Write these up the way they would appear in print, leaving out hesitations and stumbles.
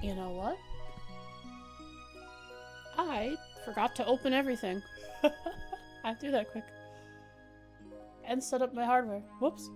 You know what? I forgot to open everything. I do that quick. And set up my hardware. Whoops.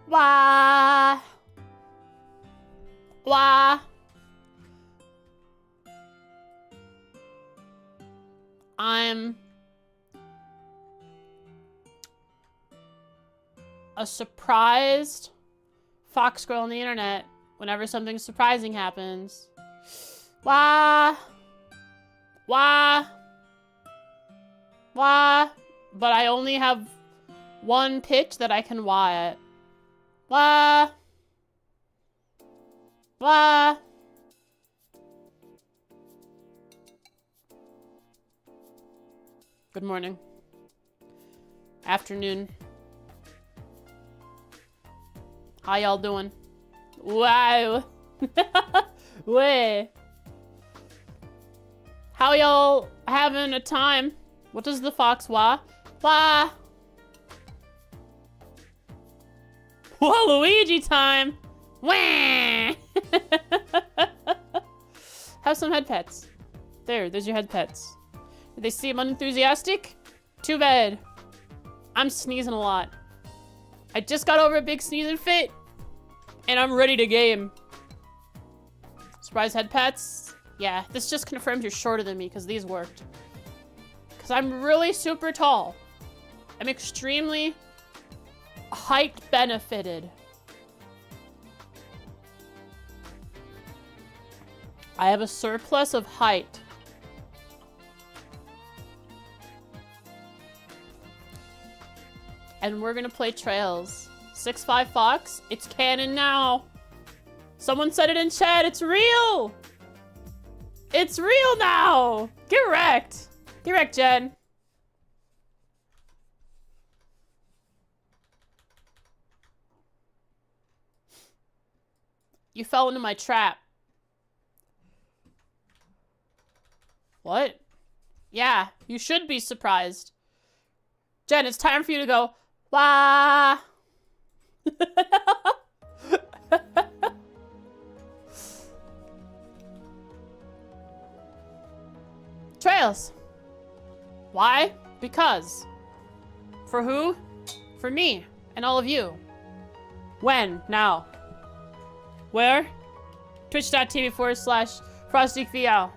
Wah! Wah! I'm a surprised fox girl on the internet whenever something surprising happens. Wah! Wah! Wah! But I only have one pitch that I can wah at. Wah! Wah! Good morning. Afternoon. How y'all doing? Wow. Way. How y'all having a time? What does the fox wah? Wah! Waluigi time! Wah! Have some head pets. There's your head pets. Did they seem unenthusiastic? Too bad. I'm sneezing a lot. I just got over a big sneezing fit, and I'm ready to game. Surprise head pets? Yeah, this just confirms you're shorter than me, because these worked. Because I'm really super tall. I'm extremely height benefited. I have a surplus of height. And we're gonna play Trails. 6'5" Fox, it's canon now. Someone said it in chat, it's real! It's real now! Get wrecked. Get wrecked, Jen. You fell into my trap. What? Yeah, you should be surprised. Jen, it's time for you to go, wah! Trails. Why? Because. For who? For me and all of you. When? Now. Where? Twitch.tv/FrostyVL.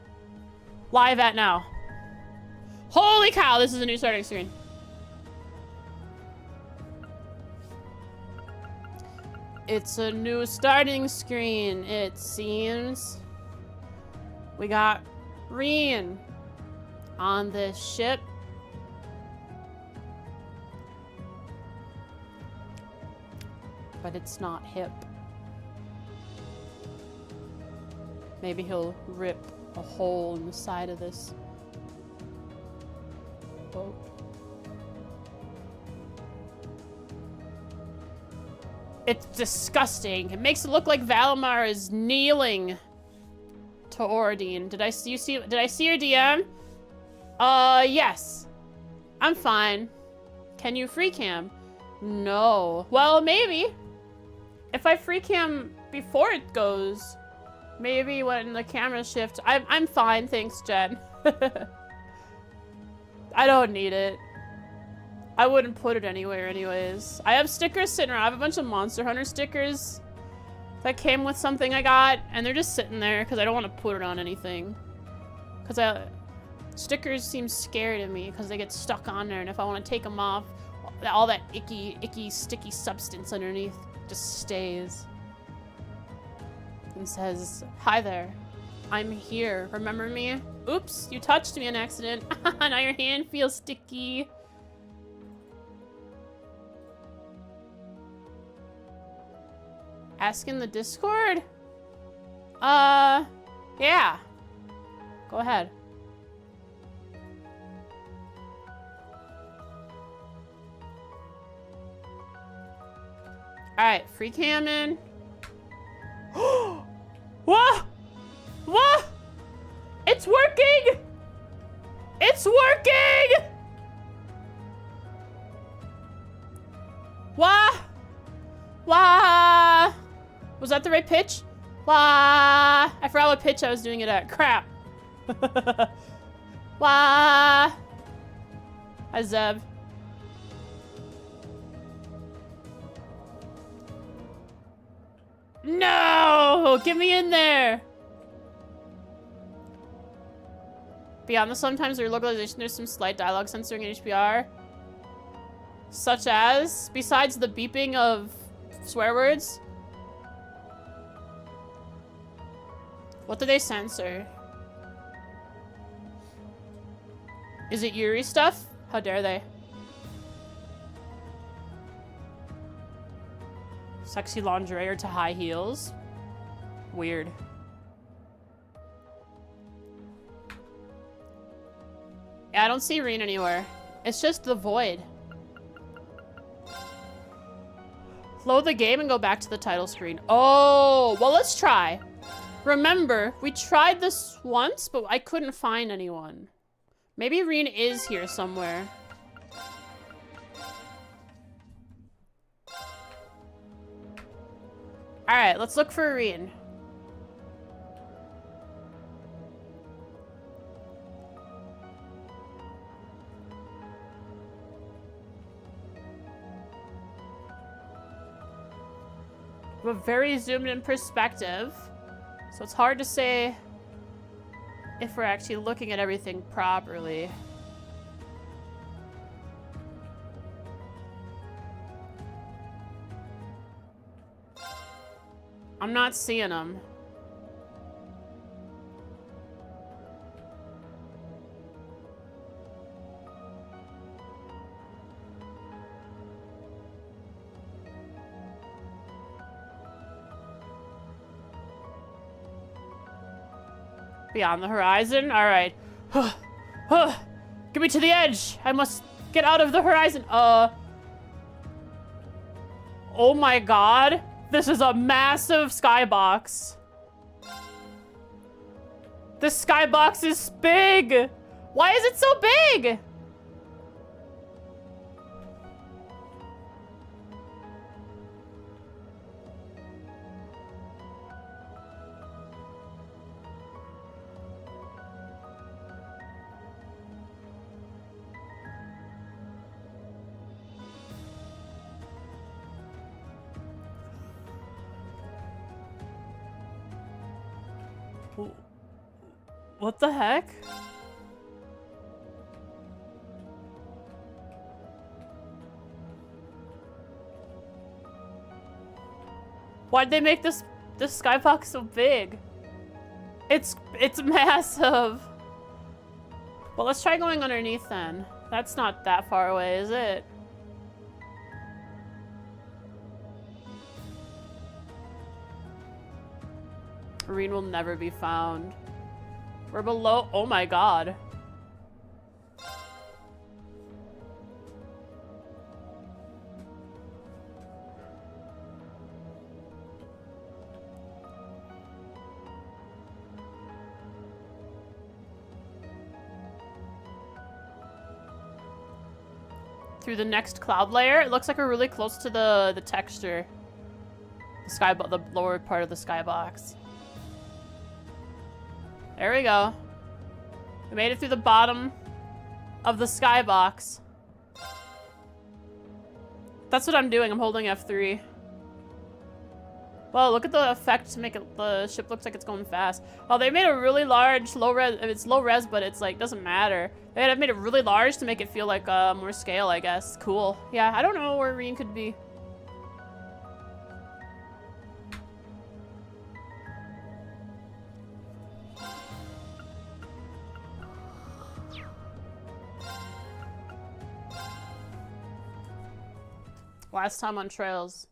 Live at now. Holy cow, this is a new starting screen. It's a new starting screen, it seems. We got Rean on this ship. But it's not hip. Maybe he'll rip a hole in the side of this boat. It's disgusting. It makes it look like Valimar is kneeling to Ordine. Did I see your DM? Yes. I'm fine. Can you free cam? No. Well, maybe. If I free cam before it goes, maybe when the camera shifts. I'm fine, thanks, Jen. I don't need it. I wouldn't put it anywhere anyways. I have stickers sitting around. I have a bunch of Monster Hunter stickers that came with something I got, and they're just sitting there because I don't want to put it on anything. Because stickers seem scary to me because they get stuck on there, and if I want to take them off, all that icky, sticky substance underneath just stays. And says, hi there. I'm here. Remember me? Oops, you touched me on accident. Now your hand feels sticky. Ask in the Discord? Yeah. Go ahead. Alright, free cam in. Whoa! Whoa! It's working! It's working! Wah! Wah! Was that the right pitch? Wah! I forgot what pitch I was doing it at. Crap. Wah! Hi, Zeb. No! Get me in there! Beyond the sometimes their localization, there's some slight dialogue censoring in HPR. Such as, besides the beeping of swear words. What do they censor? Is it Yuri stuff? How dare they? Sexy lingerie or to high heels? Weird. Yeah, I don't see Rean anywhere. It's just the void. Load the game and go back to the title screen. Oh, well, let's try. Remember, we tried this once, but I couldn't find anyone. Maybe Rean is here somewhere. All right, let's look for Rean. A very zoomed in perspective, so it's hard to say if we're actually looking at everything properly. I'm not seeing them. Beyond the horizon? Alright. Get me to the edge! I must get out of the horizon. Oh my god. This is a massive skybox. The skybox is big! Why is it so big? What the heck? Why'd they make this skybox so big? It's massive. Well, let's try going underneath then. That's not that far away, is it? Rean will never be found. We're below. Oh my god. Through the next cloud layer, it looks like we're really close to the texture. The lower part of the skybox. There we go. We made it through the bottom of the skybox. That's what I'm doing. I'm holding F3. Well, look at the effect to make it. The ship looks like it's going fast. Oh, they made a really large, low res. It's low res, but it's like doesn't matter. They made it really large to make it feel like more scale, I guess. Cool. Yeah, I don't know where Rean could be. Last time on trails.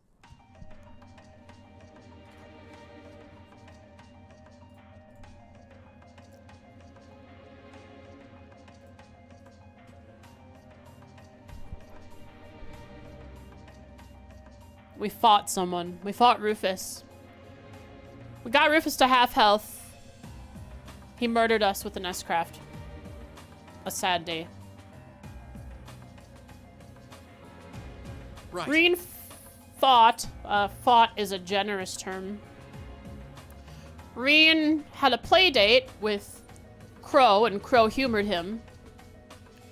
We fought someone. We fought Rufus. We got Rufus to half health. He murdered us with an S-craft. A sad day. Right. Rean fought. Fought is a generous term. Rean had a play date with Crow, and Crow humored him.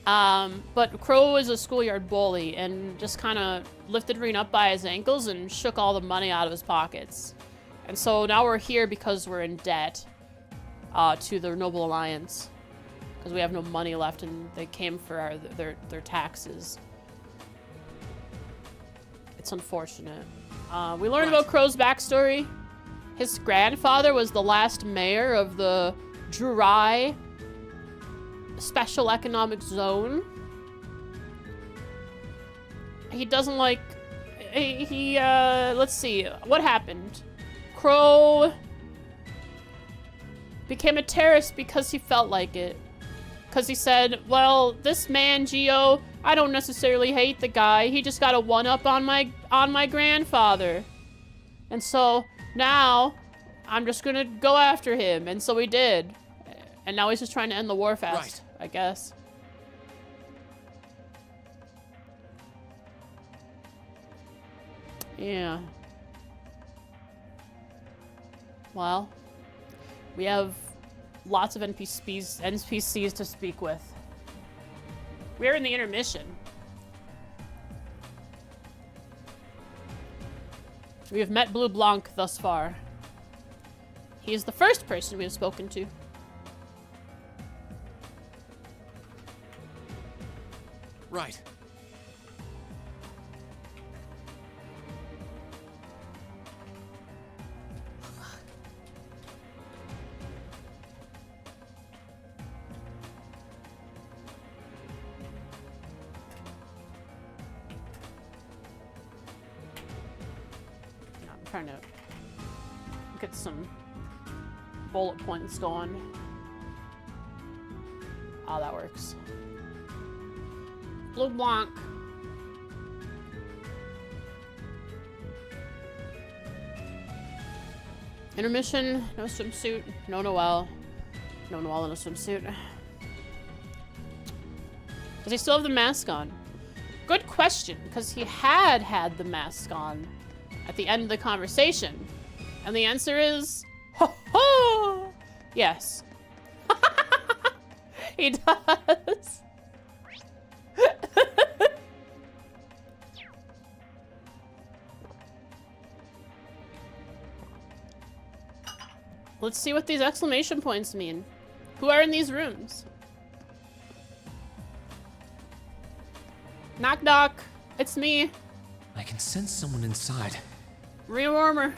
But Crow was a schoolyard bully and just kind of lifted Rean up by his ankles and shook all the money out of his pockets. And so now we're here because we're in debt to the Noble Alliance. Because we have no money left and they came for their taxes. It's unfortunate. We learned about Crow's backstory. His grandfather was the last mayor of the Jurai Special Economic Zone. He doesn't like... let's see. What happened? Crow became a terrorist because he felt like it. Because he said, well, this man, Geo, I don't necessarily hate the guy. He just got a one-up on my grandfather. And so now I'm just gonna go after him. And so he did. And now he's just trying to end the war fast, I guess. Yeah. Well, we have lots of NPCs to speak with. We're in the intermission. We have met Blue Blanc thus far. He is the first person we have spoken to. Right. I'm trying to get some bullet points going. Oh, that works. Blue Blanc. Intermission, no swimsuit, no Noel. No wall in a swimsuit. Does he still have the mask on? Good question, because he had the mask on at the end of the conversation. And the answer is, ho ho! Yes. He does. Let's see what these exclamation points mean. Who are in these rooms? Knock knock. It's me. I can sense someone inside. Rewarmer.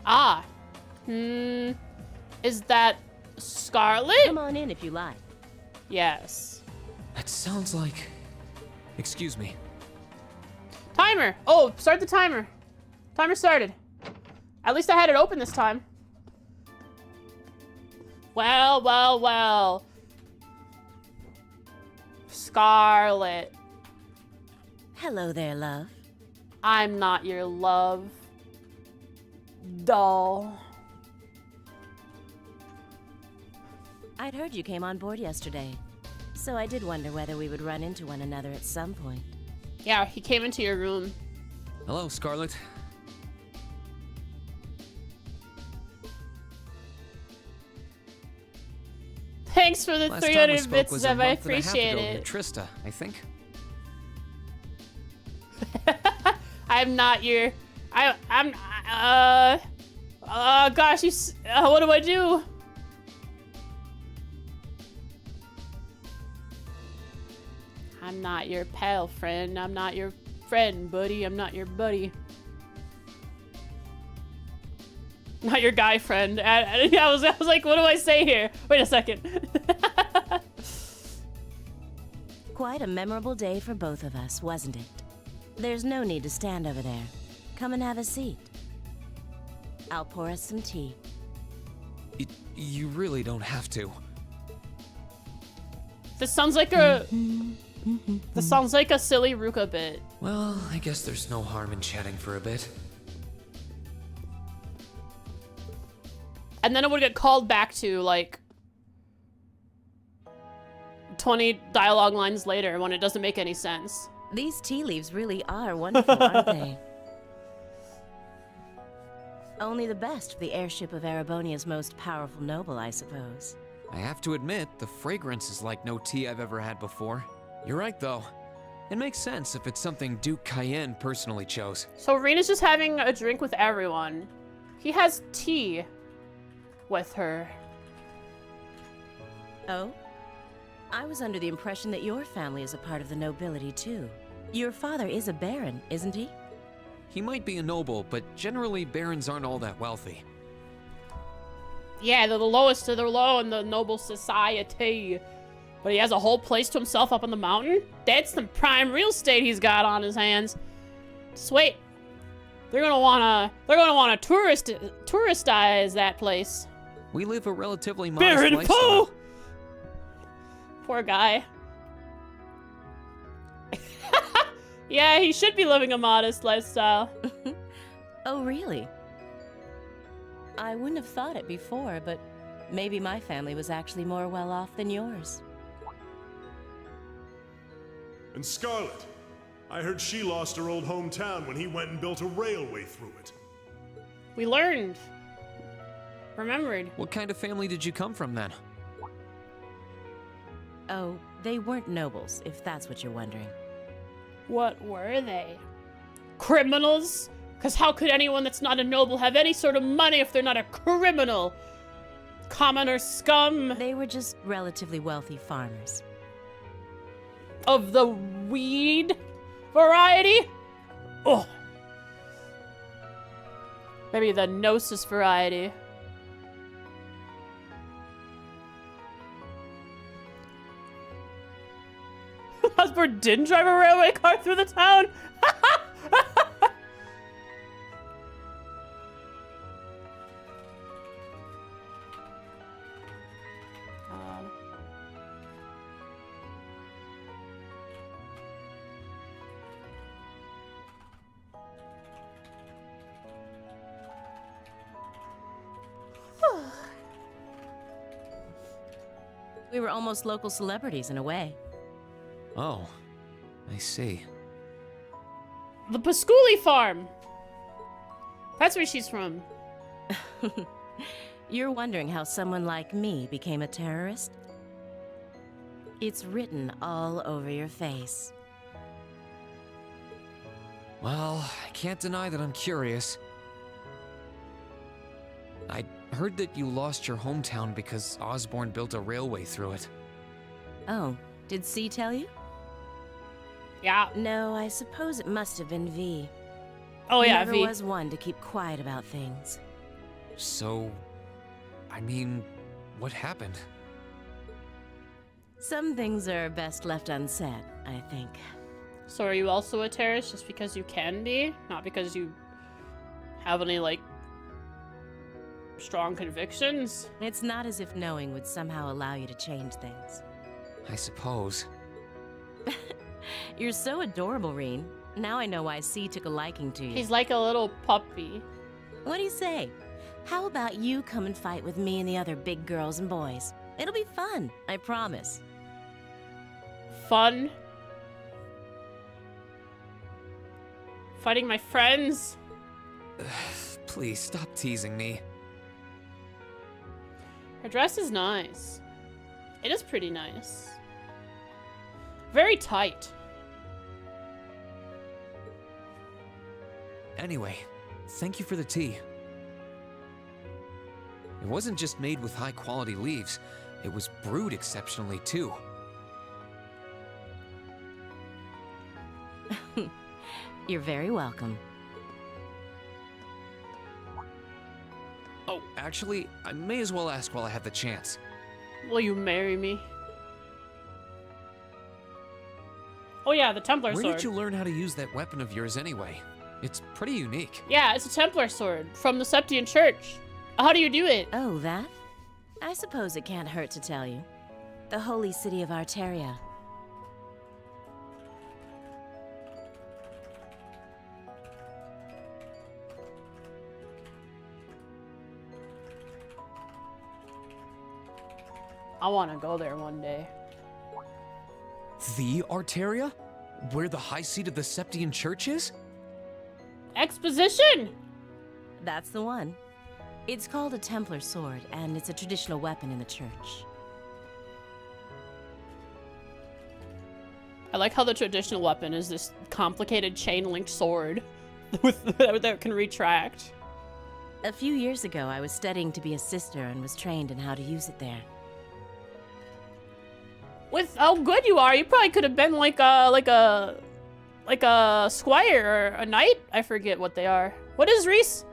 Ah. Is that Scarlet? Come on in if you like. Yes. That sounds like... Excuse me. Timer. Oh, start the timer. Timer started. At least I had it open this time. Well, well, well. Scarlet. Hello there, love. I'm not your love. Doll. I'd heard you came on board yesterday, so I did wonder whether we would run into one another at some point. Yeah, he came into your room. Hello, Scarlet. Thanks for the Last time we 300 spoke bits, was Zev. a I month and a half appreciate ago it. near Trista, I think. I'm not your... gosh, what do I do? I'm not your pal friend. I'm not your friend, buddy. I'm not your buddy. Not your guy friend. I was like, what do I say here? Wait a second. Quite a memorable day for both of us, wasn't it? There's no need to stand over there. Come and have a seat. I'll pour us some tea. You really don't have to. This sounds like a... This sounds like a silly Ruka bit. Well, I guess there's no harm in chatting for a bit. And then it would get called back to, like, 20 dialogue lines later when it doesn't make any sense. These tea leaves really are wonderful, aren't they? Only the best for the airship of Erebonia's most powerful noble, I suppose. I have to admit, the fragrance is like no tea I've ever had before. You're right, though. It makes sense if it's something Duke Cayenne personally chose. So Rean is just having a drink with everyone. He has tea with her. Oh? I was under the impression that your family is a part of the nobility, too. Your father is a baron, isn't he? He might be a noble, but generally barons aren't all that wealthy. Yeah, they're the lowest of the low in the noble society. But he has a whole place to himself up on the mountain? That's some prime real estate he's got on his hands. Just wait. They're gonna wanna touristize that place. We live a relatively modest Baron lifestyle. Poe! Poor guy. Yeah, he should be living a modest lifestyle. Oh, really? I wouldn't have thought it before, but maybe my family was actually more well off than yours. And Scarlet, I heard she lost her old hometown when he went and built a railway through it. We learned. Remembered. What kind of family did you come from then? Oh, they weren't nobles, if that's what you're wondering. What were they? Criminals? Because how could anyone that's not a noble have any sort of money if they're not a criminal? Commoner scum They were just relatively wealthy farmers. of the weed variety? Oh. Maybe the Gnosis variety. Osborne didn't drive a railway car through the town? We were almost local celebrities in a way. Oh, I see. The Pasculi farm. That's where she's from. You're wondering how someone like me became a terrorist? It's written all over your face. Well, I can't deny that I'm curious. I heard that you lost your hometown because Osborn built a railway through it. Oh, did C tell you? Yeah. No, I suppose it must have been V. Oh He yeah, never V. was one to keep quiet about things. So, I mean, what happened? Some things are best left unsaid, I think. So are you also a terrorist just because you can be? Not because you have any, like, strong convictions? It's not as if knowing would somehow allow you to change things. I suppose. You're so adorable, Rean. Now I know why C took a liking to you. He's like a little puppy. What do you say? How about you come and fight with me and the other big girls and boys? It'll be fun, I promise. Fun. Fighting my friends. Please stop teasing me. Her dress is nice. It is pretty nice. Very tight. Anyway, thank you for the tea. It wasn't just made with high-quality leaves. It was brewed exceptionally, too. You're very welcome. Oh, actually, I may as well ask while I have the chance. Will you marry me? Oh yeah, the Templar Where sword. did you learn how to use that weapon of yours anyway? It's pretty unique. Yeah, it's a Templar sword from the Septian Church. How do you do it? Oh, that? I suppose it can't hurt to tell you. The holy city of Arteria. I want to go there one day. The Arteria? Where the high seat of the Septian Church is? Exposition! That's the one. It's called a Templar sword, and it's a traditional weapon in the church. I like how the traditional weapon is this complicated chain-linked sword that can retract. A few years ago, I was studying to be a sister and was trained in how to use it there. With how good you are, you probably could have been like a squire or a knight. I forget what they are. What is Reese?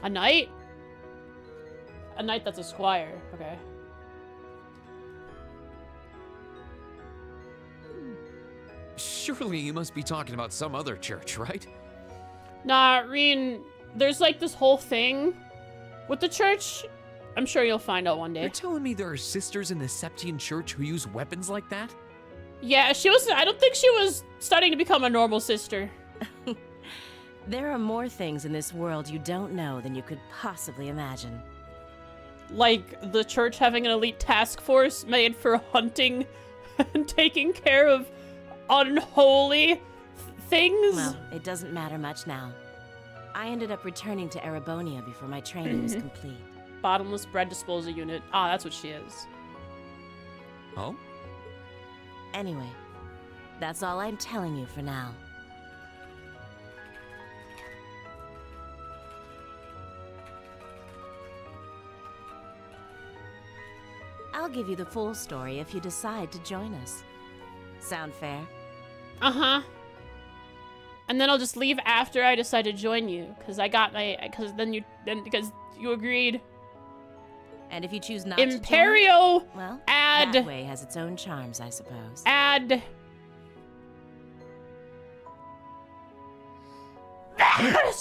A knight? A knight that's a squire. Okay. Surely you must be talking about some other church, right? Nah, Rean, there's like this whole thing with the church. I'm sure you'll find out one day. You're telling me there are sisters in the Septian Church who use weapons like that? Yeah, she was. I don't think she was starting to become a normal sister. There are more things in this world you don't know than you could possibly imagine. Like the church having an elite task force made for hunting and taking care of unholy things. Well, it doesn't matter much now. I ended up returning to Erebonia before my training was complete. Bottomless bread disposal unit. Ah, that's what she is. Oh? Anyway, that's all I'm telling you for now. I'll give you the full story if you decide to join us. Sound fair? Uh-huh. And then I'll just leave after I decide to join you, because because you agreed. And if you choose not to join, Imperio, well, add. that way has its own charms, I suppose. Add.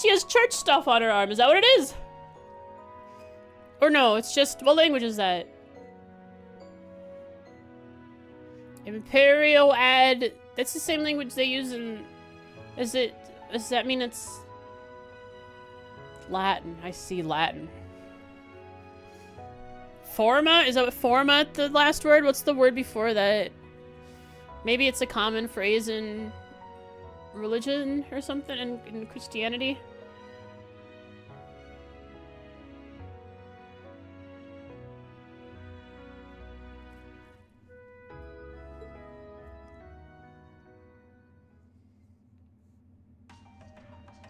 She has church stuff on her arm. Is that what it is? Or no, it's just, what language is that? Imperial ad. That's the same language they use in. Is it? Does that mean it's Latin? I see Latin. Forma? Is that what forma the last word? What's the word before that? Maybe it's a common phrase in religion or something in Christianity.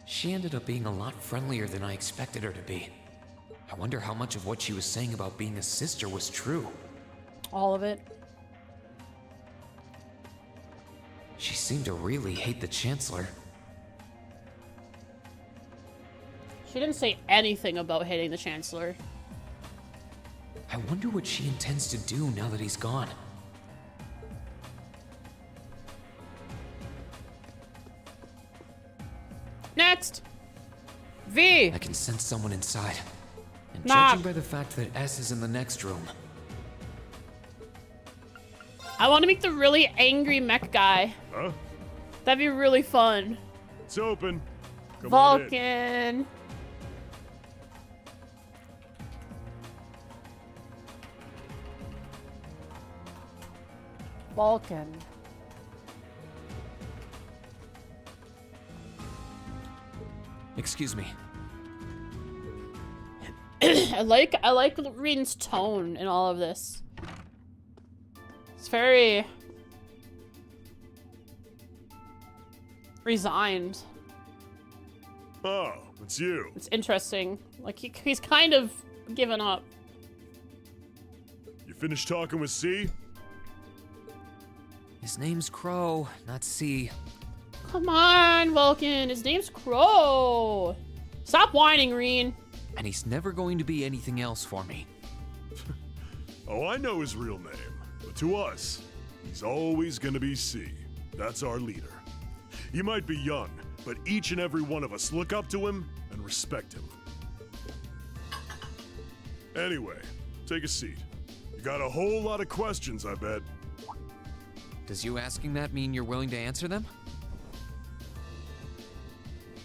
She ended up being a lot friendlier than I expected her to be. I wonder how much of what she was saying about being a sister was true. All of it. She seemed to really hate the Chancellor. She didn't say anything about hating the Chancellor. I wonder what she intends to do now that he's gone. Next! V! I can sense someone inside. And Nah. judging by the fact that S is in the next room, I want to meet the really angry mech guy. Huh? That'd be really fun. It's open. Come on in. Vulcan. Vulcan. excuse me. I like Rean's tone in all of this. It's very resigned. Oh, it's you. It's interesting. Like he's kind of given up. You finished talking with C? His name's Crow, not C. Come on, Vulcan. His name's Crow. Stop whining, Rean. And he's never going to be anything else for me. Oh, I know his real name. But to us, he's always gonna be C. That's our leader. He might be young, but each and every one of us look up to him and respect him. Anyway, take a seat. You got a whole lot of questions, I bet. Does you asking that mean you're willing to answer them?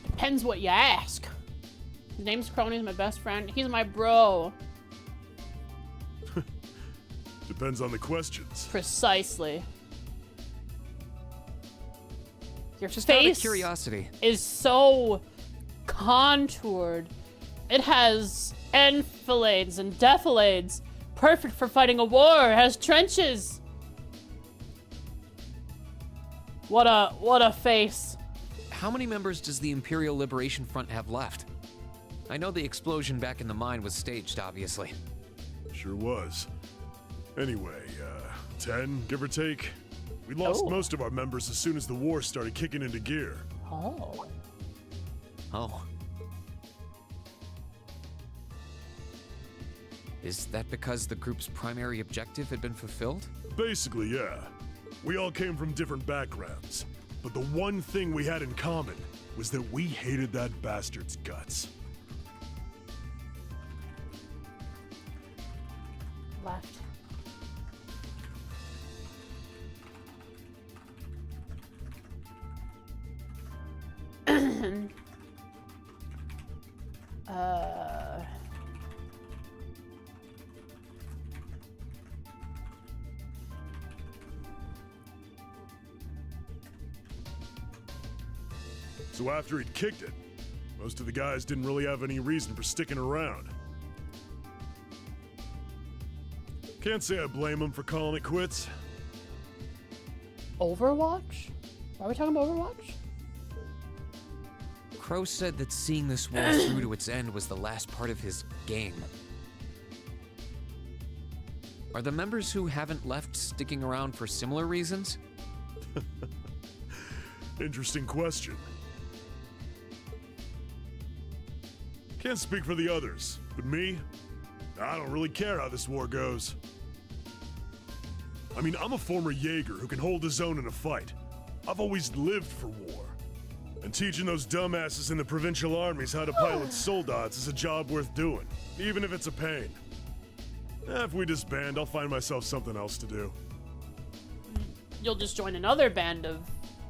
Depends what you ask. His name's Crow and he's my best friend. He's my bro. Depends on the questions. Precisely. Your Just out of face curiosity. is so contoured. It has enfilades and defilades. Perfect for fighting a war. It has trenches. What a face. How many members does the Imperial Liberation Front have left? I know the explosion back in the mine was staged, obviously. Sure was. Anyway, 10, give or take. We lost most of our members as soon as the war started kicking into gear. Oh. Oh. Is that because the group's primary objective had been fulfilled? Basically, yeah. We all came from different backgrounds. But the one thing we had in common was that we hated that bastard's guts. Left. So after he'd kicked it, most of the guys didn't really have any reason for sticking around. Can't say I blame them for calling it quits. Overwatch? Are we talking about Overwatch? Crow said that seeing this war through to its end was the last part of his game. Are the members who haven't left sticking around for similar reasons? Interesting question. Can't speak for the others, but me, I don't really care how this war goes. I mean, I'm a former Jaeger who can hold his own in a fight. I've always lived for war. And teaching those dumbasses in the provincial armies how to pilot soldats is a job worth doing, even if it's a pain. If we disband, I'll find myself something else to do. you'll just join another band of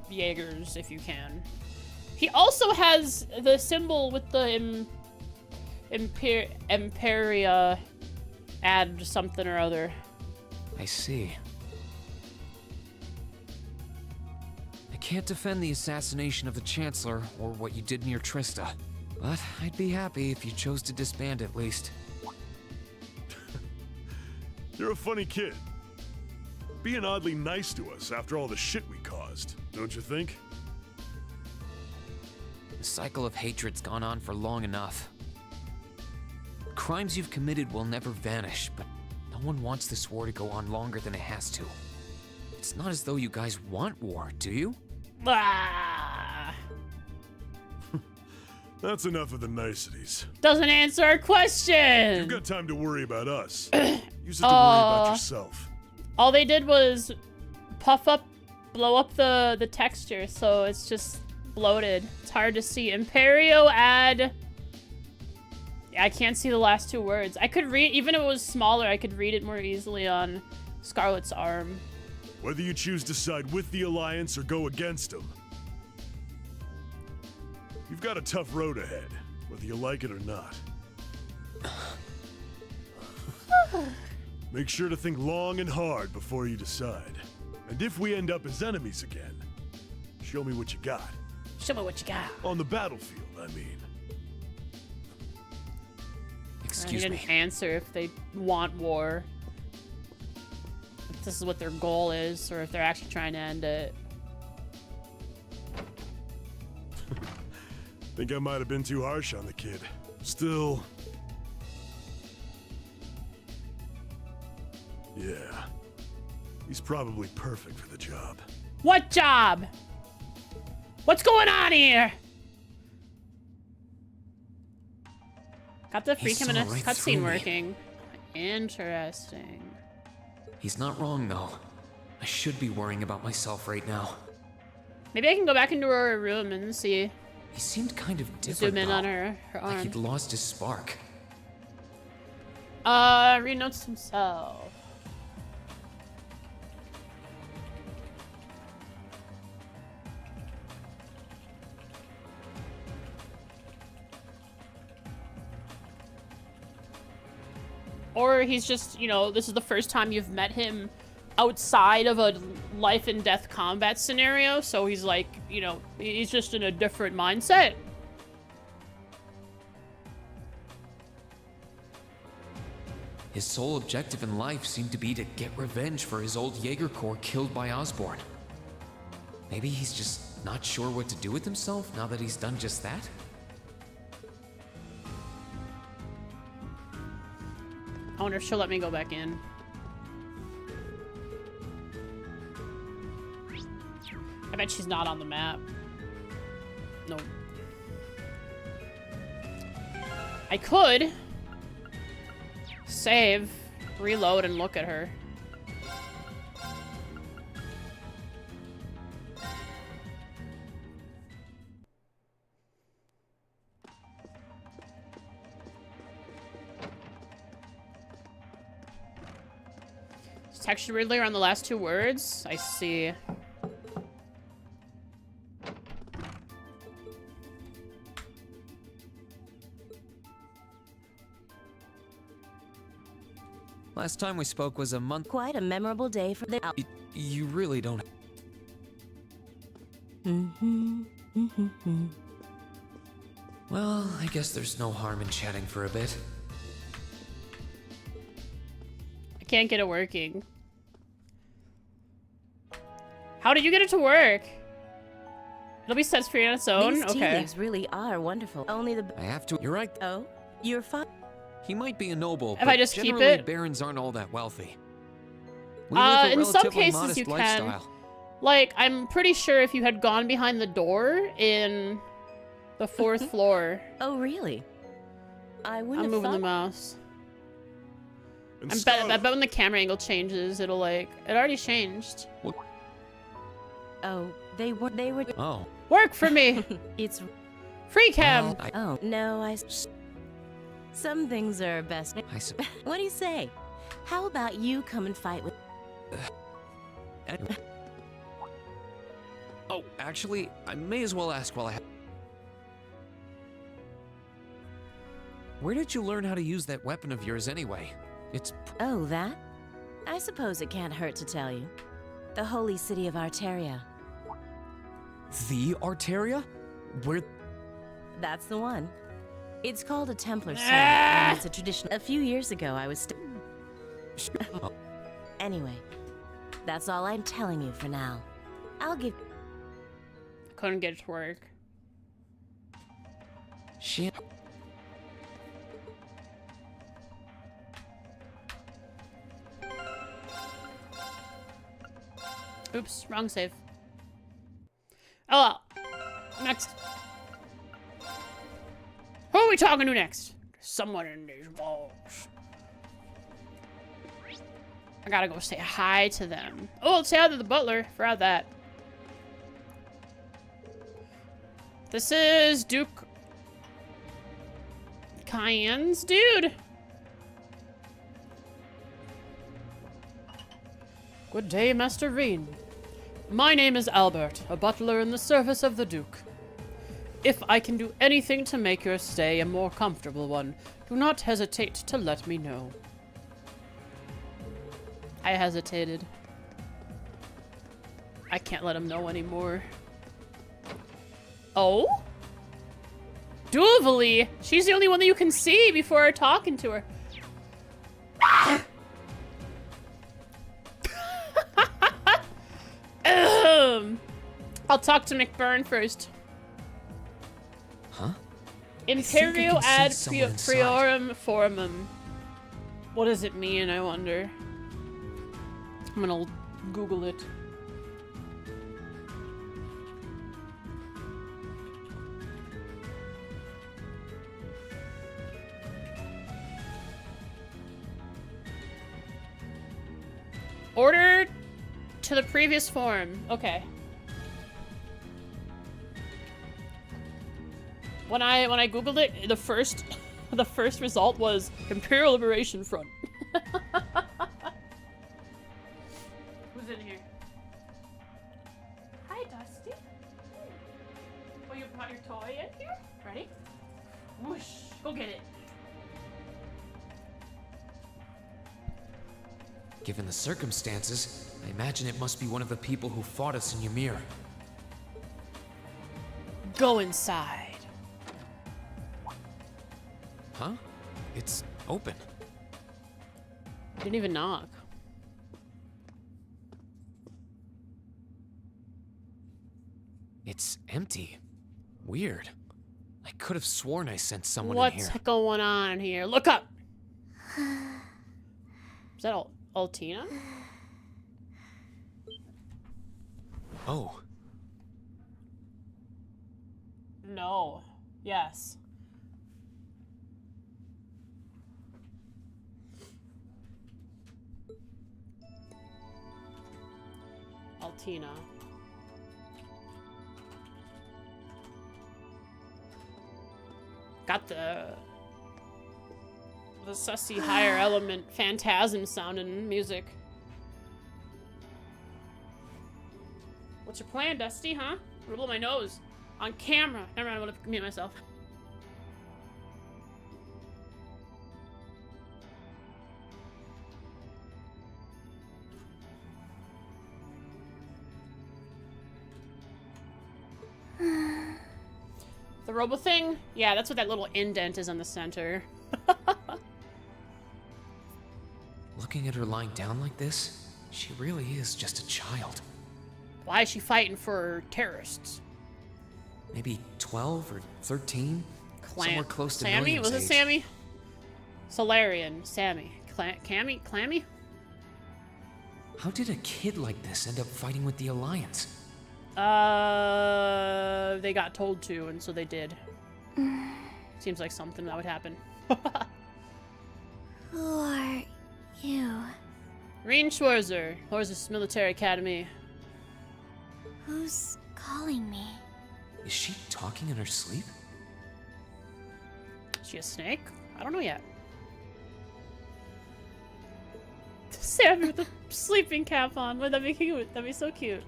Jaegers if you can. He also has the symbol with the Imperia add something or other. I see. I can't defend the assassination of the Chancellor or what you did near Trista, but I'd be happy if you chose to disband at least. You're a funny kid. Being oddly nice to us after all the shit we caused, don't you think? The cycle of hatred's gone on for long enough. Crimes you've committed will never vanish, but no one wants this war to go on longer than it has to. It's not as though you guys want war, do you? Ah, That's enough of the niceties. doesn't answer our question. You've got time to worry about us. Use it to worry about yourself. All they did was blow up the texture, so it's just bloated. It's hard to see. Imperio add. Yeah, I can't see the last two words. I could read, even if it was smaller, I could read it more easily on Scarlet's arm. Whether you choose to side with the Alliance or go against them, you've got a tough road ahead, whether you like it or not. Make sure to think long and hard before you decide. And if we end up as enemies again, show me what you got. Show me what you got. On the battlefield, I mean. He Excuse me. didn't answer if they want war. If this is what their goal is, or if they're actually trying to end it. Think I might have been too harsh on the kid. Still... yeah. He's probably perfect for the job. What job? What's going on here? Got the He freaking saw right cutscene through me. working. Interesting. He's not wrong, though. I should be worrying about myself right now. Maybe I can go back into her room and see. He seemed kind of different, Zoom in though. on her Like arm. he'd lost his spark. Rean notes himself. Or he's just, you know, this is the first time you've met him outside of a life and death combat scenario, so he's like, you know, he's just in a different mindset. His sole objective in life seemed to be to get revenge for his old Jaeger Corps killed by Osborn. Maybe he's just not sure what to do with himself now that he's done just that? I wonder if she'll let me go back in. I bet she's not on the map. No. I could save, reload, and look at her. It's textured weirdly around the last two words. I see. Last time we spoke was a month. Quite a memorable day for the... You really don't. Well, I guess there's no harm in chatting for a bit. I can't get it working. How did you get it to work? It'll be set free on its own? These tea Okay. leaves really are wonderful. Only the... I have to. You're right. Oh? You're fine. He might be a noble, If but I just keep generally it? barons aren't all that wealthy. We live a In some relatively cases modest you can. lifestyle. Like, I'm pretty sure if you had gone behind the door in the 4th floor. Oh, really? I wouldn't I'm have moving the thought... mouse. And I Scarlet, bet when the camera angle changes, it'll like... It already changed. Oh, they were... Oh, Work for me! It's... Free cam! well, Oh, no, Some things are best... I suppose. What do you say? How about you come and fight with... Oh, actually, I may as well ask while I have... Where did you learn how to use that weapon of yours anyway? It's... Oh, that? I suppose it can't hurt to tell you. The holy city of Arteria. The Arteria? Where... That's the one. It's called a Templar sword, and it's a tradition. A few years ago, I was Anyway, that's all I'm telling you for now. I'll give... Couldn't get it to work. Shit. Oops, wrong save. Oh well. Next. Who are we talking to next? Someone in these walls. I gotta go say hi to them. Oh, let's say hi to the butler. Forgot that. This is Duke Cayenne's dude. Good day, Master Rean. My name is Albert, a butler in the service of the Duke. If I can do anything to make your stay a more comfortable one, do not hesitate to let me know. I hesitated. I can't let him know anymore. Oh? Duvali! She's the only one that you can see before talking to her. I'll talk to McBurn first. Huh? Imperio ad someone inside. priorum formum. What does it mean, I wonder? I'm gonna Google it. Order to the previous form. Okay. When I googled it, the first result was Imperial Liberation Front. Who's in here? Hi, Dusty. Oh, you brought your toy in here? Ready? Whoosh! Go get it. Given the circumstances, I imagine it must be one of the people who fought us in Ymir. Go inside. Huh? It's open. Didn't even knock. It's empty. Weird. I could have sworn I sent someone in What's here. going on here? Look up! Is that Altina? Oh. No. Yes. Altina. Got the sussy higher element phantasm sounding music. What's your plan, Dusty, huh? I'm gonna blow my nose. On camera. Never mind, I want to mute myself. The robo thing? Yeah, that's what that little indent is on the center. Looking at her lying down like this, she really is just a child. Why is she fighting for terrorists? Maybe 12 or 13? Somewhere close to Sammy? William's Was it age. Sammy? Solarian. Sammy. Clammy? How did a kid like this end up fighting with the Alliance? They got told to, and so they did. Seems like something that would happen. Who are you? Rean Schwarzer, Horses Military Academy. Who's calling me? Is she talking in her sleep? Is she a snake? I don't know yet. Sammy with the sleeping cap on. Would that be cute? That'd be so cute.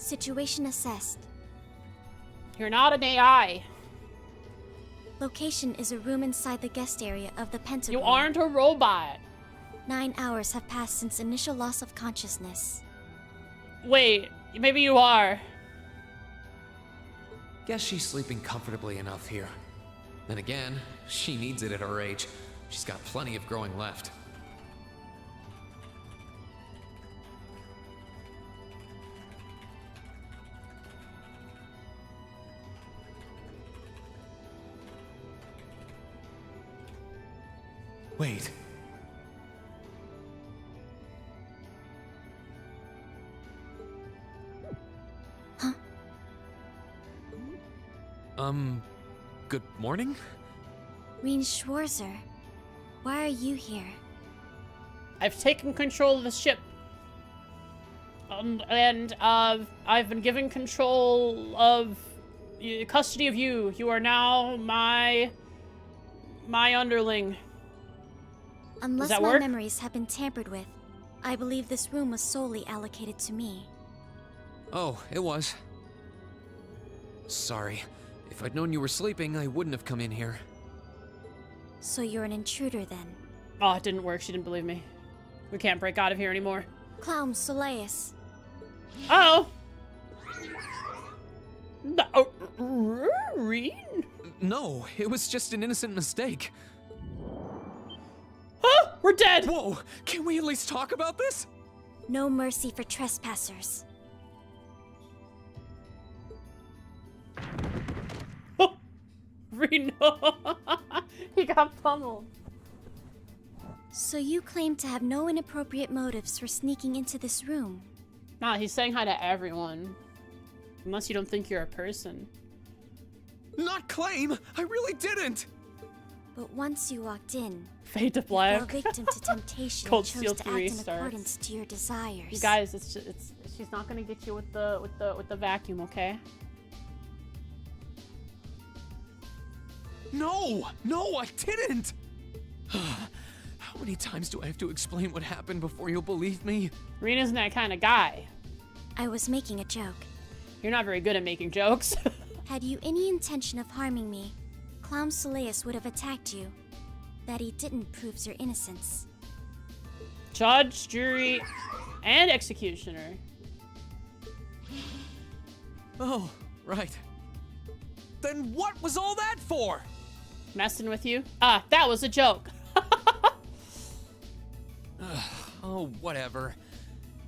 Situation assessed. You're not an AI. Location is a room inside the guest area of the Pentagon. You aren't a robot. 9 hours have passed since initial loss of consciousness. Wait, maybe you are. Guess she's sleeping comfortably enough here. Then again, she needs it at her age. She's got plenty of growing left. Wait. Huh? Good morning? Rean Schwarzer, why are you here? I've taken control of the ship. I've been given control of custody of you. You are now my underling. Unless that my work? memories have been tampered with, I believe this room was solely allocated to me. Oh, it was. Sorry. If I'd known you were sleeping, I wouldn't have come in here. So you're an intruder then? Oh, it didn't work. She didn't believe me. We can't break out of here anymore. Clown Soleus. Oh. No, Rean? No, it was just an innocent mistake. Huh? We're dead. Whoa, can we at least talk about this? No mercy for trespassers. Rean, he got pummeled. So you claim to have no inappropriate motives for sneaking into this room? Nah, he's saying hi to everyone. Unless you don't think you're a person. Not claim! I really didn't! But once you walked in, Fade to you fell black. victim to temptation Cold and chose Steel to 3 act in starts. accordance to your desires. You guys, she's not gonna get you with the vacuum, okay? No! No, I didn't! How many times do I have to explain what happened before you'll believe me? Rean isn't that kind of guy. I was making a joke. You're not very good at making jokes. Had you any intention of harming me, Clown Soleus would have attacked you. That he didn't proves your innocence. Judge, jury, and executioner. Oh, right. Then what was all that for? Messing with you? Ah, that was a joke. Oh, whatever.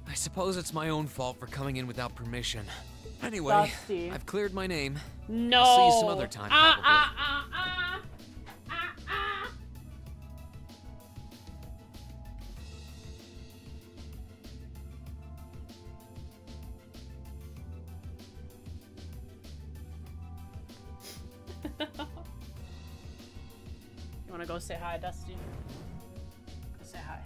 I suppose it's my own fault for coming in without permission. Anyway, Dusty. I've cleared my name. No. I'll see you some other time, probably. You wanna go say hi, Dusty? Go say hi.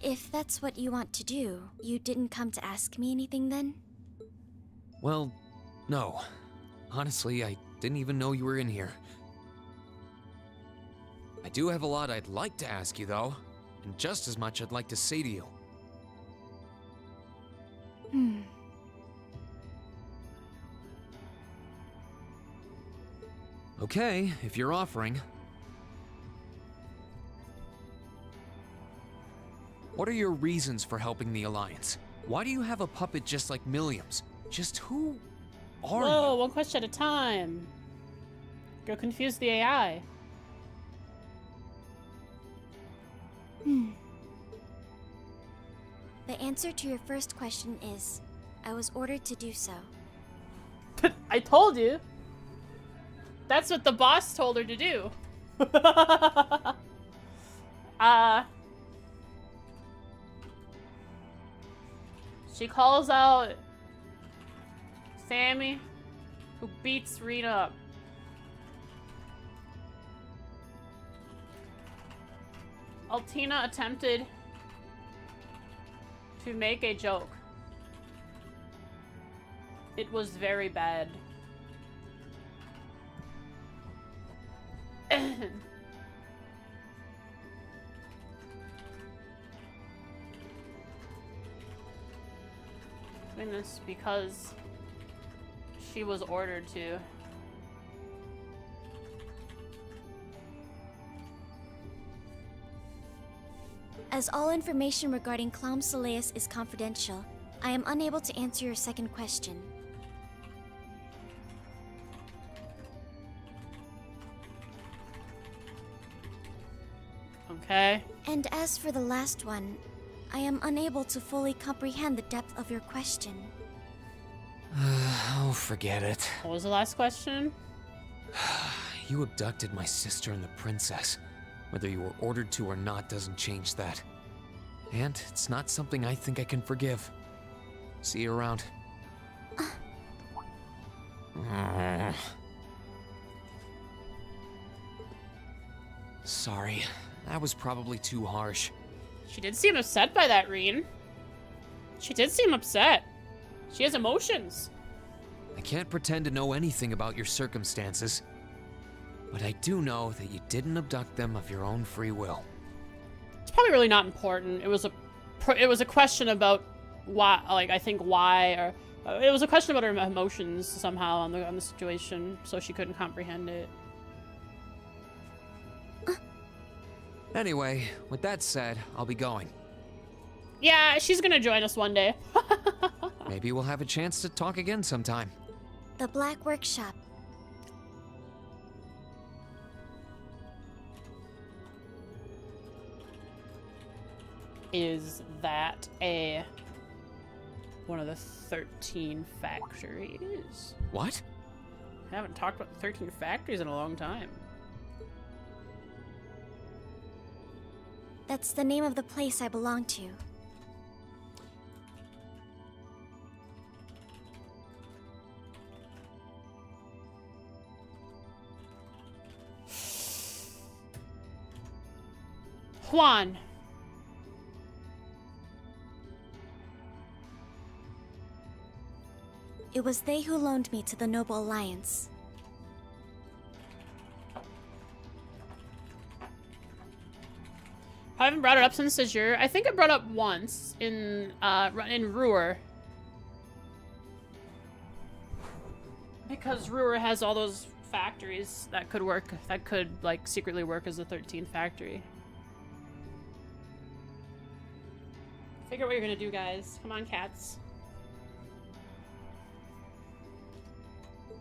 If that's what you want to do, you didn't come to ask me anything then? Well, no. Honestly, I didn't even know you were in here. I do have a lot I'd like to ask you, though, and just as much I'd like to say to you. Okay, if you're offering. What are your reasons for helping the Alliance? Why do you have a puppet just like Milliam's? Just who are Whoa, you? one question at a time. Go confuse the AI. The answer to your first question is, I was ordered to do so. I told you. That's what the boss told her to do. She calls out Sammy, who beats Rean up. Altina attempted to make a joke. It was very bad. question. Doing this because she was ordered to. As all information regarding Clown Soleus is confidential, I am unable to answer your second question. Okay. And as for the last one, I am unable to fully comprehend the depth of your question. Oh, forget it. What was the last question? You abducted my sister and the princess. Whether you were ordered to or not doesn't change that. And it's not something I think I can forgive. See you around. Sorry, that was probably too harsh. She did seem upset by that, Rean. She did seem upset. She has emotions. I can't pretend to know anything about your circumstances, but I do know that you didn't abduct them of your own free will. It's probably really not important. It was a question about why, like, I think why, or it was a question about her emotions somehow on the situation, so she couldn't comprehend it. Anyway, with that said, I'll be going. Yeah, she's gonna join us one day. Maybe we'll have a chance to talk again sometime. The Black Workshop. Is that one of the 13 factories? What? I haven't talked about 13 factories in a long time. That's the name of the place I belong to. Juan. It was they who loaned me to the Noble Alliance. I haven't brought it up since Azure. I think I brought it up once in Ruhr. Because Ruhr has all those factories that could work, that could, like, secretly work as the 13th factory. Figure out what you're gonna do, guys. Come on, cats.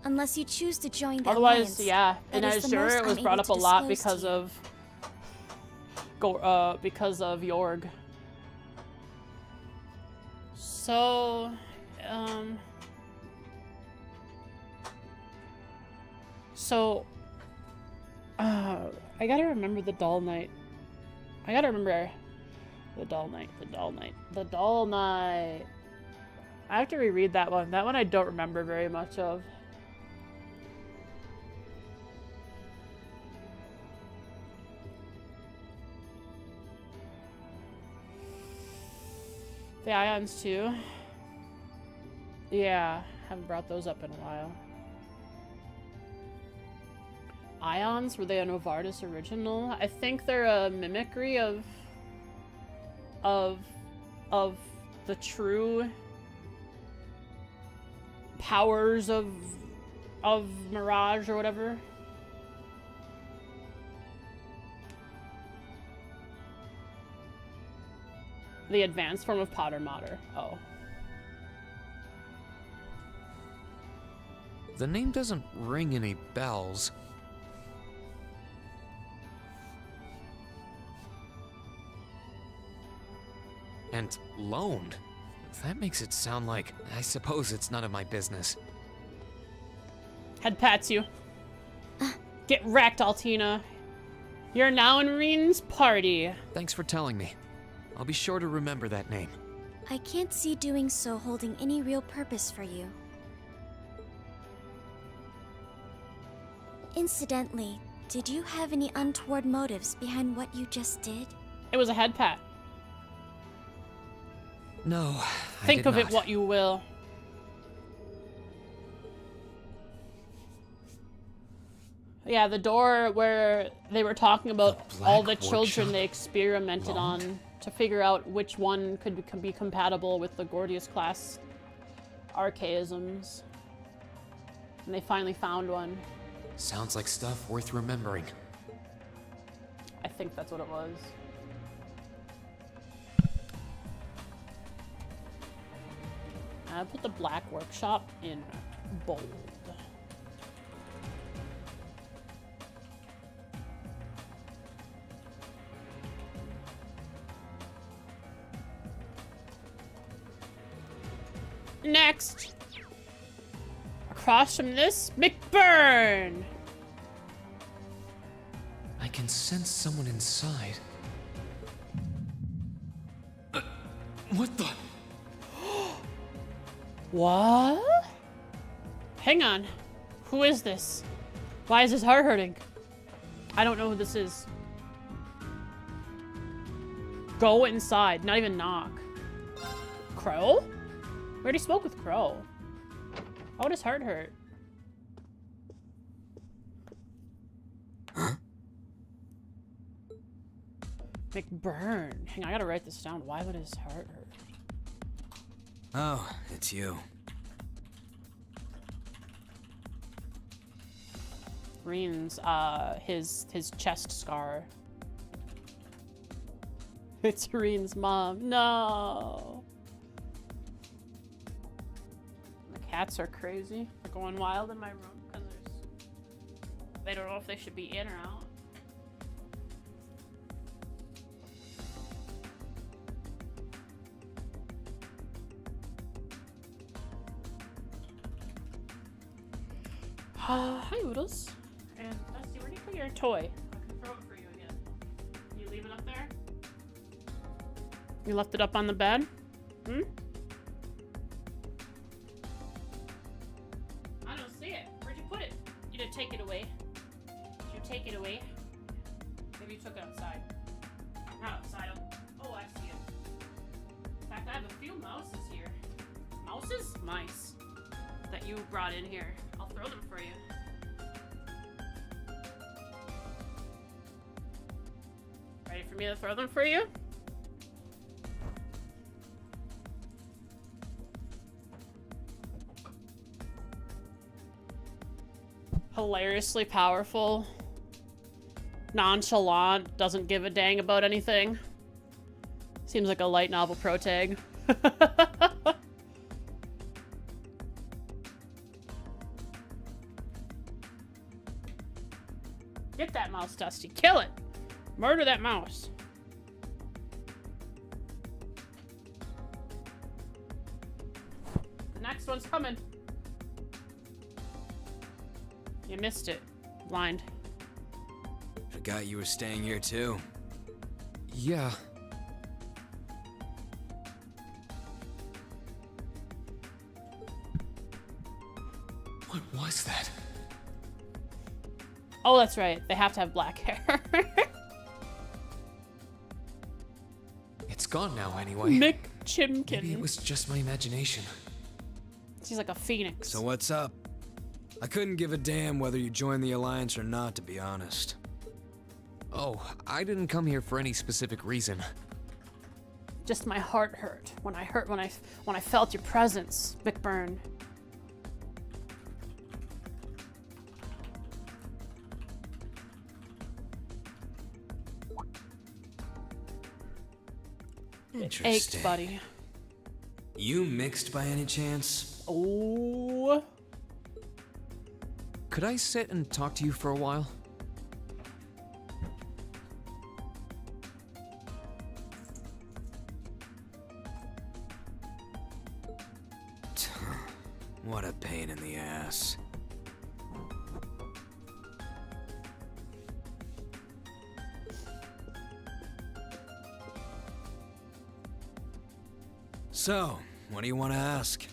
Unless you choose to join the Otherwise, Alliance. yeah. In That is the Azure, most it was I'm brought able up to a lot disclose to you. because of Jorg. So, I gotta remember the Dull Night. I gotta remember the Dull Night. I have to reread that one. That one I don't remember very much of. The ions too. Yeah, haven't brought those up in a while. Ions, were they a Novartis original? I think they're a mimicry of the true powers of Mirage or whatever. The advanced form of Potter Mater. Oh. The name doesn't ring any bells. And loaned? That makes it sound like, I suppose it's none of my business. Head pats you. Get wrecked, Altina. You're now in Rean's party. Thanks for telling me. I'll be sure to remember that name. I can't see doing so holding any real purpose for you. Incidentally, did you have any untoward motives behind what you just did? It was a head pat. No, I Think did of not. it what you will. Yeah, the door where they were talking about The all the Black children Workshop? they experimented Locked? on to figure out which one could be compatible with the Gordius class archaisms. And they finally found one. Sounds like stuff worth remembering. I think that's what it was. I put the Black Workshop in bold. Next! Across from this, McBurn! I can sense someone inside. What the? What? Hang on. Who is this? Why is his heart hurting? I don't know who this is. Go inside. Not even knock. Crow? We already spoke with Crow. Why would his heart hurt? Huh? McBurn. Hang on, I gotta write this down. Why would his heart hurt? Oh, it's you. Rean's, his chest scar. It's Rean's mom. No. The cats are crazy. They're going wild in my room because they don't know if they should be in or out. Hi, Oodles. And Dusty, where do you put your toy? I can throw it for you again. You leave it up there? You left it up on the bed? Hmm? I don't see it. Where'd you put it? You didn't take it away. Did you take it away? Maybe you took it outside. Not outside. Oh, I see it. In fact, I have a few mouses here. Mouses? Mice. That you brought in here. I'll throw them for you. Ready for me to throw them for you? Hilariously powerful. Nonchalant. Doesn't give a dang about anything. Seems like a light novel protag. Get that mouse, Dusty. Kill it. Murder that mouse. The next one's coming. You missed it. Blind. Forgot you were staying here too. Yeah. What was that? Oh, that's right. They have to have black hair. It's gone now anyway. Mick Maybe it Chimkin. was just my imagination. She's like a phoenix. So what's up? I couldn't give a damn whether you joined the Alliance or not, to be honest. Oh, I didn't come here for any specific reason. Just my heart hurt when I felt your presence, McBurn. Interesting. Ached, buddy. You mixed by any chance? Oh. Could I sit and talk to you for a while? What a pain in the ass. So, what do you want to ask?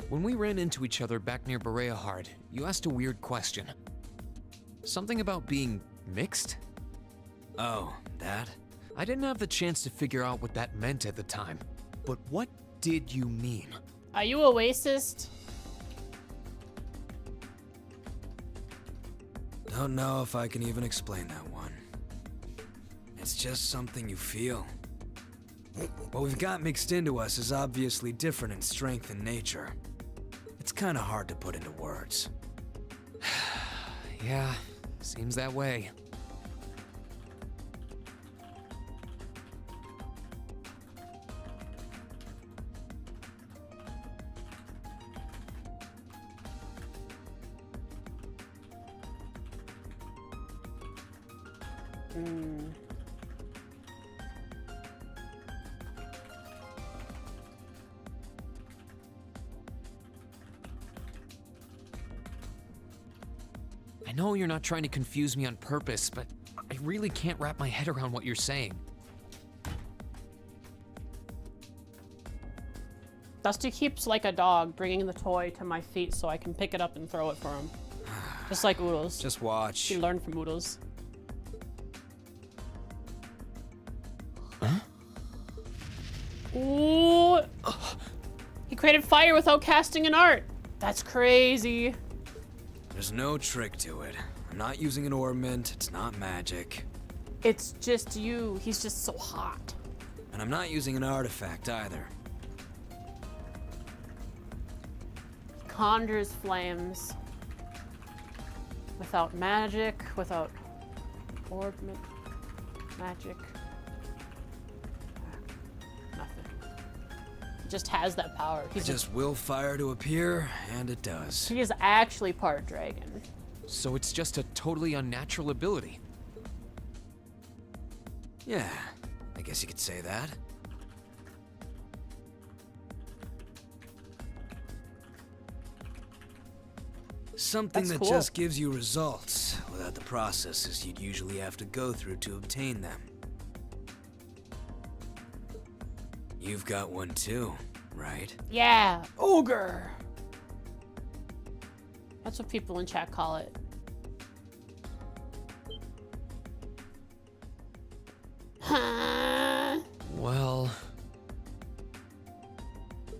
When we ran into each other back near Bereahard, you asked a weird question. Something about being mixed? Oh, that? I didn't have the chance to figure out what that meant at the time, but what did you mean? Are you a racist? Don't know if I can even explain that one. It's just something you feel. What we've got mixed into us is obviously different in strength and nature. It's kind of hard to put into words. Yeah, seems that way. I know you're not trying to confuse me on purpose, but I really can't wrap my head around what you're saying. Dusty keeps like a dog bringing the toy to my feet so I can pick it up and throw it for him. Just like Oodles. Just watch. She learned from Oodles. Huh? Ooh! He created fire without casting an art. That's crazy. There's no trick to it. I'm not using an ornament, it's not magic. It's just you. He's just so hot. And I'm not using an artifact either. Conjures flames. Without magic, without ornament, magic. Nothing. Just has that power. I just will fire to appear, and it does. He is actually part dragon. So it's just a totally unnatural ability. Yeah, I guess you could say that. Something That's that cool. just gives you results without the processes you'd usually have to go through to obtain them. You've got one too, right? Yeah, ogre. That's what people in chat call it. Well...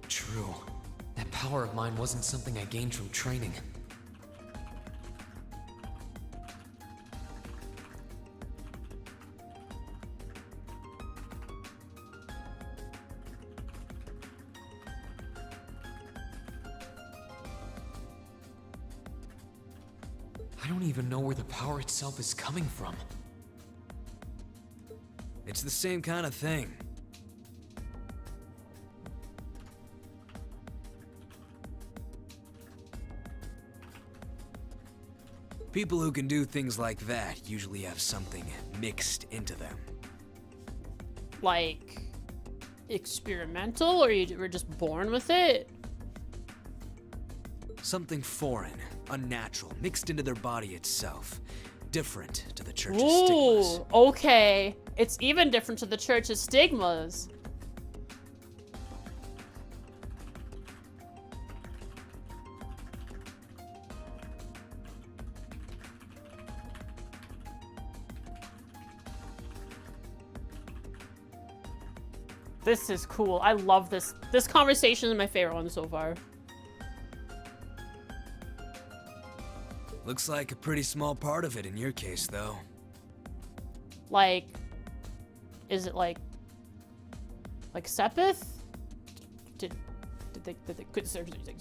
True. That power of mine wasn't something I gained from training. I don't even know where the power itself is coming from. It's the same kind of thing. People who can do things like that usually have something mixed into them. Like, experimental, or you were just born with it? Something foreign, unnatural, mixed into their body itself. Different to the church's Ooh, stigmas. okay. It's even different to the church's stigmas. This is cool. I love this. This conversation is my favorite one so far. Looks like a pretty small part of it in your case, though. Like, is it like Sepith? Did they do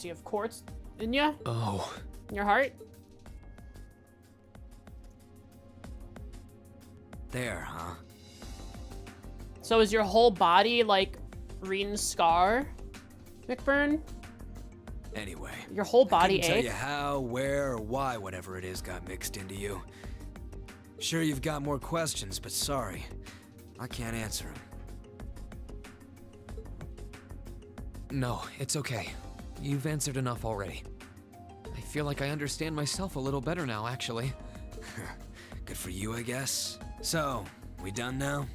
you have quartz in ya? Oh. In your heart? There, huh? So is your whole body like Rean's scar, McBurn? Anyway. Your whole body I couldn't tell ache? you how, where, or why whatever it is got mixed into you. Sure, you've got more questions, but sorry. I can't answer them. No, it's okay. You've answered enough already. I feel like I understand myself a little better now, actually. Good for you, I guess. So, we done now?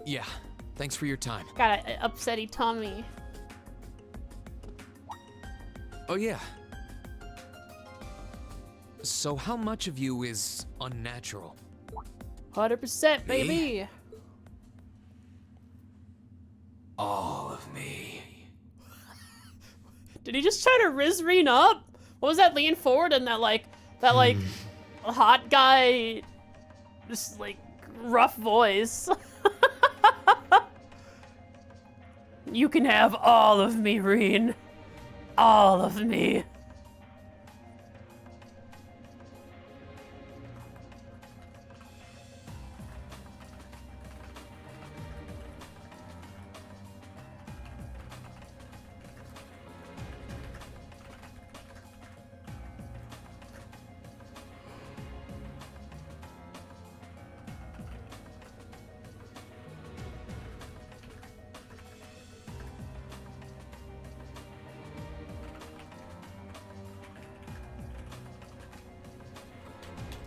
Yeah, thanks for your time. Got an upsetty tummy. Oh yeah. So how much of you is unnatural? 100%, baby. All of me. Did he just try to riz Rean up? What was that? Lean forward and that like hot guy, just like rough voice. You can have all of me, Rean. All of me.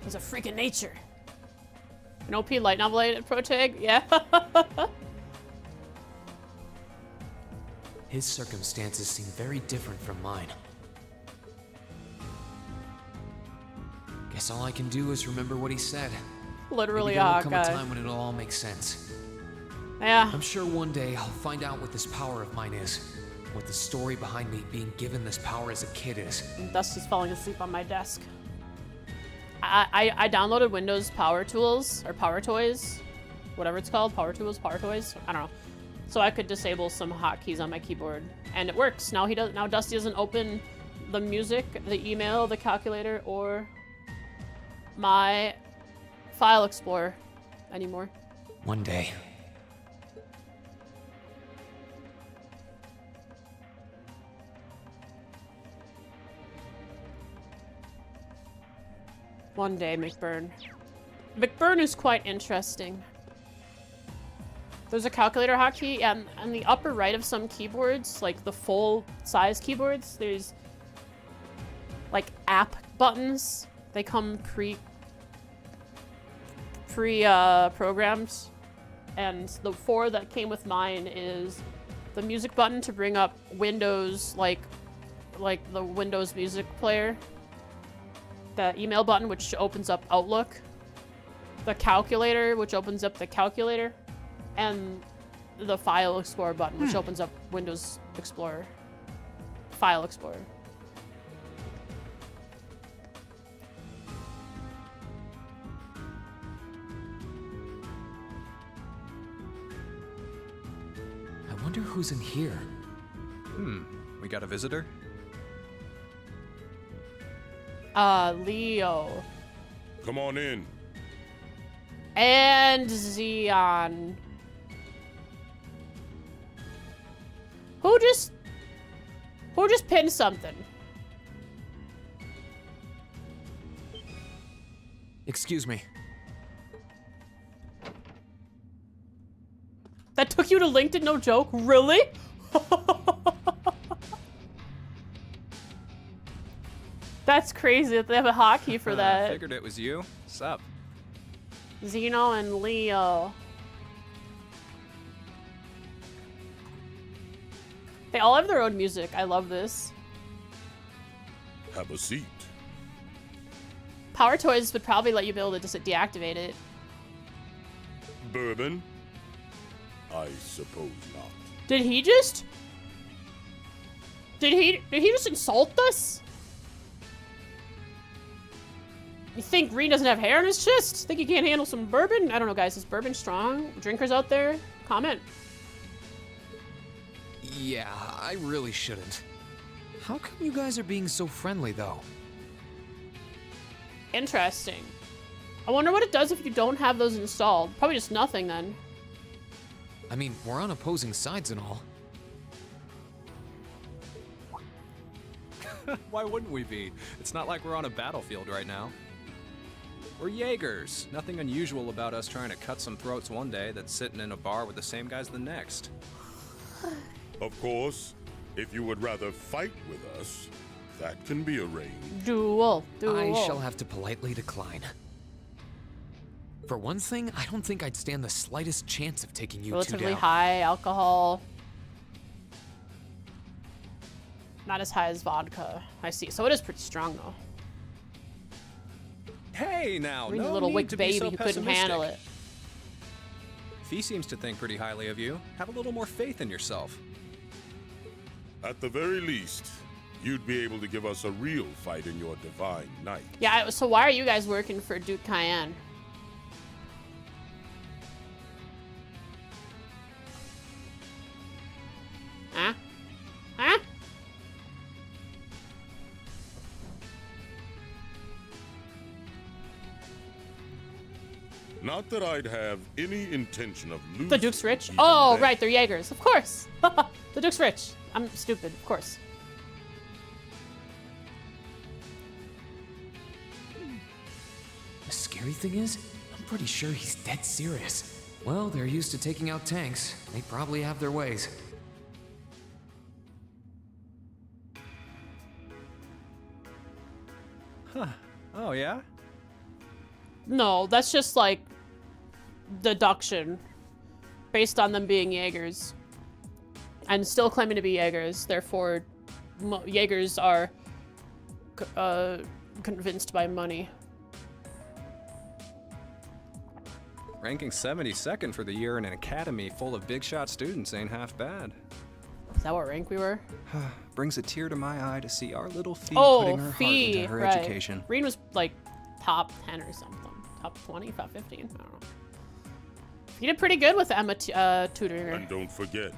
It's a freak of nature. An OP light novel protag? Yeah. His circumstances seem very different from mine. Guess all I can do is remember what he said. Literally, Maybe there will come a Hawkeye. time when it'll all make sense. Yeah. I'm sure one day I'll find out what this power of mine is. What the story behind me being given this power as a kid is. Dusty's falling asleep on my desk. I downloaded Windows Power Tools, or Power Toys, whatever it's called, Power Tools, Power Toys, I don't know. So I could disable some hotkeys on my keyboard, and it works. Now now Dusty doesn't open the music, the email, the calculator, or my file explorer anymore. One day. One day, McBurn. McBurn is quite interesting. There's a calculator hotkey, and on the upper right of some keyboards, like the full-size keyboards, there's like app buttons. They come pre-programmed, and the 4 that came with mine is the music button to bring up Windows, like the Windows music player. The email button, which opens up Outlook, the calculator, which opens up the calculator, and the File Explorer button, which opens up Windows Explorer, File Explorer. I wonder who's in here. We got a visitor? Leo. Come on in. And Xeon. Who just pinned something? Excuse me. That took you to LinkedIn, no joke? Really? That's crazy that they have a hotkey for I that. figured it was you. Sup? Zeno and Leo. They all have their own music. I love this. Have a seat. Power Toys would probably let you be able to just deactivate it. Bourbon? I suppose not. Did he just insult us? You think Rean doesn't have hair on his chest? Think he can't handle some bourbon? I don't know, guys. Is bourbon strong? Drinkers out there? Comment. Yeah, I really shouldn't. How come you guys are being so friendly, though? Interesting. I wonder what it does if you don't have those installed. Probably just nothing, then. I mean, we're on opposing sides and all. Why wouldn't we be? It's not like we're on a battlefield right now. We're Jaegers. Nothing unusual about us trying to cut some throats one day that's sitting in a bar with the same guys the next. Of course, if you would rather fight with us, that can be arranged. Duel. I shall have to politely decline. For one thing, I don't think I'd stand the slightest chance of taking you two Relatively down. high alcohol. Not as high as vodka. I see. So it is pretty strong, though. Hey, now, Rean's no a little need wick to be baby so who couldn't handle it. If he seems to think pretty highly of you, have a little more faith in yourself. At the very least, you'd be able to give us a real fight in your divine night. Yeah, so why are you guys working for Duke Cayenne? Huh? Huh? Not that I'd have any intention of losing. The Duke's rich? even Oh, then. right, they're Jaegers. Of course. The Duke's rich. I'm stupid, of course. The scary thing is, I'm pretty sure he's dead serious. Well, they're used to taking out tanks. They probably have their ways. Huh. Oh, yeah? No, that's just like deduction based on them being Jaegers and still claiming to be Jaegers. Therefore, Jaegers are convinced by money. Ranking 72nd for the year in an academy full of big shot students ain't half bad. Is that what rank we were? Brings a tear to my eye to see our little Fee Oh, putting her Fee, heart into her right. education. Rean was like top 10 or something. Top 20, top 15, I don't know. He did pretty good with Emma tutoring her. And don't forget,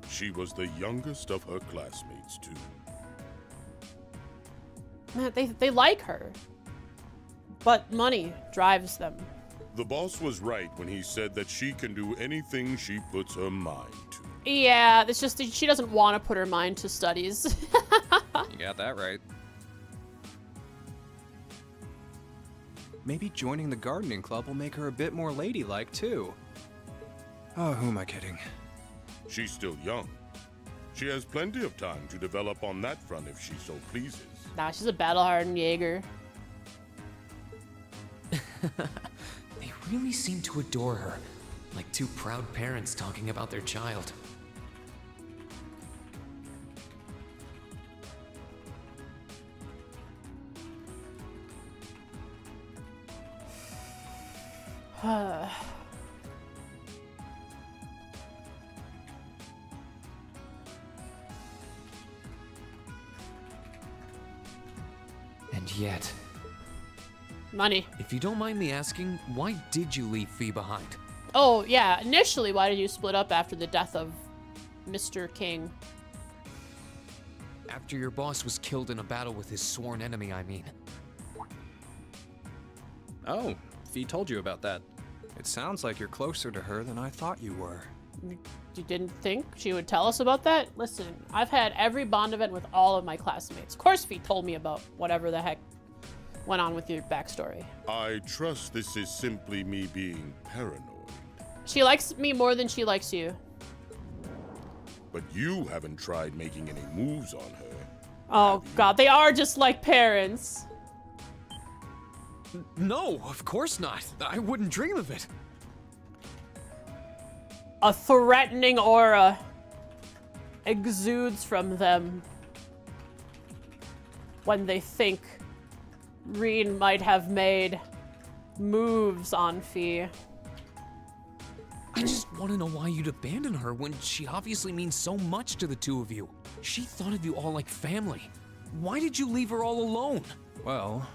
she was the youngest of her classmates, too. Man, they like her. But money drives them. The boss was right when he said that she can do anything she puts her mind to. Yeah, it's just that she doesn't want to put her mind to studies. You got that right. Maybe joining the gardening club will make her a bit more ladylike, too. Oh, who am I kidding? She's still young. She has plenty of time to develop on that front if she so pleases. Nah, she's a battle-hardened Jaeger. They really seem to adore her, like two proud parents talking about their child. And yet, Money. if you don't mind me asking, why did you leave Fee behind? Oh, yeah. Initially, why did you split up after the death of Mr. King? After your boss was killed in a battle with his sworn enemy, I mean. Oh, Fee told you about that. It sounds like you're closer to her than I thought you were. You didn't think she would tell us about that? Listen, I've had every Bond event with all of my classmates. Of course, Fee told me about whatever the heck went on with your backstory. I trust this is simply me being paranoid. She likes me more than she likes you. But you haven't tried making any moves on her. Oh, God, they are just like parents. No, of course not. I wouldn't dream of it. A threatening aura exudes from them when they think Rean might have made moves on Fee. I just want to know why you'd abandon her when she obviously means so much to the two of you. She thought of you all like family. Why did you leave her all alone? Well,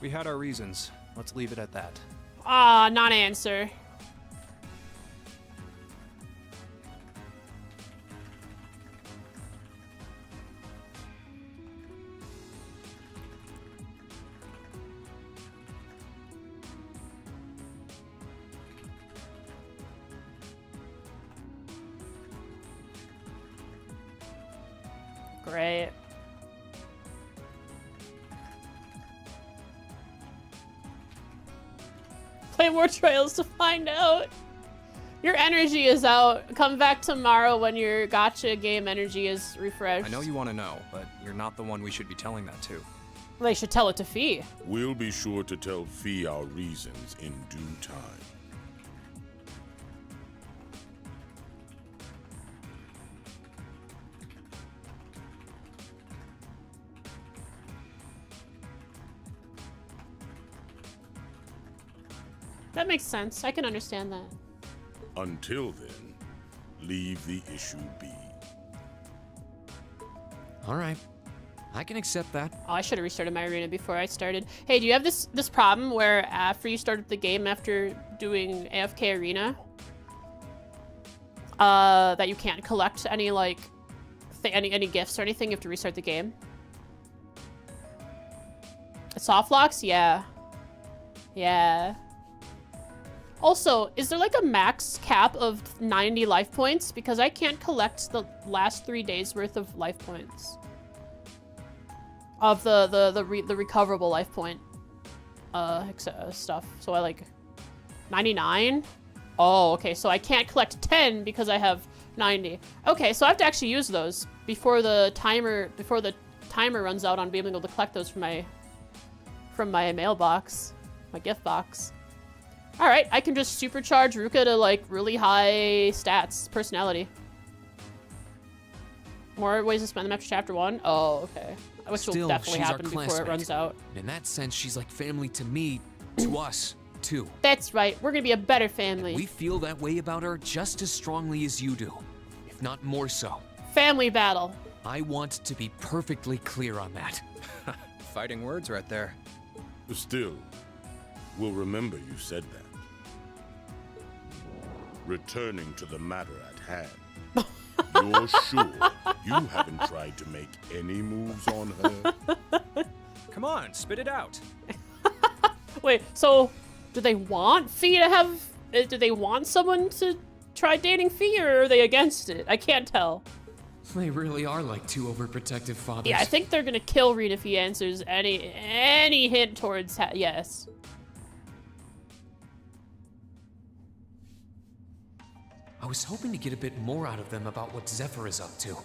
we had our reasons. Let's leave it at that. Ah, non-answer. Great. Play more trails to find out. Your energy is out. Come back tomorrow when your gacha game energy is refreshed. I know you want to know, but you're not the one we should be telling that to. They should tell it to Fee. We'll be sure to tell Fee our reasons in due time. That makes sense. I can understand that. Until then, leave the issue be. All right. I can accept that. Oh, I should have restarted my arena before I started. Hey, do you have this problem where after you started the game, after doing AFK arena, that you can't collect any like any gifts or anything? You have to restart the game. Soft locks? Yeah. Yeah. Also, is there like a max cap of 90 life points? Because I can't collect the last 3 days worth of life points. Of the recoverable life point stuff. So I like 99? Oh, okay. So I can't collect 10 because I have 90. Okay, so I have to actually use those before the timer runs out on being able to collect those from my mailbox, my gift box. All right, I can just supercharge Ruka to like really high stats, personality. More ways to spend them after chapter 1. Oh, okay. Which will definitely happen before it runs out. In that sense, she's like family to me, to us, too. That's right. We're gonna be a better family. We feel that way about her just as strongly as you do, if not more so. Family battle. I want to be perfectly clear on that. Fighting words right there. Still, we'll remember you said that. Returning to the matter at hand. You're sure you haven't tried to make any moves on her? Come on, spit it out. Wait, so do they want Fee to have... do they want someone to try dating Fee, or are they against it? I can't tell. They really are like two overprotective fathers. Yeah, I think they're gonna kill Rean if he answers any hint towards yes. I was hoping to get a bit more out of them about what Zephyr is up to.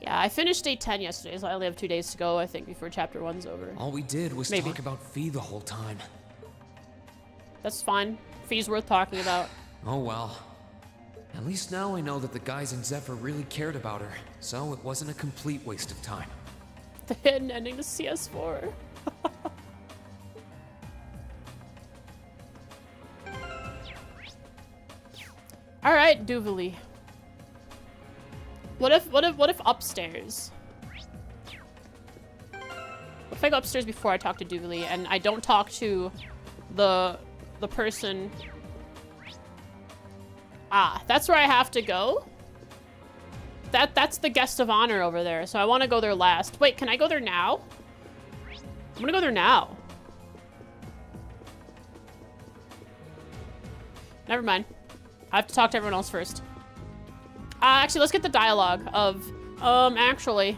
Yeah, I finished day 10 yesterday, so I only have 2 days to go, I think, before chapter 1's over. All we did was talk about Fee the whole time. That's fine. Fee's worth talking about. Oh well. At least now I know that the guys in Zephyr really cared about her, so it wasn't a complete waste of time. The hidden ending to CS4. All right, Duvali. What if upstairs? What if I go upstairs before I talk to Duvali and I don't talk to the person? Ah, that's where I have to go? That's the guest of honor over there, so I want to go there last. Wait, can I go there now? I'm gonna go there now. Never mind. I have to talk to everyone else first. Actually, let's get the dialogue of, actually.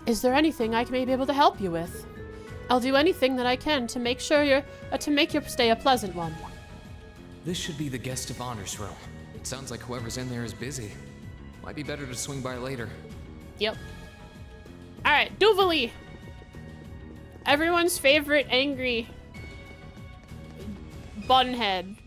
Is there anything I may be able to help you with? I'll do anything that I can to make sure to make your stay a pleasant one. This should be the guest of honor's room. It sounds like whoever's in there is busy. Might be better to swing by later. Yep. All right, Duvali. Everyone's favorite angry bunhead.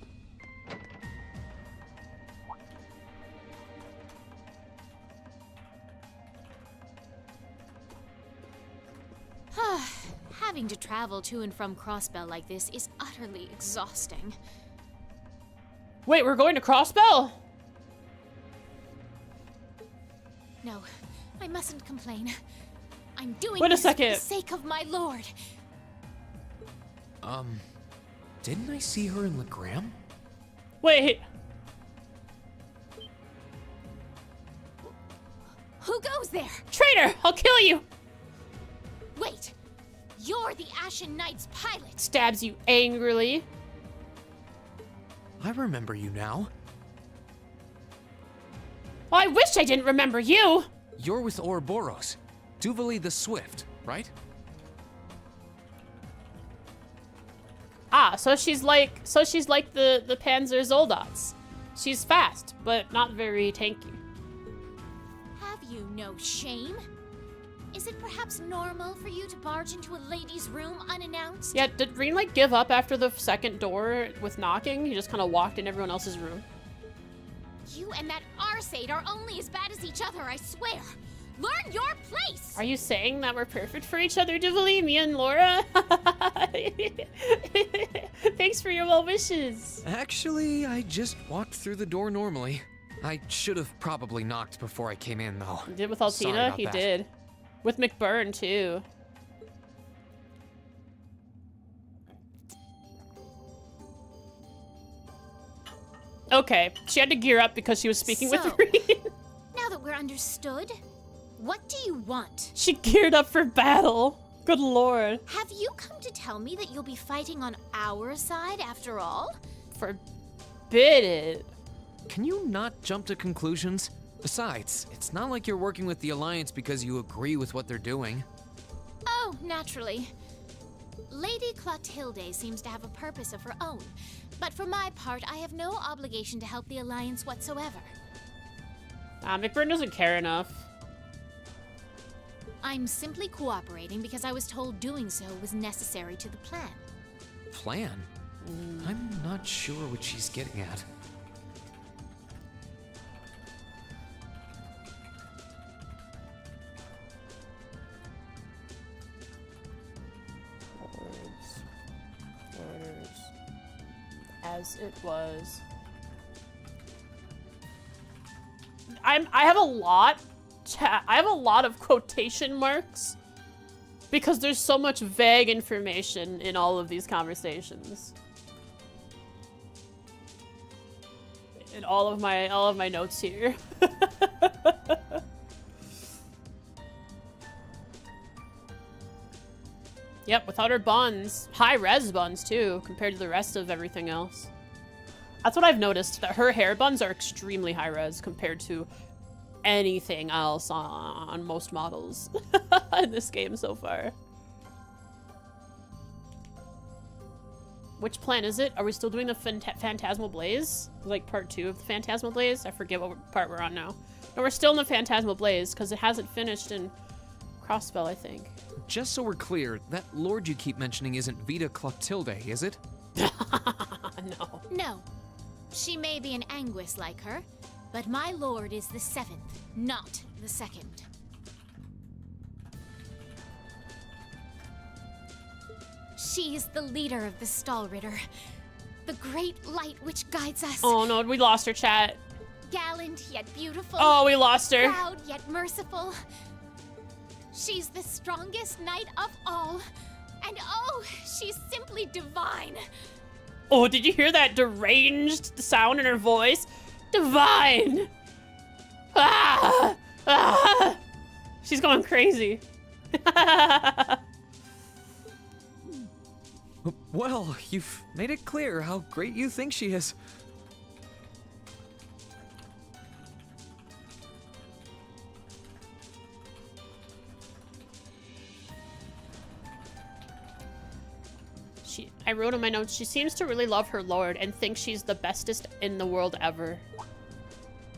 Having to travel to and from Crossbell like this is utterly exhausting. Wait, we're going to Crossbell? No, I mustn't complain. I'm doing Wait a this second. for the sake of my lord. Didn't I see her in Legram? Wait. Who goes there? Traitor, I'll kill you. Wait, you're the Ashen Knight's pilot. Stabs you angrily. I remember you now. Well, I wish I didn't remember you. You're with Ouroboros. Duvali the Swift, right? Ah, so she's like the Panzer Zoldats. She's fast, but not very tanky. Have you no shame? Is it perhaps normal for you to barge into a lady's room unannounced? Yeah, did Rean like give up after the second door with knocking? He just kind of walked in everyone else's room. You and that Arseid are only as bad as each other, I swear. Learn your place! Are you saying that we're perfect for each other, Duvali? Me and Laura? Thanks for your well wishes. Actually, I just walked through the door normally. I should have probably knocked before I came in, though. He did with Sorry Altina? about He that. did. With McBurn, too. Okay, she had to gear up because she was speaking with So- Rean. Now that we're understood, what do you want? She geared up for battle. Good lord. Have you come to tell me that you'll be fighting on our side after all? Forbid it. Can you not jump to conclusions? Besides, it's not like you're working with the Alliance because you agree with what they're doing. Oh, naturally. Lady Clotilde seems to have a purpose of her own, but for my part, I have no obligation to help the Alliance whatsoever. McBurn doesn't care enough. I'm simply cooperating because I was told doing so was necessary to the plan. Plan? I'm not sure what she's getting at. Orders. As it was. I have a lot. I have a lot of quotation marks because there's so much vague information in all of these conversations. In all of my notes here. Yep, without her buns. High res buns too, compared to the rest of everything else. That's what I've noticed, that her hair buns are extremely high res compared to anything else on most models in this game so far. Which plan is it? Are we still doing the Phantasmal Blaze? Like part 2 of the Phantasmal Blaze? I forget what part we're on now. No, we're still in the Phantasmal Blaze because it hasn't finished in Crossbell, I think. Just so we're clear, that lord you keep mentioning isn't Vita Clotilde, is it? No. No. She may be an Anguis like her, but my lord is the 7th, not the 2nd. She is the leader of the Stallritter, the great light which guides us. Oh no, we lost her, chat. Gallant yet beautiful. Oh, we lost her. Proud yet merciful. She's the strongest knight of all. And oh, she's simply divine. Oh, did you hear that deranged sound in her voice? Divine! Ah! Ah! She's going crazy. Well, you've made it clear how great you think she is. I wrote in my notes, she seems to really love her lord and thinks she's the bestest in the world ever.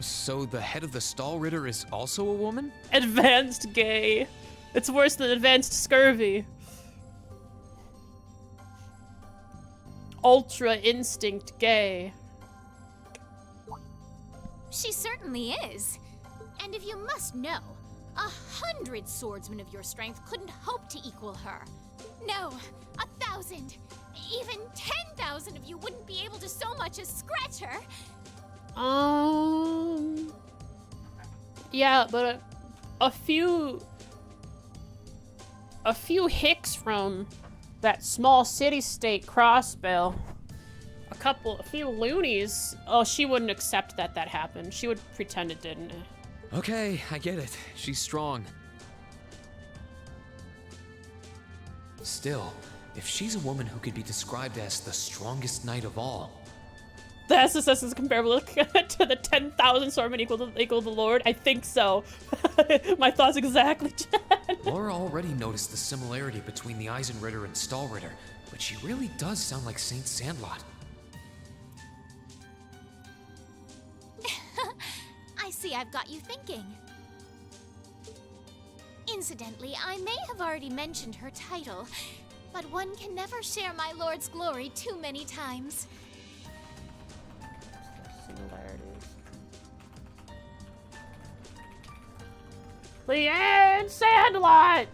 So the head of the Stallritter is also a woman? Advanced gay. It's worse than advanced scurvy. Ultra instinct gay. She certainly is. And if you must know, 100 swordsmen of your strength couldn't hope to equal her. No, 1,000, even 10,000 of you wouldn't be able to so much as scratch her. Yeah, but a few hicks from that small city-state Crossbell, a few loonies. Oh, she wouldn't accept that happened. She would pretend it didn't. Okay, I get it. She's strong. Still, if she's a woman who could be described as the strongest knight of all. The SSS is comparable to the 10,000 swordmen equal to the Lord? I think so. My thoughts exactly, Chad. Laura already noticed the similarity between the Eisenritter and Stallritter, but she really does sound like Saint Sandlot. I see I've got you thinking. Incidentally, I may have already mentioned her title, but one can never share my lord's glory too many times. Similarities. Leanne Sandlot!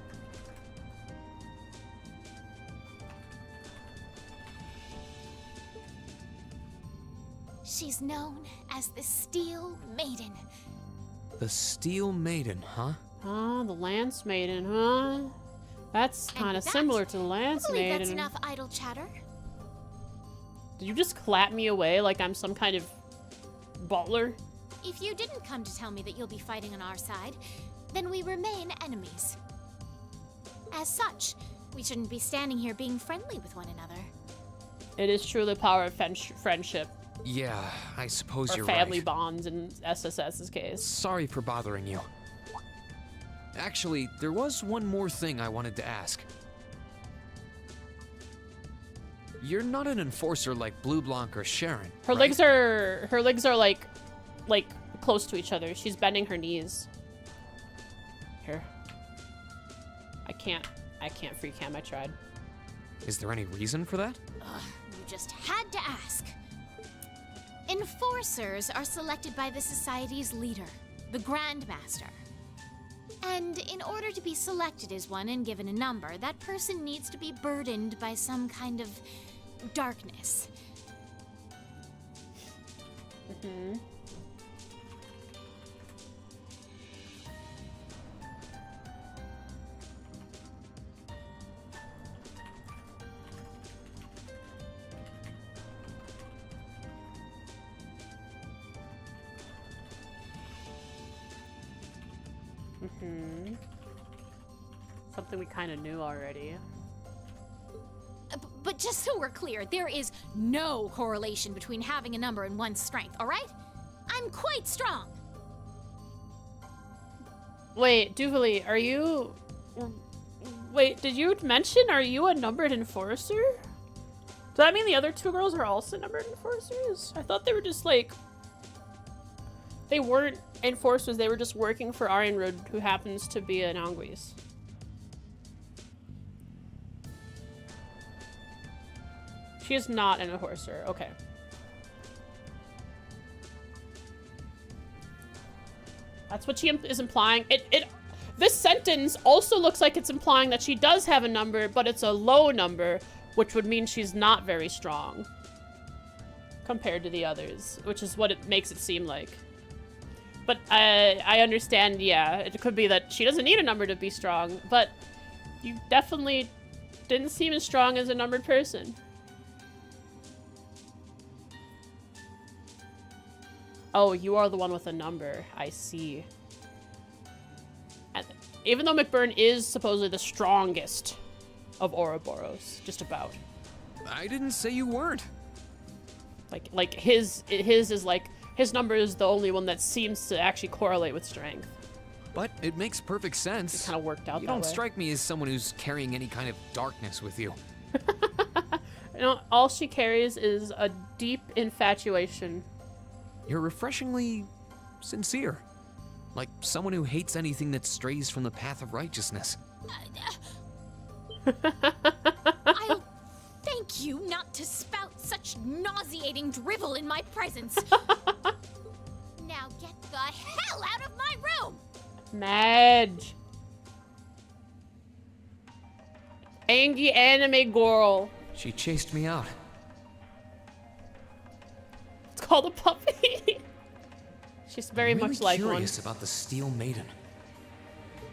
She's known as the Steel Maiden. The Steel Maiden, huh? Oh, the Lance Maiden, huh? That's kind of similar to the Lance I believe Maiden. that's enough idle chatter. Did you just clap me away like I'm some kind of butler? If you didn't come to tell me that you'll be fighting on our side, then we remain enemies. As such, we shouldn't be standing here being friendly with one another. It is true the power of friendship. Yeah, I suppose Or you're family right. bonds in SSS's case. Sorry for bothering you. Actually, there was one more thing I wanted to ask. You're not an enforcer like Blue Blanc or Sharon. Her right? legs are like close to each other. She's bending her knees. Here. I can't free cam, I tried. Is there any reason for that? Ugh, you just had to ask. Enforcers are selected by the society's leader, the Grand Master. And in order to be selected as one and given a number, that person needs to be burdened by some kind of darkness. Mm-hmm. Mm-hmm. Something we kind of knew already. But just so we're clear, there is no correlation between having a number and one's strength, all right? I'm quite strong. Wait, Duvali, are you... Wait, did you mention, are you a numbered enforcer? Does that mean the other two girls are also numbered enforcers? I thought they were just like... They weren't enforcers, they were just working for Arianrud, who happens to be an Anguis. She is not an enforcer, okay. That's what she is implying. This sentence also looks like it's implying that she does have a number, but it's a low number, which would mean she's not very strong compared to the others, which is what it makes it seem like. But I understand, yeah, it could be that she doesn't need a number to be strong, but you definitely didn't seem as strong as a numbered person. Oh, you are the one with a number. I see. And even though McBurn is supposedly the strongest of Ouroboros, just about. I didn't say you weren't. Like his is like, his number is the only one that seems to actually correlate with strength. But it makes perfect sense. It kind of worked out You that don't way. strike me as someone who's carrying any kind of darkness with you. You know, all she carries is a deep infatuation. You're refreshingly sincere. Like someone who hates anything that strays from the path of righteousness. I'll thank you not to spout such nauseating drivel in my presence. Now get the hell out of my room! Madge. Angry anime girl. She chased me out. It's called a puppy. She's very I'm much like one. curious about the Steel Maiden.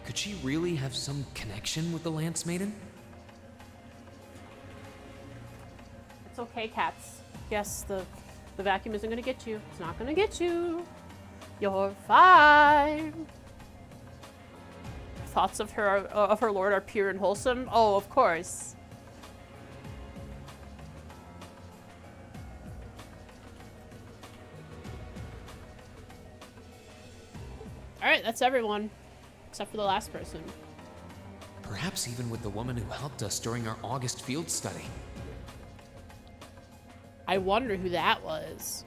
Could she really have some connection with the Lance Maiden? It's okay, cats. Yes, the vacuum isn't gonna get you. It's not gonna get you. You're fine. Thoughts of her lord are pure and wholesome. Oh, of course. All right, that's everyone, except for the last person. Perhaps even with the woman who helped us during our August field study. I wonder who that was.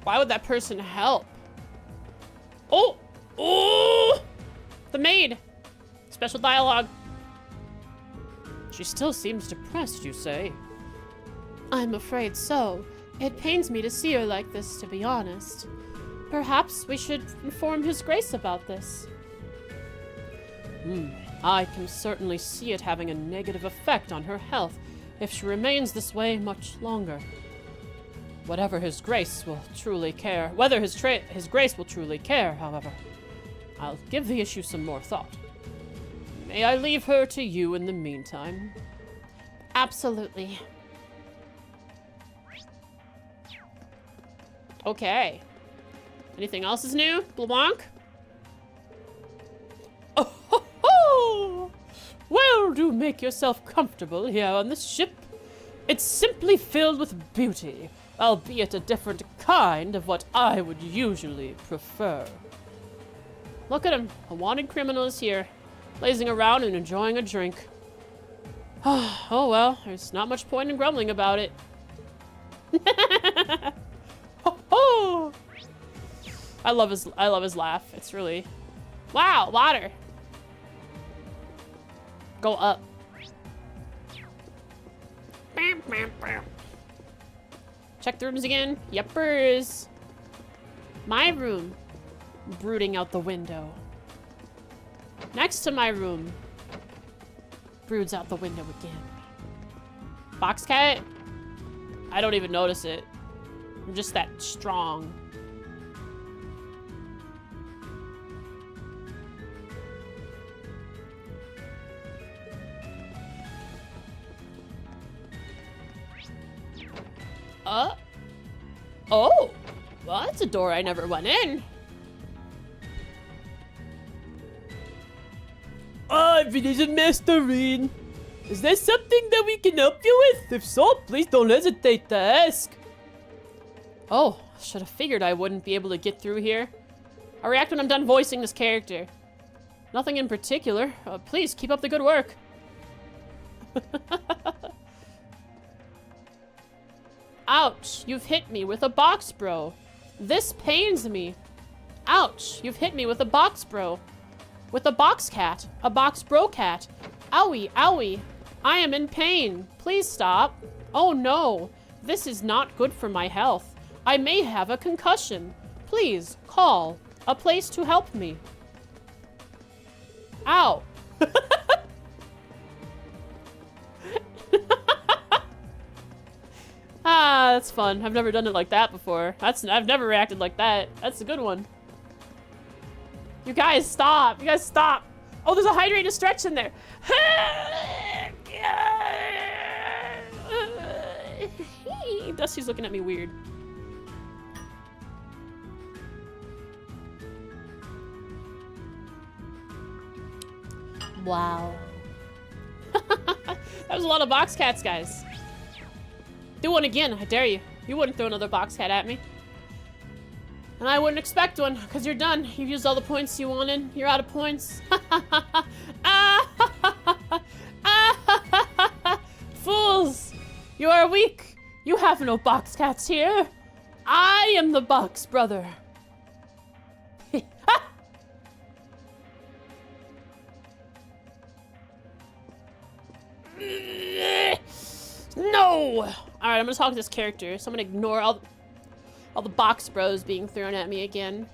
Why would that person help? Oh! Oh! The maid! Special dialogue. She still seems depressed, you say? I'm afraid so. It pains me to see her like this, to be honest. Perhaps we should inform His Grace about this. I can certainly see it having a negative effect on her health if she remains this way much longer. Whether His Grace will truly care, however, I'll give the issue some more thought. May I leave her to you in the meantime? Absolutely. Okay. Anything else is new? Blanc? Oh ho ho! Well, do make yourself comfortable here on this ship. It's simply filled with beauty, albeit a different kind of what I would usually prefer. Look at him. A wanted criminal is here, lazing around and enjoying a drink. Oh well, there's not much point in grumbling about it. Ho ho! I love his laugh. It's really... Wow, water. Go up. Bam, bam, bam. Check the rooms again. Yepers. My room. Brooding out the window. Next to my room. Broods out the window again. Box cat? I don't even notice it. I'm just that strong. Oh! Well, that's a door I never went in. If it isn't Master Rean, is there something that we can help you with? If so, please don't hesitate to ask. Oh, should have figured I wouldn't be able to get through here. I'll react when I'm done voicing this character. Nothing in particular. Please, keep up the good work. Ouch, you've hit me with a box, bro. This pains me. Ouch, you've hit me with a box, bro. With a box cat. A box bro cat. Owie, owie. I am in pain. Please stop. Oh no, this is not good for my health. I may have a concussion. Please, call a place to help me. Ow. Ah, that's fun. I've never done it like that before. I've never reacted like that. That's a good one. You guys stop. You guys stop. Oh, there's a hydrate and stretch in there. Dusty's looking at me weird. Wow. That was a lot of box cats, guys. Do one again, I dare you. You wouldn't throw another box cat at me. And I wouldn't expect one, because you're done. You've used all the points you wanted. You're out of points. Fools! You are weak. You have no box cats here. I am the box brother. No! Alright, I'm gonna talk to this character, so I'm gonna ignore all the box bros being thrown at me again.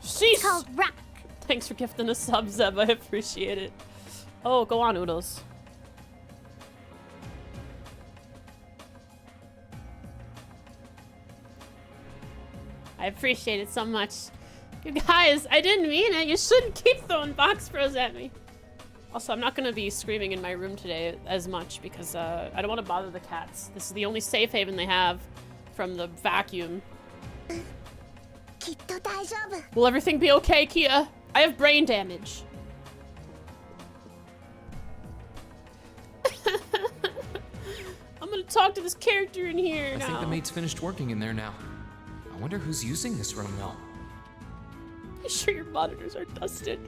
Sheesh! Called rock. Thanks for gifting a sub, Zeb. I appreciate it. Oh, go on, Oodles. I appreciate it so much. You guys, I didn't mean it. You shouldn't keep throwing box bros at me. Also, I'm not going to be screaming in my room today as much because I don't want to bother the cats. This is the only safe haven they have from the vacuum. Will everything be okay, Kia? I have brain damage. I'm going to talk to this character in here now. I think the mate's finished working in there now. I wonder who's using this room now. You sure your monitors are dusted?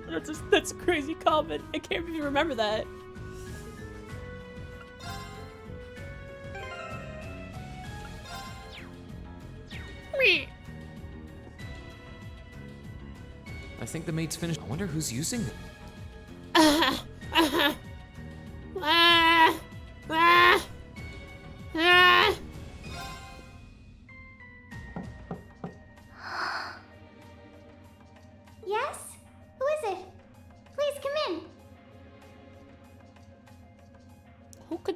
That's a crazy comment. I can't even remember that. I think the mate's finished. I wonder who's using it.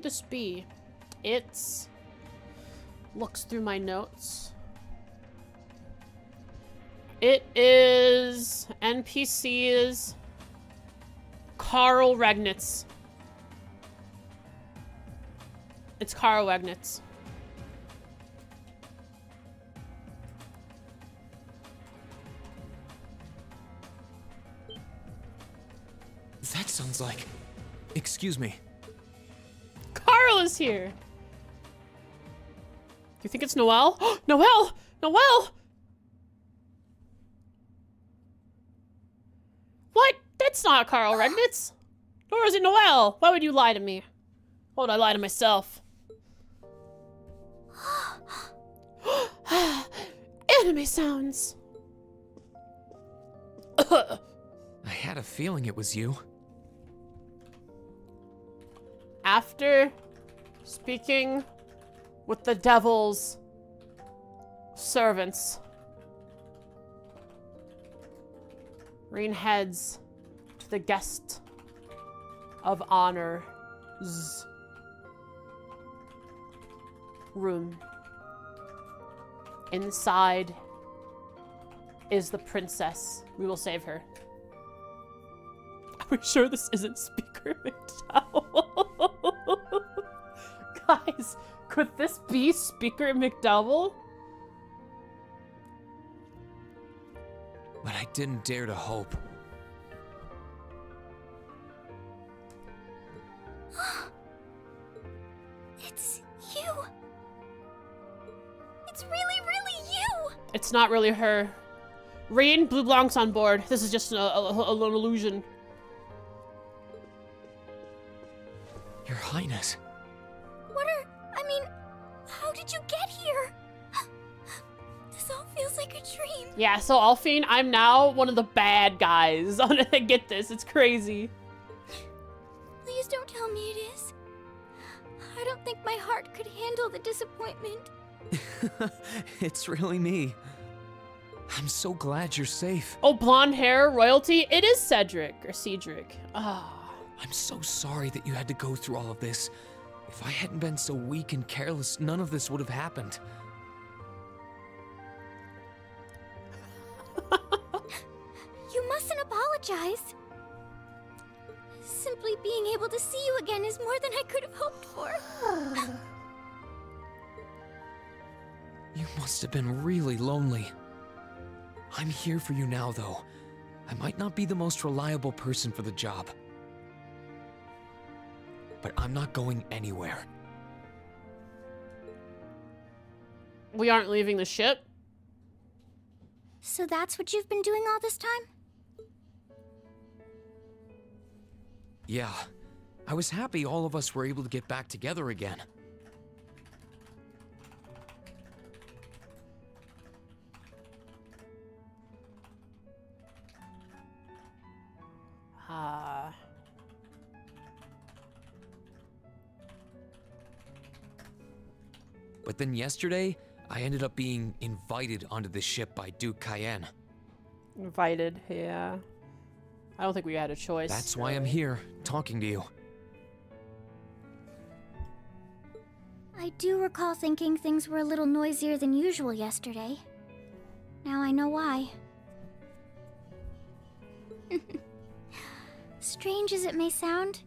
could this be? It's... Looks through my notes. It is... NPCs... Carl Regnitz. It's Carl Regnitz. That sounds like... Excuse me. Carl is here. You think it's Noelle? Noelle! Noelle! What? That's not Carl Regnitz. Nor is it Noelle. Why would you lie to me? Why would I lie to myself? Anime sounds. I had a feeling it was you. After speaking with the devil's servants, Rean heads to the guest of honor's room. Inside is the princess. We will save her. Are we sure this isn't Speaker McDowell? Guys, could this be Speaker McDowell? But I didn't dare to hope. It's you. It's really you. It's not really her. Rean, Blue Blanc's on board. This is just an illusion. Your Highness. I mean, how did you get here? This all feels like a dream. Yeah, so Alphine, I'm now one of the bad guys. I get this. It's crazy. Please don't tell me it is. I don't think my heart could handle the disappointment. It's really me. I'm so glad you're safe. Oh, blonde hair, royalty. It is Cedric, or Cedric. Ah. I'm so sorry that you had to go through all of this. If I hadn't been so weak and careless, none of this would have happened. You mustn't apologize. Simply being able to see you again is more than I could have hoped for. You must have been really lonely. I'm here for you now, though. I might not be the most reliable person for the job. But I'm not going anywhere. We aren't leaving the ship? So that's what you've been doing all this time? Yeah. I was happy all of us were able to get back together again. But then yesterday, I ended up being invited onto the ship by Duke Cayenne. Invited, yeah. I don't think we had a choice. That's why I'm here, talking to you. I do recall thinking things were a little noisier than usual yesterday. Now I know why. Strange as it may sound,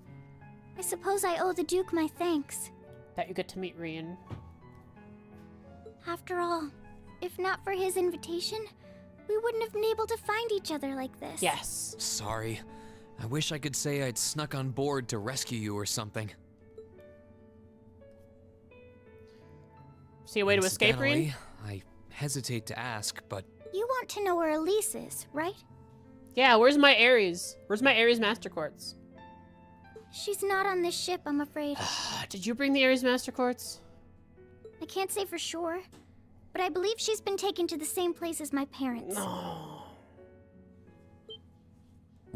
I suppose I owe the Duke my thanks. That you get to meet Rean. After all, if not for his invitation, we wouldn't have been able to find each other like this. Yes. Sorry. I wish I could say I'd snuck on board to rescue you or something. See a way to escape, Rean? Incidentally, I hesitate to ask, but... You want to know where Elise is, right? Yeah, where's my Ares? Where's my Ares Master Quartz? She's not on this ship, I'm afraid. Did you bring the Ares Master Quartz? I can't say for sure, but I believe she's been taken to the same place as my parents. No.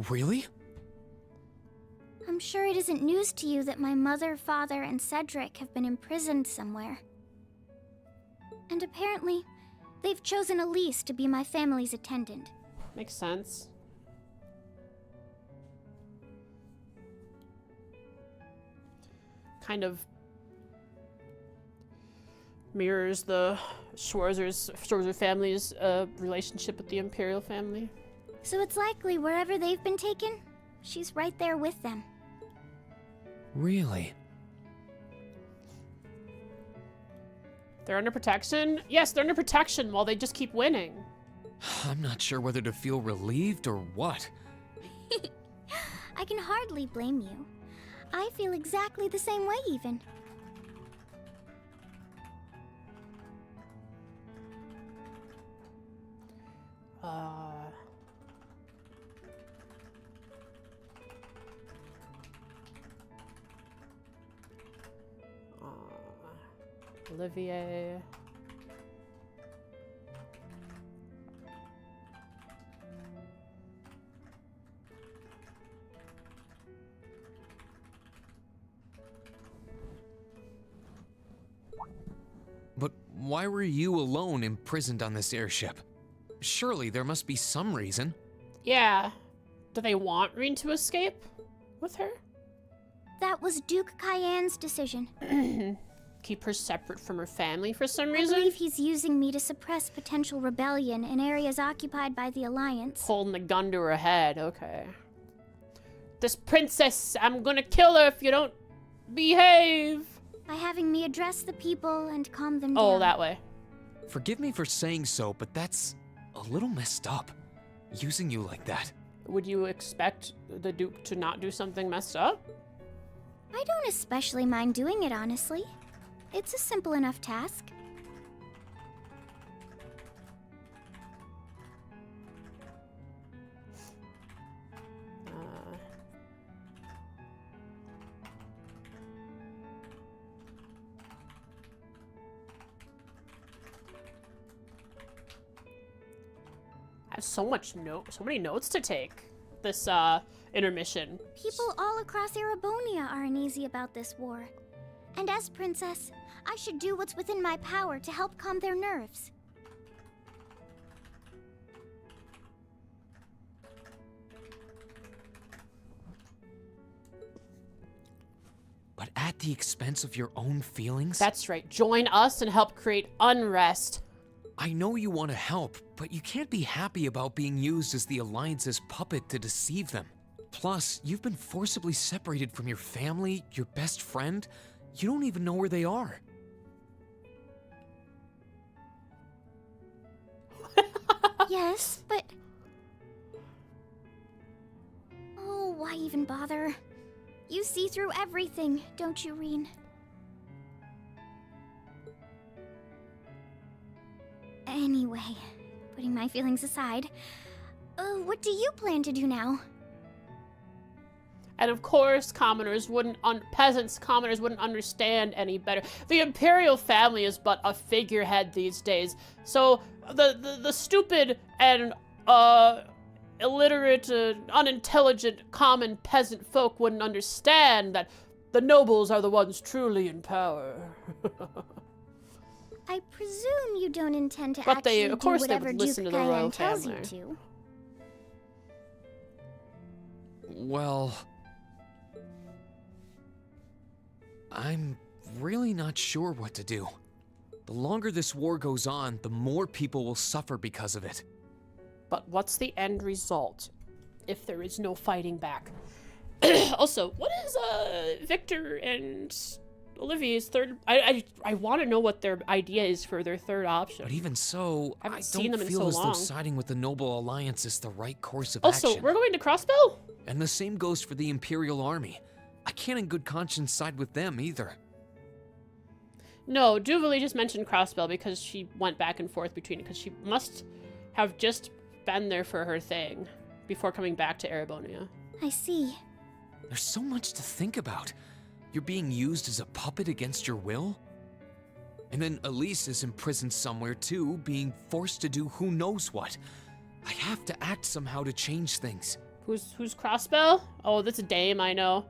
Really? I'm sure it isn't news to you that my mother, father, and Cedric have been imprisoned somewhere. And apparently, they've chosen Elise to be my family's attendant. Makes sense. kind of mirrors the Schwarzer family's relationship with the Imperial family. So it's likely wherever they've been taken, she's right there with them. Really? They're under protection? Yes, they're under protection while they just keep winning. I'm not sure whether to feel relieved or what. I can hardly blame you. I feel exactly the same way, even. Olivier. But why were you alone imprisoned on this airship? Surely there must be some reason. Yeah. Do they want Rean to escape with her? That was Duke Cayenne's decision. Keep her separate from her family for some I reason? believe he's using me to suppress potential rebellion in areas occupied by the Alliance. Holding the gun to her head, okay. This princess, I'm gonna kill her if you don't behave. By having me address the people and calm them down. Oh, that way. Forgive me for saying so, but that's a little messed up. Using you like that. Would you expect the Duke to not do something messed up? I don't especially mind doing it, honestly. It's a simple enough task. I have so many notes to take. This intermission. People all across Erebonia are uneasy about this war. And as princess, I should do what's within my power to help calm their nerves. But at the expense of your own feelings? That's right. Join us and help create unrest. I know you want to help, but you can't be happy about being used as the Alliance's puppet to deceive them. Plus, you've been forcibly separated from your family, your best friend. You don't even know where they are. Yes, but... Oh, why even bother? You see through everything, don't you, Rean? Anyway, putting my feelings aside, what do you plan to do now? And of course, commoners wouldn't understand any better. The Imperial family is but a figurehead these days. So the stupid and illiterate, unintelligent, common peasant folk wouldn't understand that the nobles are the ones truly in power. I presume you don't intend to But actually of course do they whatever would listen Duke to the royal Cayenne tells you family. to. Well, I'm really not sure what to do. The longer this war goes on, the more people will suffer because of it. But what's the end result if there is no fighting back? Also, what is Victor and Olivier's third? I want to know what their idea is for their third option. But even so, I I haven't seen don't them in feel so as though long. siding with the Noble Alliance is the right course of Also, action. we're going to Crossbow? And the same goes for the Imperial Army. I can't in good conscience side with them either. No, Duvali just mentioned Crossbell because she went back and forth between it, because she must have just been there for her thing before coming back to Erebonia. I see. There's so much to think about. You're being used as a puppet against your will? And then Elise is imprisoned somewhere too, being forced to do who knows what. I have to act somehow to change things. Who's Crossbell? Oh, that's a dame, I know.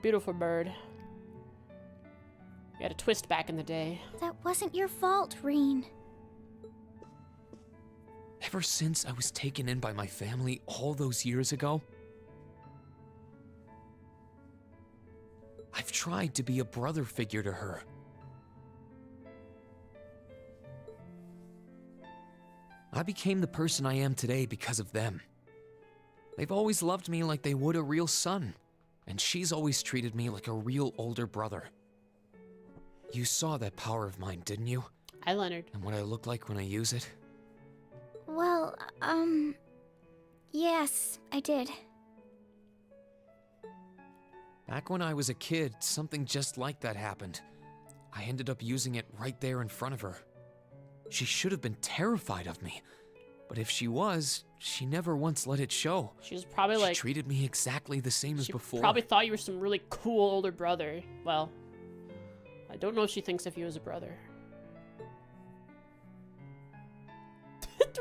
Beautiful bird. You had a twist back in the day. That wasn't your fault, Rean. Ever since I was taken in by my family all those years ago, I've tried tried to be a brother figure to her. I became the person I am today because of them. They've always loved me like they would a real son, and she's always treated me like a real older brother. You saw that power of mine, didn't you? Hi, Leonard. And what I look like when I use it? Well, yes, I did. Back when I was a kid, something just like that happened. I ended up using it right there in front of her. She should have been terrified of me, but if she was, she never once let it show. She was probably She like... treated me exactly the same as She before. probably thought you were some really cool older brother. Well, I don't know if she thinks of you as a brother.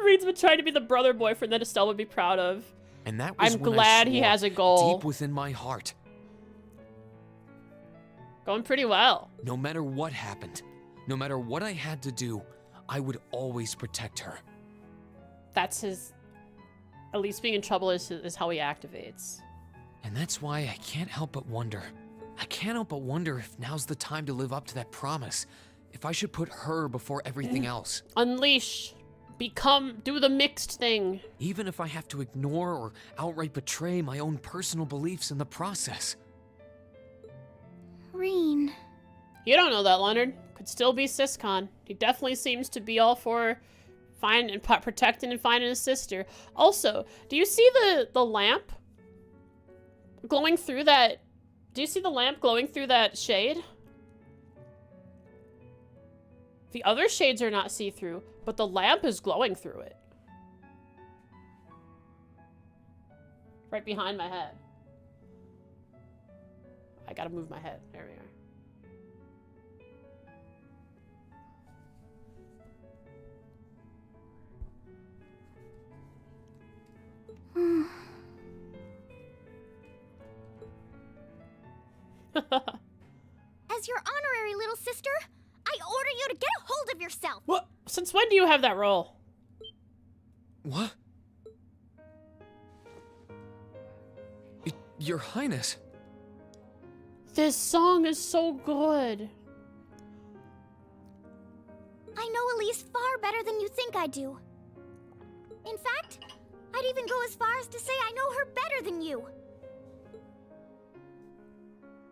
Reed's been trying to be the brother boyfriend that Estelle would be proud of. And that was I'm when I glad he swore has a goal. deep within my heart. Going pretty well. No matter what happened, no matter what I had to do, I would always protect her. That's his... At least being in trouble is how he activates. And that's why I can't help but wonder. I can't help but wonder if now's the time to live up to that promise. If I should put her before everything else. Unleash. Do the mixed thing. Even if I have to ignore or outright betray my own personal beliefs in the process. Rean. You don't know that, Leonard. Could still be Siscon. He definitely seems to be all for protecting and finding his sister. Also, do you see the lamp glowing through that? Do you see the lamp glowing through that shade? The other shades are not see-through, but the lamp is glowing through it. Right behind my head. I gotta move my head. There we are. As your honorary little sister, I order you to get a hold of yourself. What? Since when do you have that role? What? Your Highness. This song is so good. I know Elise far better than you think I do. In fact, I'd even go as far as to say I know her better than you.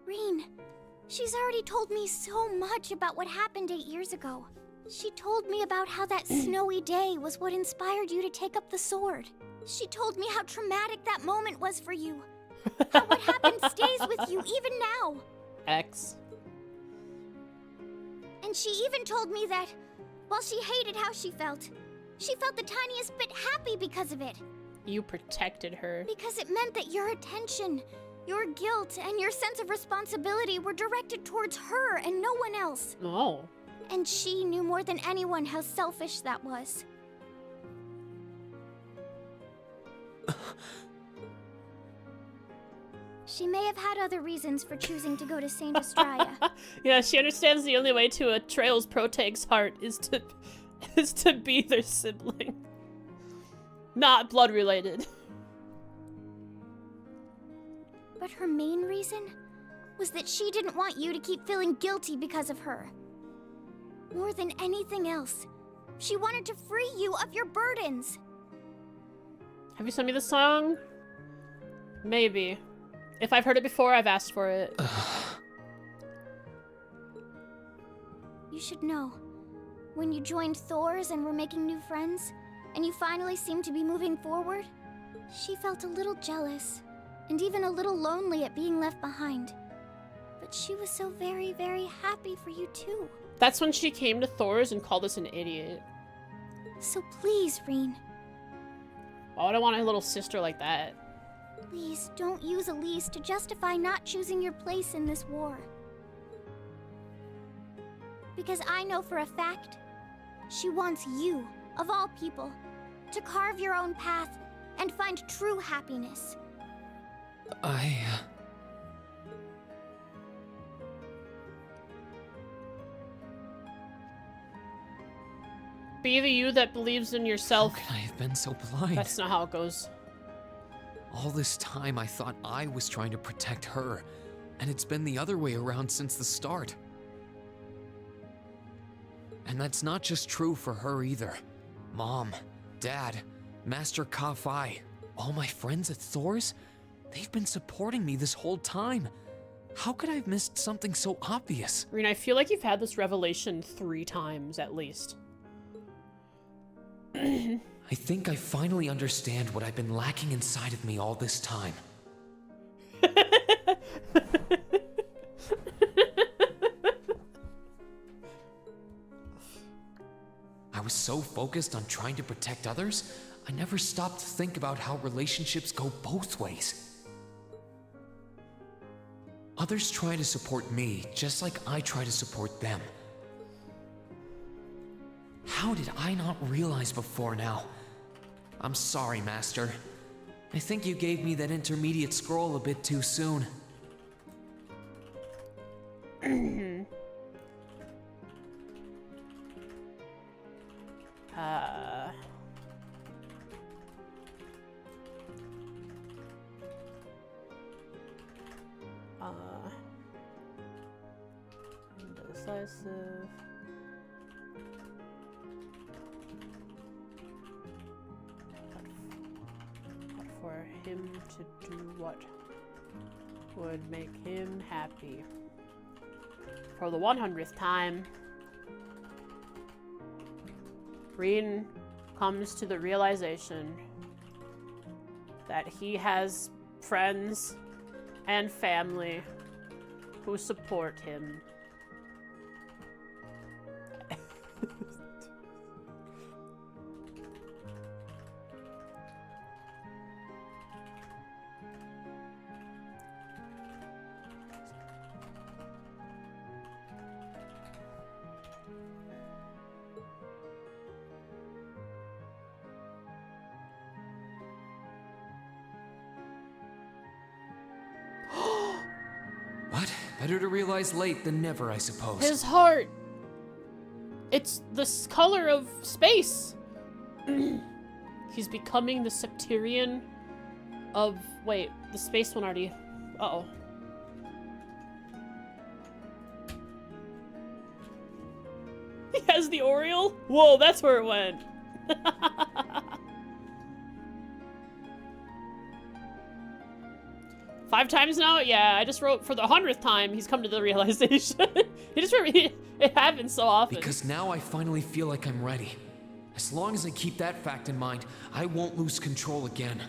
Rean, she's already told me so much about what happened 8 years ago. She told me about how that snowy day was what inspired you to take up the sword. She told me how traumatic that moment was for you. How what happened stays with you even now. X. And she even told me that, while she hated how she felt the tiniest bit happy because of it. You protected her. Because it meant that your attention, your guilt, and your sense of responsibility were directed towards her and no one else. Oh. And she knew more than anyone how selfish that was. She may have had other reasons for choosing to go to Saint Estrella. Yeah, she understands the only way to a Trail's protag's heart is to be their sibling. Not blood related. But her main reason was that she didn't want you to keep feeling guilty because of her. More than anything else, she wanted to free you of your burdens. Have you sent me the song? Maybe. If I've heard it before, I've asked for it. You should know. When you joined Thor's and were making new friends, and you finally seemed to be moving forward, she felt a little jealous, and even a little lonely at being left behind. But she was so very, very happy for you too. That's when she came to Thor's and called us an idiot. So please, Rean. Why would I want a little sister like that? Please don't use Elise to justify not choosing your place in this war. Because I know for a fact, she wants you, of all people, to carve your own path and find true happiness. Be the you that believes in yourself. How can I have been so blind? That's not how it goes. All this time I thought I was trying to protect her, And it's been the other way around since the start. And that's not just true for her either. Mom, Dad, Master Ka-Fai, all my friends at Thor's, they've been supporting me this whole time. How could I have missed something so obvious? Rean, I feel like you've had this revelation 3 times at least. I think I finally understand what I've been lacking inside of me all this time. I was so focused on trying to protect others, I never stopped to think about how relationships go both ways. Others try to support me just like I try to support them. How did I not realize before now? I'm sorry, Master. I think you gave me that intermediate scroll a bit too soon. Indecisive. But for him to do what would make him happy. For the 100th time, Rean comes to the realization that he has friends and family who support him. What? Better to realize late than never, I suppose. His heart! It's the color of space! He's becoming the Septarian of... Wait, the space one already... Uh-oh. He has the Oriole? Whoa, that's where it went. 5 times now? Yeah, I just wrote for the 100th time he's come to the realization. It happens so often. Because now I finally feel like I'm ready. As long as I keep that fact in mind, I won't lose control again.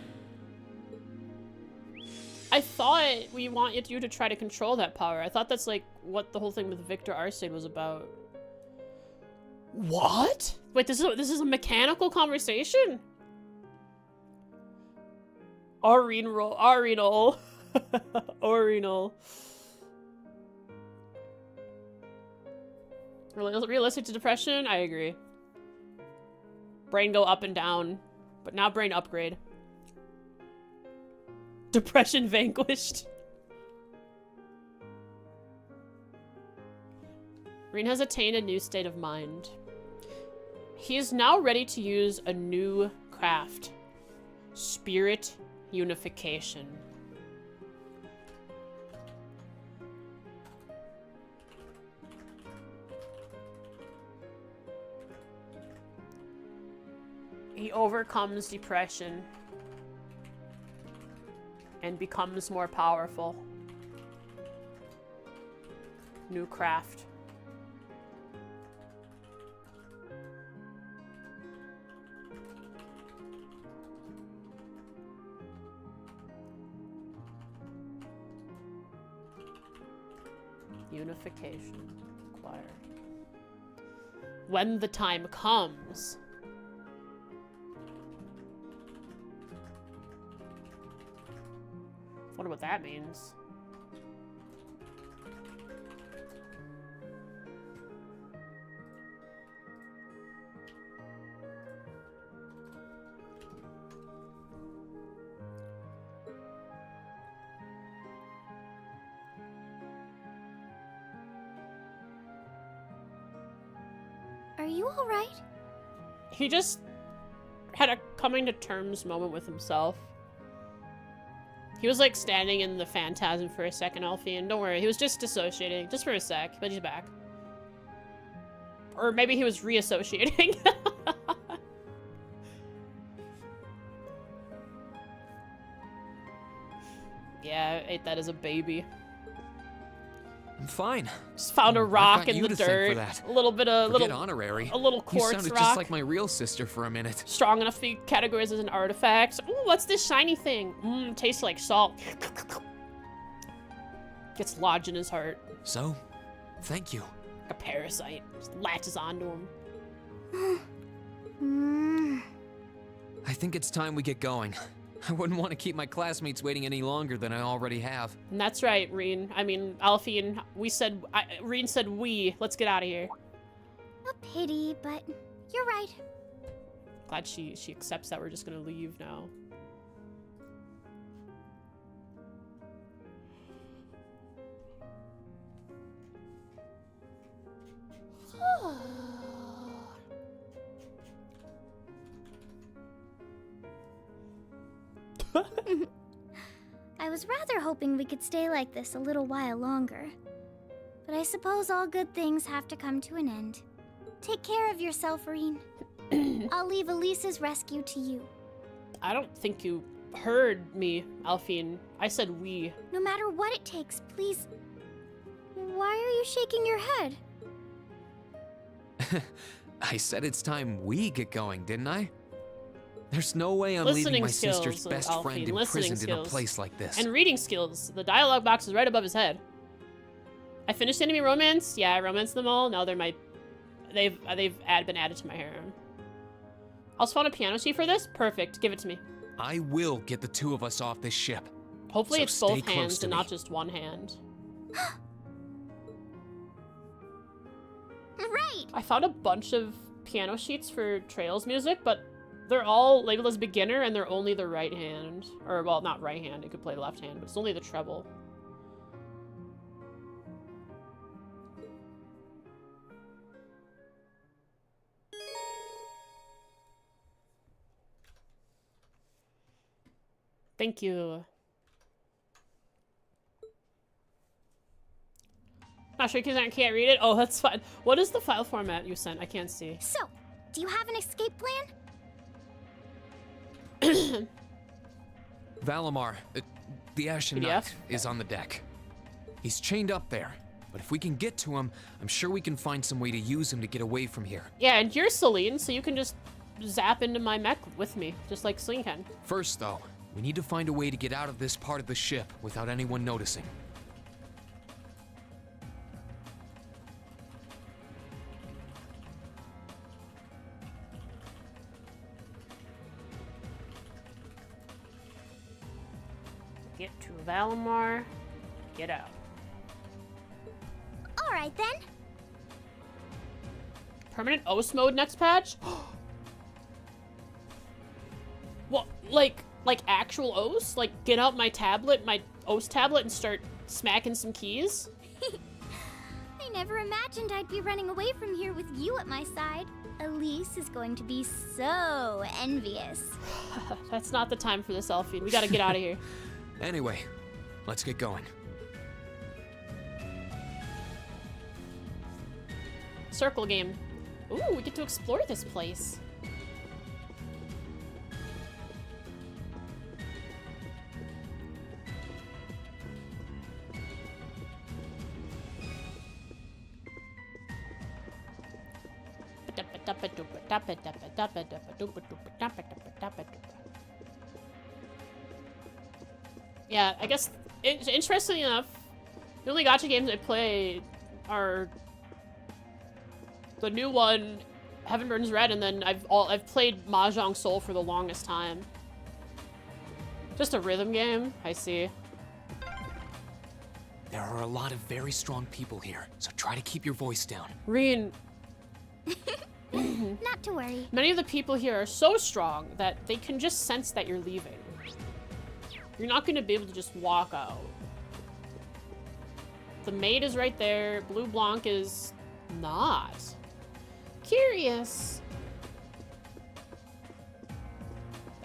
I thought we want you to try to control that power. I thought that's like what the whole thing with Victor Arcade was about. What? Wait, this is a mechanical conversation? Arenal. Arenal. Realistic to depression? I agree. Brain go up and down, but now brain upgrade. Depression vanquished. Rean has attained a new state of mind. He is now ready to use a new craft. Spirit unification. He overcomes depression and becomes more powerful. New craft. Unification acquired. When the time comes. Wonder what that means. Are you all right? He just had a coming to terms moment with himself. He was like standing in the phantasm for a second, Alfie, don't worry, he was just dissociating, just for a sec, but he's back. Or maybe he was reassociating. Yeah, I ate that as a baby. I'm fine. Just found a rock got in you the to thank for dirt. that. A little bit of Forget honorary. a little You quartz sounded rock. just like my real sister for a minute. Strong enough to be categorized as an artifact. Ooh, what's this shiny thing? Tastes like salt. Gets lodged in his heart. So, thank you. Like a parasite. Just latches onto him. I think it's time we get going. I wouldn't want to keep my classmates waiting any longer than I already have. And that's right, Rean. I mean, Alfie and Rean said we. Let's get out of here. A pity, but you're right. Glad she accepts that we're just gonna leave now. I was rather hoping we could stay like this a little while longer. But I suppose all good things have to come to an end. Take care of yourself, Rean. I'll leave Elise's rescue to you. I don't think you heard me, Alfie. I said we. No matter what it takes, please. Why are you shaking your head? I said it's time we get going, didn't I? There's no way I'm Listening leaving my skills, sister's best Alfie, friend listening imprisoned in a skills. place like this. And reading skills. The dialogue box is right above his head. I finished enemy romance. Yeah, I romanced them all. Now they're my... They've been added to my harem. Also found a piano sheet for this? Perfect. Give it to me. I will get the two of us off this ship. Hopefully So it's stay both close hands to and me. not just one hand. Right! I found a bunch of piano sheets for Trails music, but they're all labeled as beginner and they're only the right hand. Or, well, not right hand. It could play left hand, but it's only the treble. Thank you. Not sure because I can't read it. Oh, that's fine. What is the file format you sent? I can't see. So, do you have an escape plan? Valimar, the Ashen PDF? Knight, is on the deck. He's chained up there, but if we can get to him, I'm sure we can find some way to use him to get away from here. Yeah, and you're Celine, so you can just zap into my mech with me, just like Celine can. First, though, we need to find a way to get out of this part of the ship without anyone noticing. Get to Valimar. Get out. Alright then. Permanent OS mode next patch? What, like actual OS? Like, get out my tablet, my OS tablet, and start smacking some keys? I never imagined I'd be running away from here with you at my side. Elise is going to be so envious. That's not the time for this, Elfie. We gotta get out of here. Anyway, let's get going. Circle game. Ooh, we get to explore this place. Yeah, I guess, interestingly enough, the only gacha games I play are the new one, Heaven Burns Red, and then I've played Mahjong Soul for the longest time. Just a rhythm game, I see. There are a lot of very strong people here, so try to keep your voice down. Rean, Not to worry. many of the people here are so strong that they can just sense that you're leaving. You're not going to be able to just walk out. The maid is right there. Blue Blanc is not. Curious.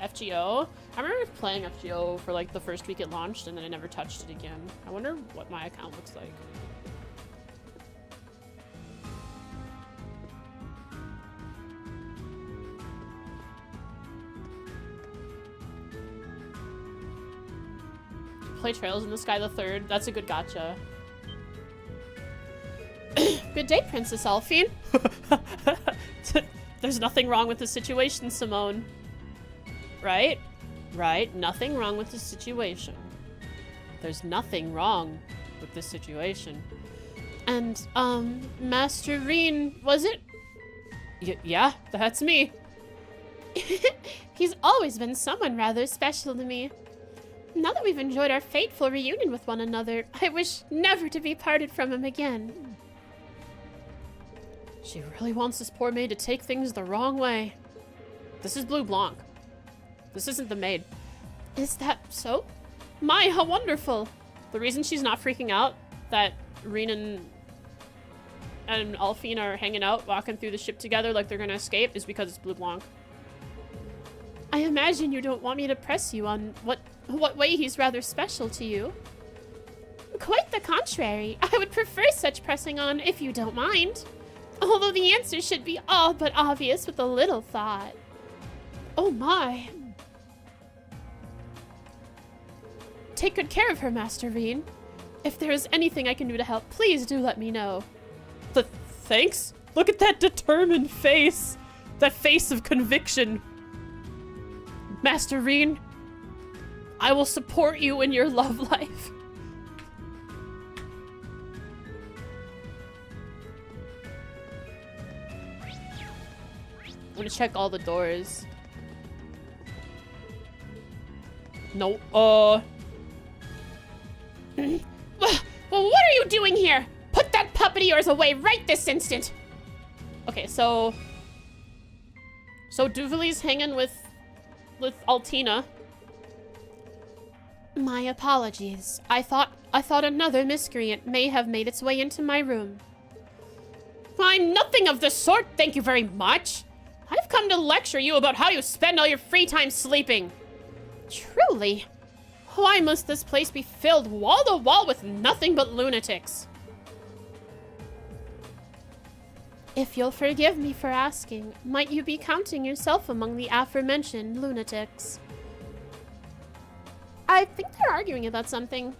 FGO. I remember playing FGO for like the first week it launched and then I never touched it again. I wonder what my account looks like. Play Trails in the Sky the Third. That's a good gacha. Good day, Princess Alphine. There's nothing wrong with the situation, Simone. Right? Right. Nothing wrong with the situation. There's nothing wrong with this situation. And, Master Rean, was it? Yeah, that's me. He's always been someone rather special to me. Now that we've enjoyed our fateful reunion with one another, I wish never to be parted from him again. She really wants this poor maid to take things the wrong way. This is Blue Blanc. This isn't the maid. Is that so? My, how wonderful! The reason she's not freaking out that Rean and Alphine are hanging out, walking through the ship together like they're gonna escape is because it's Blue Blanc. I imagine you don't want me to press you on what way he's rather special to you. Quite the contrary. I would prefer such pressing on if you don't mind. Although the answer should be all but obvious with a little thought. Oh my. Take good care of her, Master Rean. If there is anything I can do to help, please do let me know. Thanks? Look at that determined face. That face of conviction. Master Rean, I will support you in your love life. I'm gonna check all the doors. No, well, what are you doing here? Put that puppet of yours away right this instant. Okay, so Duvali's hanging with Altina. My apologies. I thought another miscreant may have made its way into my room. I'm nothing of the sort, thank you very much. I've come to lecture you about how you spend all your free time sleeping. Truly. Why must this place be filled wall to wall with nothing but lunatics? If you'll forgive me for asking, might you be counting yourself among the aforementioned lunatics? I think they're arguing about something.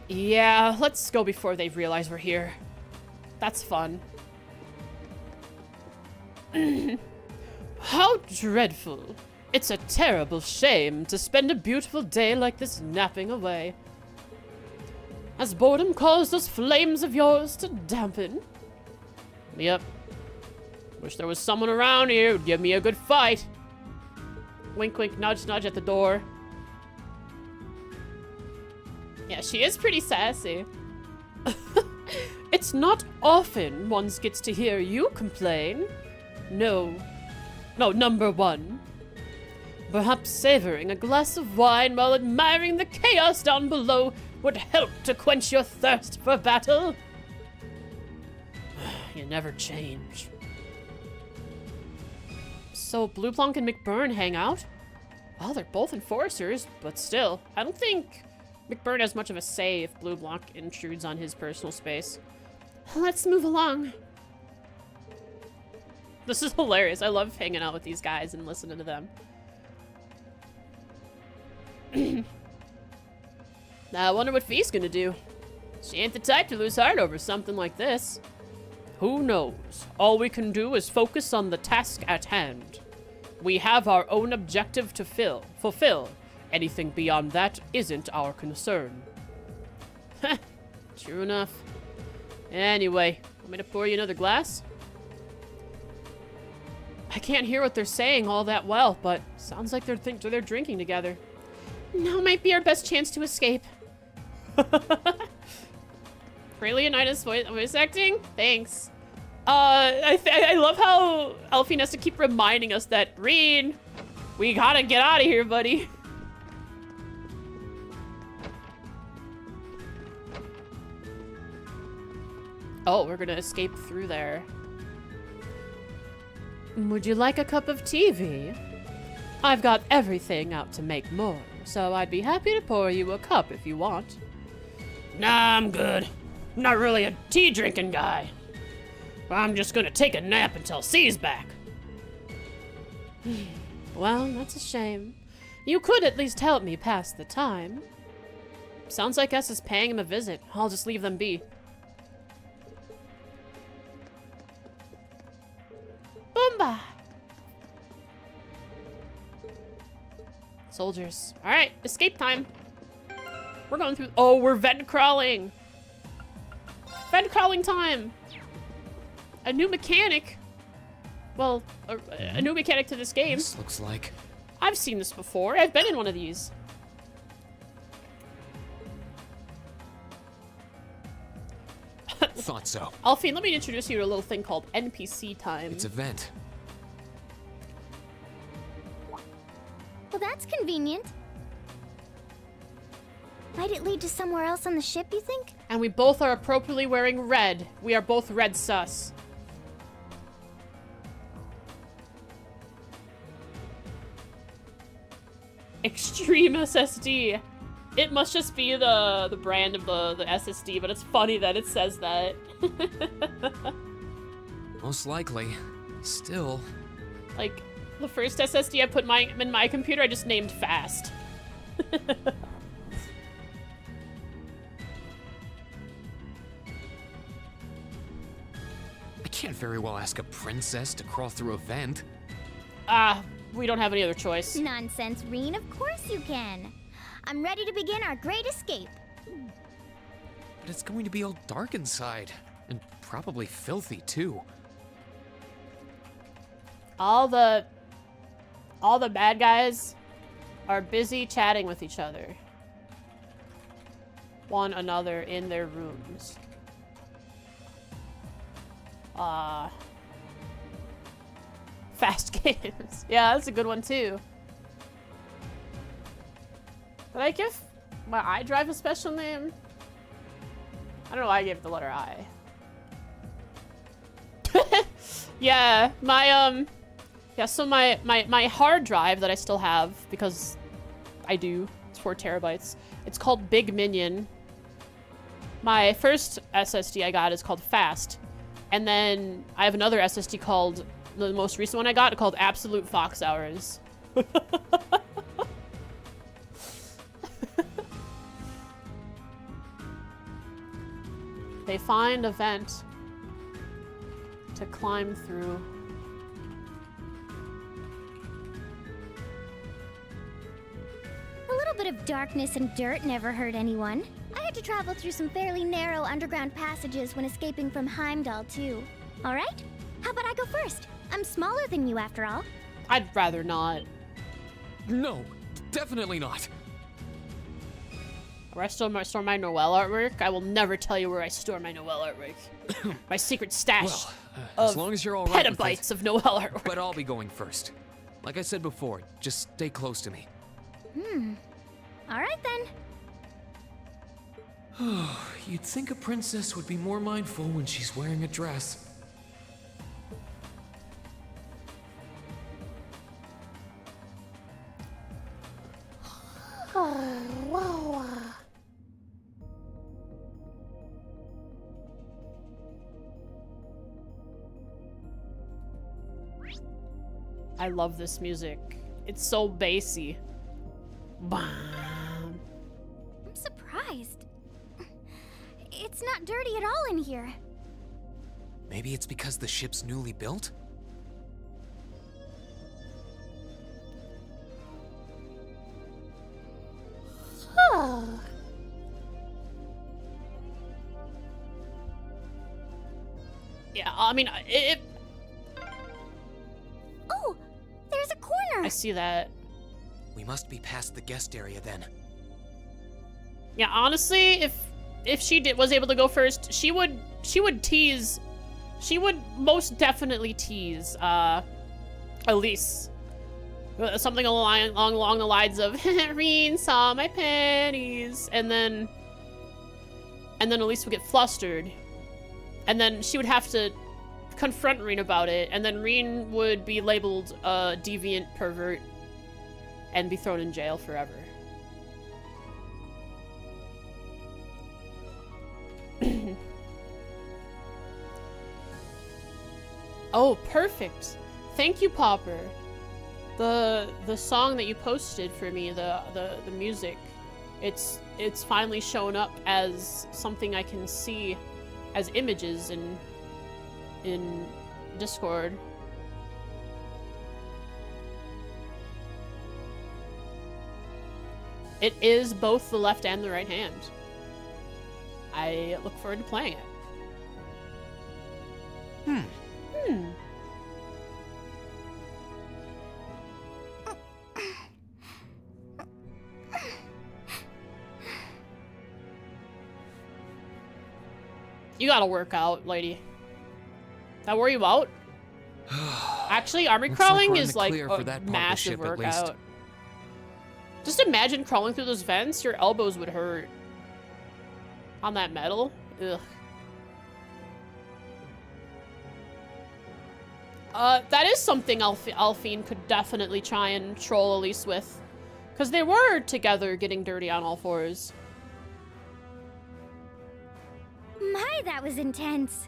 Yeah, let's go before they realize we're here. That's fun. How dreadful. It's a terrible shame to spend a beautiful day like this napping away. Has boredom caused those flames of yours to dampen? Yep. Wish there was someone around here who'd give me a good fight. Wink, wink, nudge, nudge at the door. Yeah, she is pretty sassy. It's not often one gets to hear you complain. No, number one. Perhaps savoring a glass of wine while admiring the chaos down below would help to quench your thirst for battle. You never change. So Blue Blanc and McBurn hang out? Well, they're both enforcers, but still, I don't think McBurn has much of a say if Blue Blanc intrudes on his personal space. Let's move along. This is hilarious. I love hanging out with these guys and listening to them. Now, I wonder what Fee's gonna do. She ain't the type to lose heart over something like this. Who knows? All we can do is focus on the task at hand. We have our own objective to fulfill. Anything beyond that isn't our concern. Heh, true enough. Anyway, want me to pour you another glass? I can't hear what they're saying all that well, but sounds like they're drinking together. Now might be our best chance to escape. Ray Leonidas voice acting? Thanks. I love how Alphine has to keep reminding us that, Rean, we gotta get out of here, buddy. Oh, we're gonna escape through there. Would you like a cup of tea, V? I've got everything out to make more, so I'd be happy to pour you a cup if you want. Nah, I'm good. I'm not really a tea-drinking guy. I'm just gonna take a nap until C's back. Well, that's a shame. You could at least help me pass the time. Sounds like S is paying him a visit. I'll just leave them be. Boomba! Soldiers. Alright, escape time. We're going through- oh, we're vent crawling! Vent crawling time! A new mechanic. Well, a new mechanic to this game. This looks like... I've seen this before. I've been in one of these. Thought so. Alfine, let me introduce you to a little thing called NPC time. It's a vent. Well, that's convenient. Might it lead to somewhere else on the ship, you think? And we both are appropriately wearing red. We are both red sus. Extreme SSD. It must just be the brand of the SSD, but it's funny that it says that. Most likely. Still. Like, the first SSD I put in my computer, I just named fast. I can't very well ask a princess to crawl through a vent. We don't have any other choice. Nonsense, Rean. Of course you can. I'm ready to begin our great escape. But it's going to be all dark inside. And probably filthy, too. All the bad guys are busy chatting with each other. One another in their rooms. Fast games. Yeah, that's a good one too. Did I give my iDrive a special name? I don't know why I gave it the letter I. Yeah, so my hard drive that I still have, because I do, it's 4 terabytes. It's called Big Minion. My first SSD I got is called Fast. And then I have another SSD called, the most recent one I got, called Absolute Fox Hours. They find a vent to climb through. A little bit of darkness and dirt never hurt anyone. I had to travel through some fairly narrow underground passages when escaping from Heimdall, too. All right? How about I go first? I'm smaller than you, after all. I'd rather not. No, definitely not. Where I store my Noelle artwork, I will never tell you where I store my Noelle artwork. My secret stash Well, of as long as you're all right with it. petabytes of Noelle artwork. But I'll be going first. Like I said before, just stay close to me. All right, then. You'd think a princess would be more mindful when she's wearing a dress. I love this music. It's so bassy. Bam. I'm surprised. It's not dirty at all in here. Maybe it's because the ship's newly built? Yeah, I mean, Oh, there's a corner. I see that. We must be past the guest area then. Yeah, honestly, if she was able to go first, she would tease. She would most definitely tease Elise. Something along the lines of Rean saw my panties, and then Elise would get flustered, and then she would have to confront Rean about it, and then Rean would be labeled a deviant pervert, and be thrown in jail forever. Oh, perfect. Thank you, Popper. The song that you posted for me, the music, it's finally shown up as something I can see as images in Discord. It is both the left and the right hand. I look forward to playing it. You gotta work out, lady. That wore you out? Actually, army Looks like crawling we're in is the like clear for a that part of the massive ship, at least. workout. Just imagine crawling through those vents. Your elbows would hurt. On that metal? Ugh. That is something Alphine could definitely try and troll Elise with. Because they were together getting dirty on all fours. My, that was intense.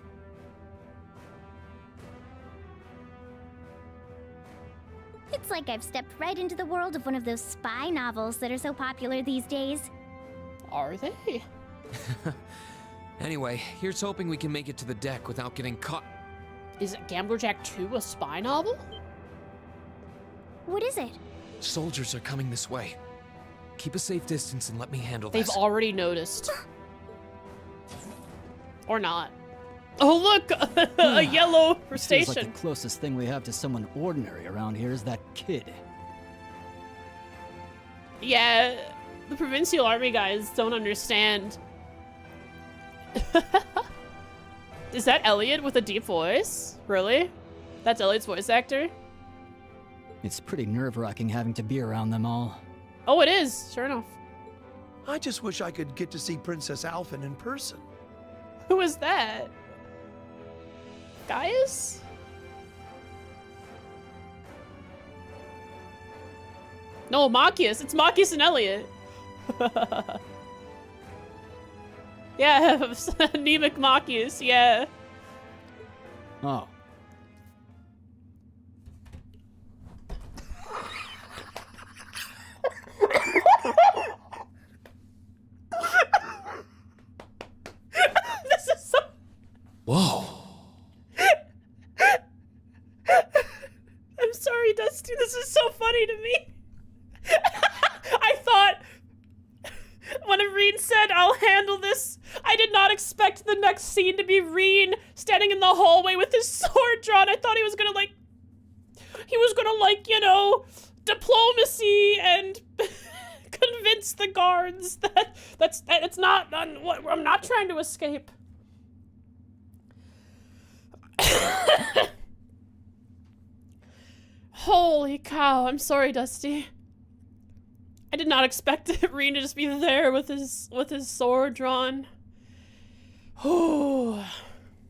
It's like I've stepped right into the world of one of those spy novels that are so popular these days. Are they? Anyway, here's hoping we can make it to the deck without getting caught. Is Gambler Jack 2 a spy novel? What is it? Soldiers are coming this way. Keep a safe distance and let me handle this. They've already noticed. Or not. Oh look! A yellow Feels station. like the closest thing we have to someone ordinary around here is that kid. Yeah, the Provincial Army guys don't understand. Is that Elliot with a deep voice? Really? That's Elliot's voice actor? It's pretty nerve-wracking having to be around them all. Oh, it is. Sure enough. I just wish I could get to see Princess Alphen in person. Who is that? Gaius? No, Machias. It's Machias and Elliot. Yeah, anemic Machias, yeah. Oh. This is so... Whoa. I'm sorry, Dusty. This is so funny to me. I thought when Rean said, "I'll handle this," I did not expect the next scene to be Rean standing in the hallway with his sword drawn. I thought he was gonna you know, diplomacy and convince the guards that it's not what I'm not trying to escape. Holy cow, I'm sorry, Dusty. I did not expect Rean to just be there with his sword drawn. Oh.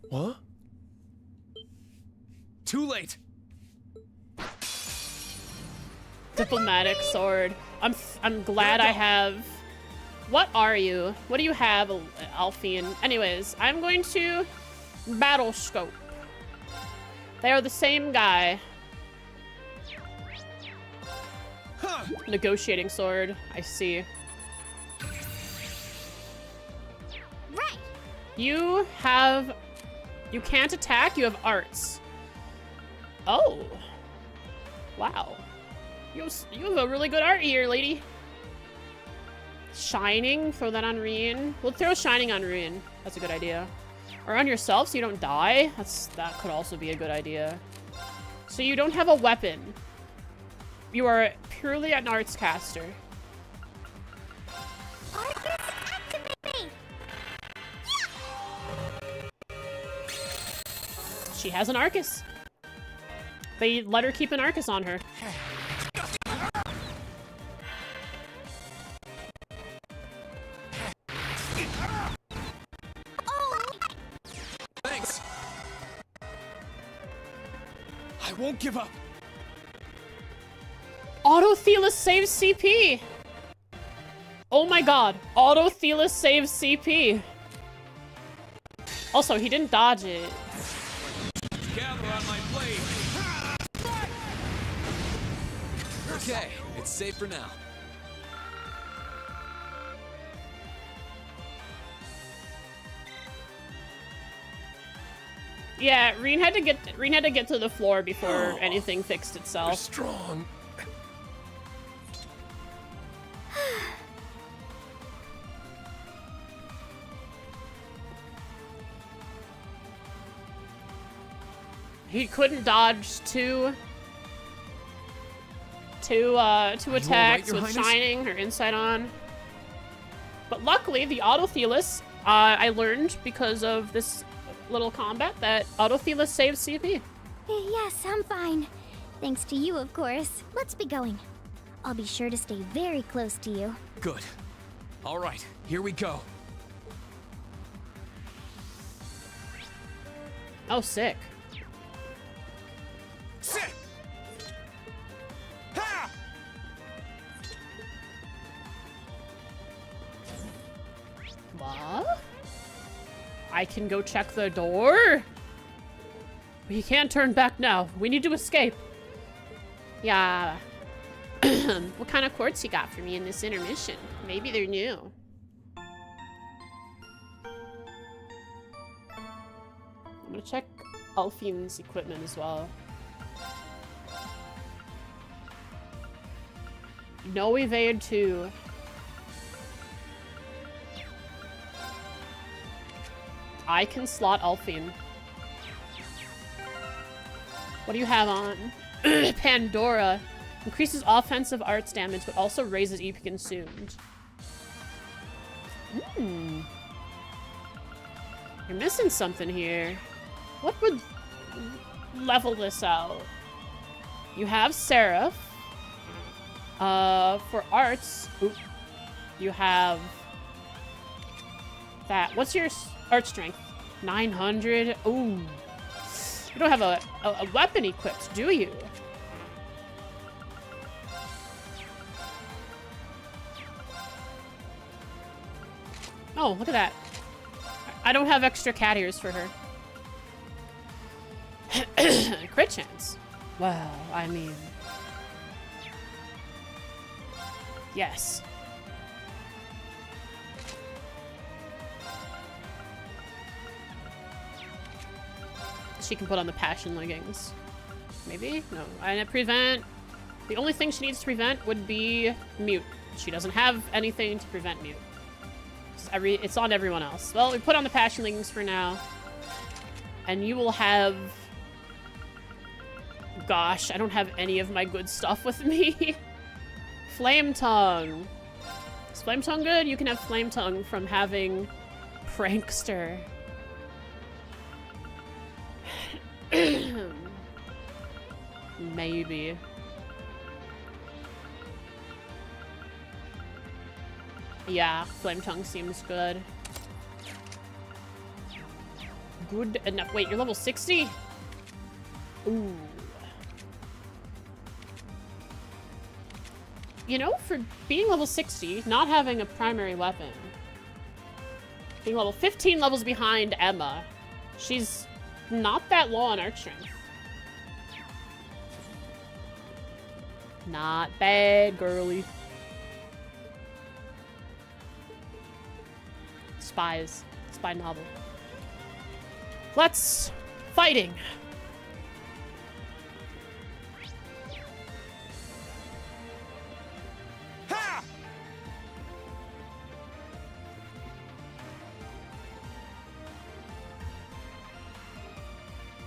What? Too late. Diplomatic sword. I'm glad I have. What are you? What do you have, Alphine? Anyways, I'm going to battle scope. They are the same guy. Negotiating sword. I see. Right. You can't attack. You have arts. Oh. Wow. You have a really good art here, lady. Shining. Throw that on Rean. We'll throw Shining on Rean. That's a good idea. Or on yourself so you don't die. That could also be a good idea. So you don't have a weapon. You are purely an arts caster. Arcus, activate! She has an Arcus. They let her keep an Arcus on her. Thanks. I won't give up. Autothelis saves CP! Oh my god. Autothelis saves CP. Also, he didn't dodge it. Gather on my blade. Okay, it's safe for now. Yeah, Rean had to get to the floor before anything fixed You're itself. strong. He couldn't dodge two attacks Your with Highness? Shining or Insight on. But luckily, the Autothelis, I learned because of this little combat that Autothelis saves CP. Yes, I'm fine. Thanks to you, of course. Let's be going. I'll be sure to stay very close to you. Good. All right, here we go. Oh, sick. Sit! What? I can go check the door? We can't turn back now. We need to escape. Yeah. What kind of quartz you got for me in this intermission? Maybe they're new. I'm gonna check Alfine's equipment as well. No evade 2. I can slot Alfine. What do you have on? Pandora. Increases offensive arts damage, but also raises EP consumed. You're missing something here. What would level this out? You have Seraph. For arts, you have that. What's your art strength? 900. Ooh. You don't have a weapon equipped, do you? Oh, look at that. I don't have extra cat ears for her. Crit chance. Well, I mean... Yes. She can put on the passion leggings. Maybe? No. And prevent... The only thing she needs to prevent would be mute. She doesn't have anything to prevent mute. It's on everyone else. Well, we put on the passion leggings for now. And you will have... Gosh, I don't have any of my good stuff with me. Flame Tongue. Is Flame Tongue good? You can have Flame Tongue from having Prankster. Maybe. Yeah, Flame Tongue seems good. Good enough. Wait, you're level 60? Ooh. You know, for being level 60, not having a primary weapon, being level 15 levels behind Emma, she's not that low on art strength. Not bad, girly. Spies. Spy novel. Let's... Fighting!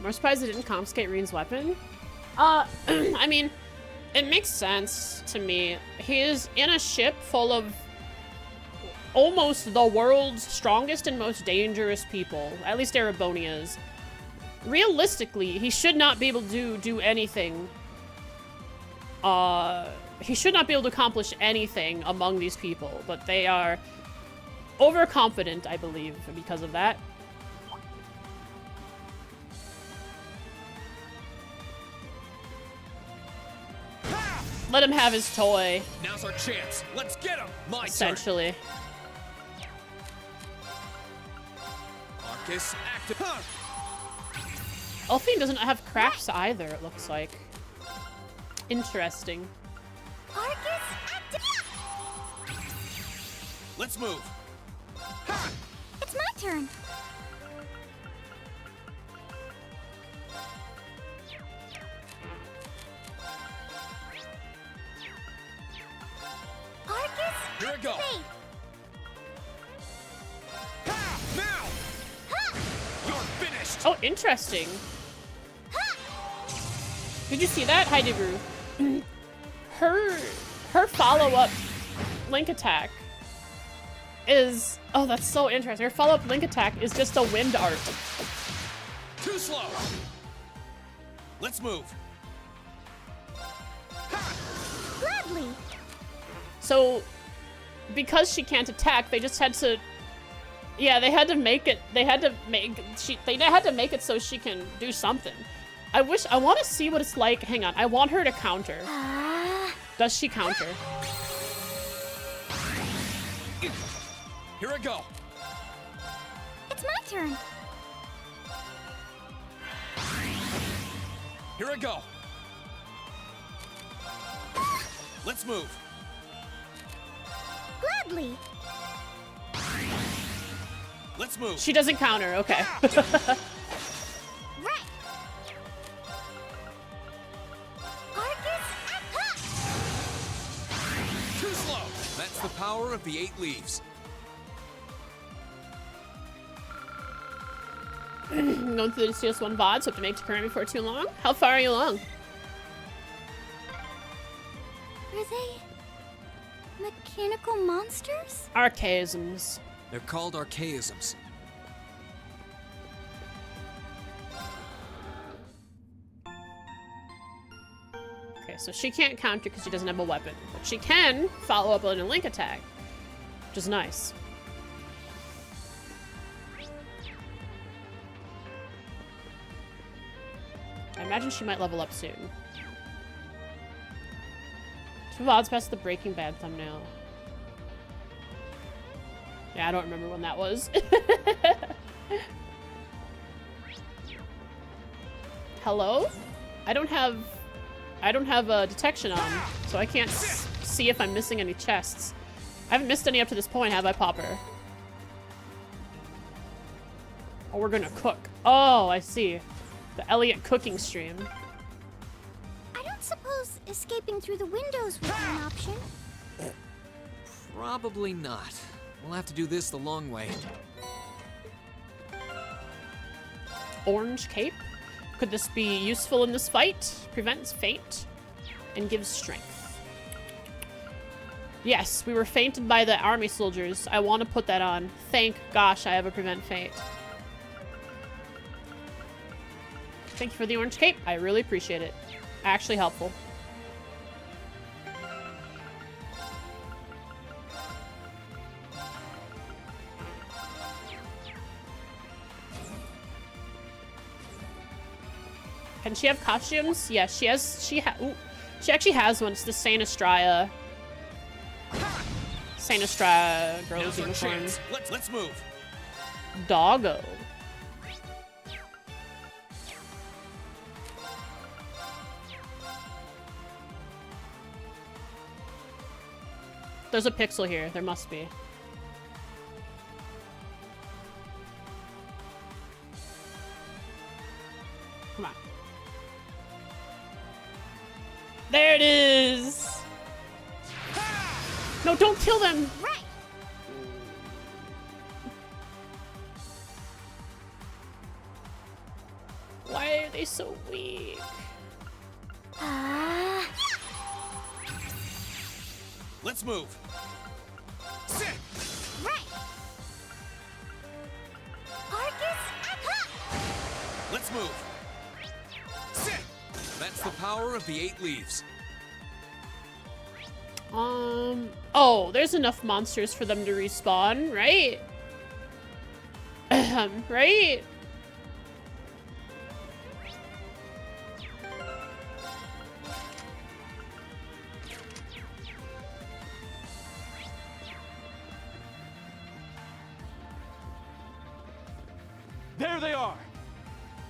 More surprised they didn't confiscate Rean's weapon? I mean, it makes sense to me. He is in a ship full of almost the world's strongest and most dangerous people. At least Erebonia's. Realistically, he should not be able to do anything. He should not be able to accomplish anything among these people, but they are overconfident, I believe, because of that. Let him have his toy, Now's our chance. Let's get him. My turn. essentially. Arcus, active. Huh. Elfine doesn't have crafts either, it looks like. Interesting. Arcus, active. Let's move. It's my turn. Arcus, Here we go. activate. Ha! Now! You're finished. Oh, interesting. Did you see that? Hi, Debrew. Her follow-up link attack is... Oh, that's so interesting. Her follow-up link attack is just a wind art. Too slow. Let's move. Gladly. So, because she can't attack, they just had to... Yeah, they had to make it... They had to make it so she can do something. I want to see what it's like. Hang on. I want her to counter. Does she counter? Here I go. It's my turn. Here I go. Let's move. Gladly. Let's move. She doesn't counter. Okay. Right. Arcus, Too slow. That's the power of the 8 leaves. Going through the CS1 VODs. Hope to make to current before too long. How far are you along? Are they mechanical monsters? Archaisms. They're called archaisms. Okay, so she can't counter because she doesn't have a weapon. But she can follow up on a link attack, which is nice. I imagine she might level up soon. 2 VODs past the Breaking Bad thumbnail. Yeah, I don't remember when that was. Hello? I don't have a detection on, so I can't see if I'm missing any chests. I haven't missed any up to this point, have I, Popper? Oh, we're gonna cook. Oh, I see. The Elliot cooking stream. I don't suppose escaping through the windows would be an option. Probably not. We'll have to do this the long way. Orange cape. Could this be useful in this fight? Prevents faint and gives strength. Yes, we were fainted by the army soldiers. I want to put that on. Thank gosh I have a prevent faint. Thank you for the orange cape. I really appreciate it. Actually helpful. Can she have costumes? Yes, she has. She actually has one. It's the Saint Estrella. Saint Estrella girls uniform. Let's move. Doggo. There's a pixel here. There must be. Come on. There it is! No, don't kill them! Right. Why are they so weak? Let's move. Sit. Right. Arcus, Let's move. Sit. That's the power of the 8 leaves. Oh, there's enough monsters for them to respawn, right? Right? There they are.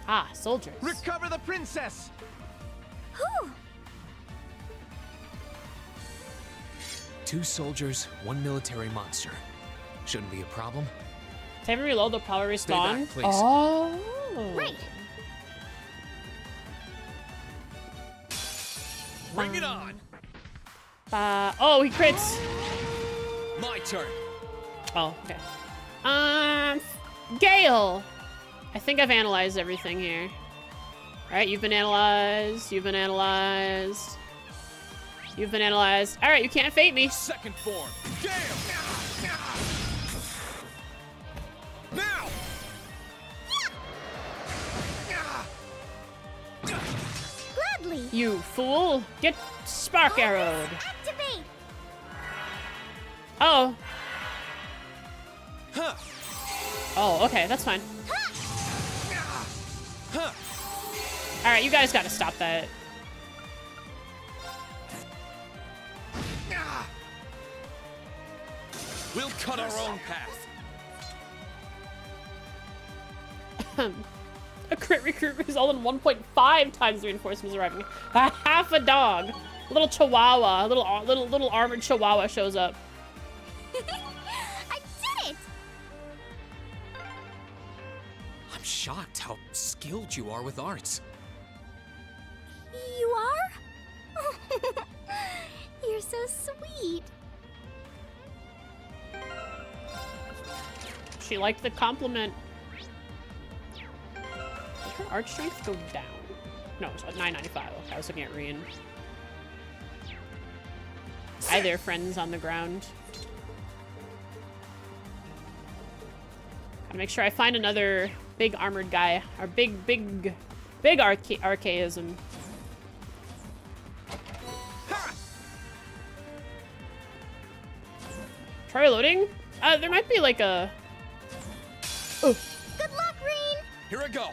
Ah, soldiers. Recover the princess. Whew. 2 soldiers, 1 military monster. Shouldn't be a problem. If I ever reload, they'll probably Stay respawn. back, please. Oh. Right. Bring it on. Oh, he crits. My turn. Oh, okay. Gale. I think I've analyzed everything here. All right, you've been analyzed. You've been analyzed. You've been analyzed. All right, you can't fate me. Second form. Gale. Now. Gladly. You fool. Get spark arrowed. Activate. Oh. Huh. Oh, okay, that's fine. Huh. All right, you guys got to stop that. We'll cut our own path. A crit recruit resulted in 1.5 times the reinforcements arriving. A half a dog. A little chihuahua. A little armored chihuahua shows up. I did it. I'm shocked how skilled you are with arts. You are? You're so sweet. She liked the compliment. Did her arch strength go down? No, it's at 995. Okay, I was looking at Rean. Hi there, friends on the ground. Gotta make sure I find another big armored guy. Or big archaism. Try reloading? There might be like a... Oh. Good luck, Rean. Here I go.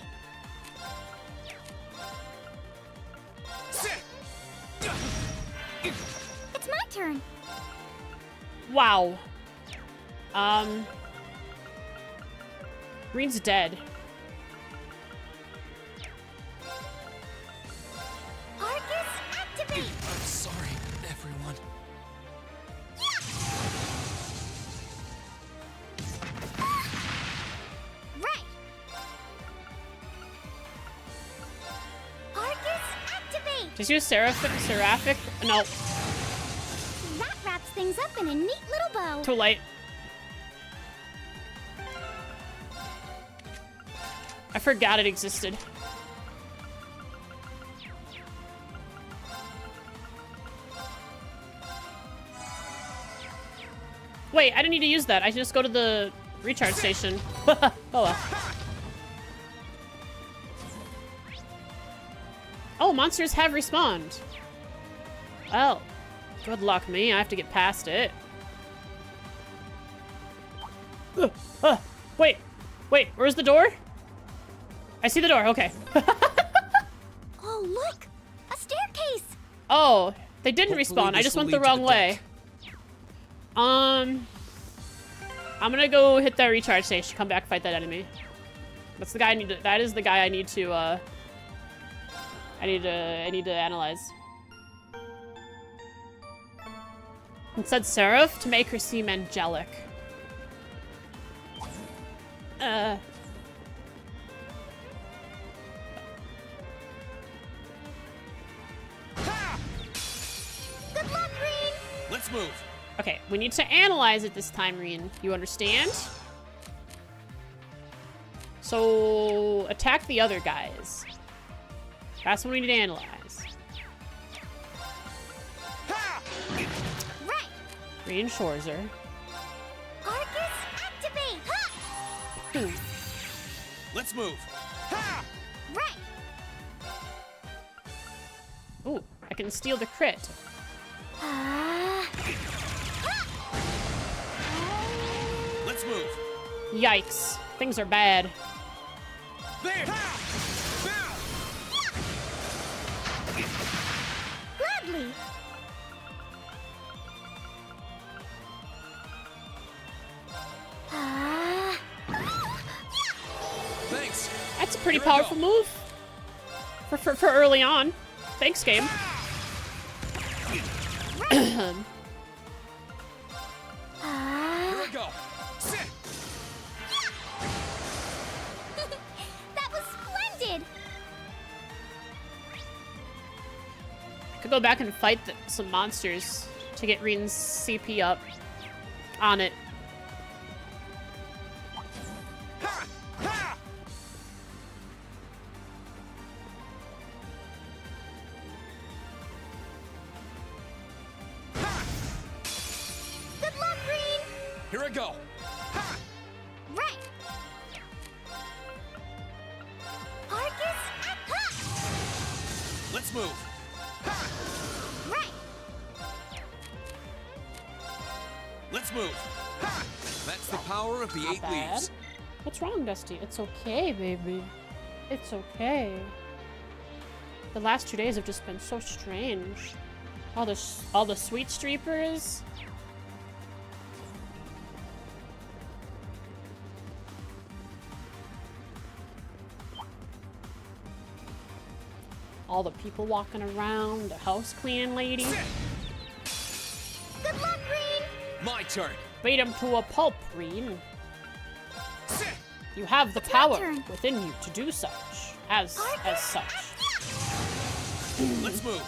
It's my turn. Wow. Rean's dead. Arcus, activate. I'm sorry, everyone. Right. Arcus, activate. Just use seraphic. No, That wraps things up in a neat little bow. too late. I forgot it existed. Wait, I didn't need to use that. I should just go to the recharge station. Oh well. Oh, monsters have respawned. Well, good luck me. I have to get past it. Wait, where's the door? I see the door, okay. Oh, look! A staircase! Oh, they didn't Hopefully respawn. I this just will went the lead to wrong the way. I'm gonna go hit that recharge station. Come back, fight that enemy. That's the guy I need to. That is the guy I need to. I need to analyze. It said Seraph to make her seem angelic. Good luck, Rean! Let's move. Okay, we need to analyze it this time, Rean. You understand? So, attack the other guys. That's what we need to analyze. Right! Reinsures her. Arcus, activate! Ha! Let's move. Right! Ooh, I can steal the crit. Let's move. Yikes. Things are bad. There. Gladly! Thanks. pretty powerful move for early on. Thanks, game. Here we go. That was splendid. Could go back and fight some monsters to get Rean's CP up on it. Good luck, Rean. Here I go. Right. Arcus. Let's move. Right. Let's move. That's the power of the Not 8 bad. leaves. What's wrong, Dusty? It's okay, baby. It's okay. The last 2 days have just been so strange. All the sweet streepers. All the people walking around, the house cleaning lady. Good luck, Rean. My turn. Beat him to a pulp, Rean. You have the power turn. within you to do such. As such. Let's move.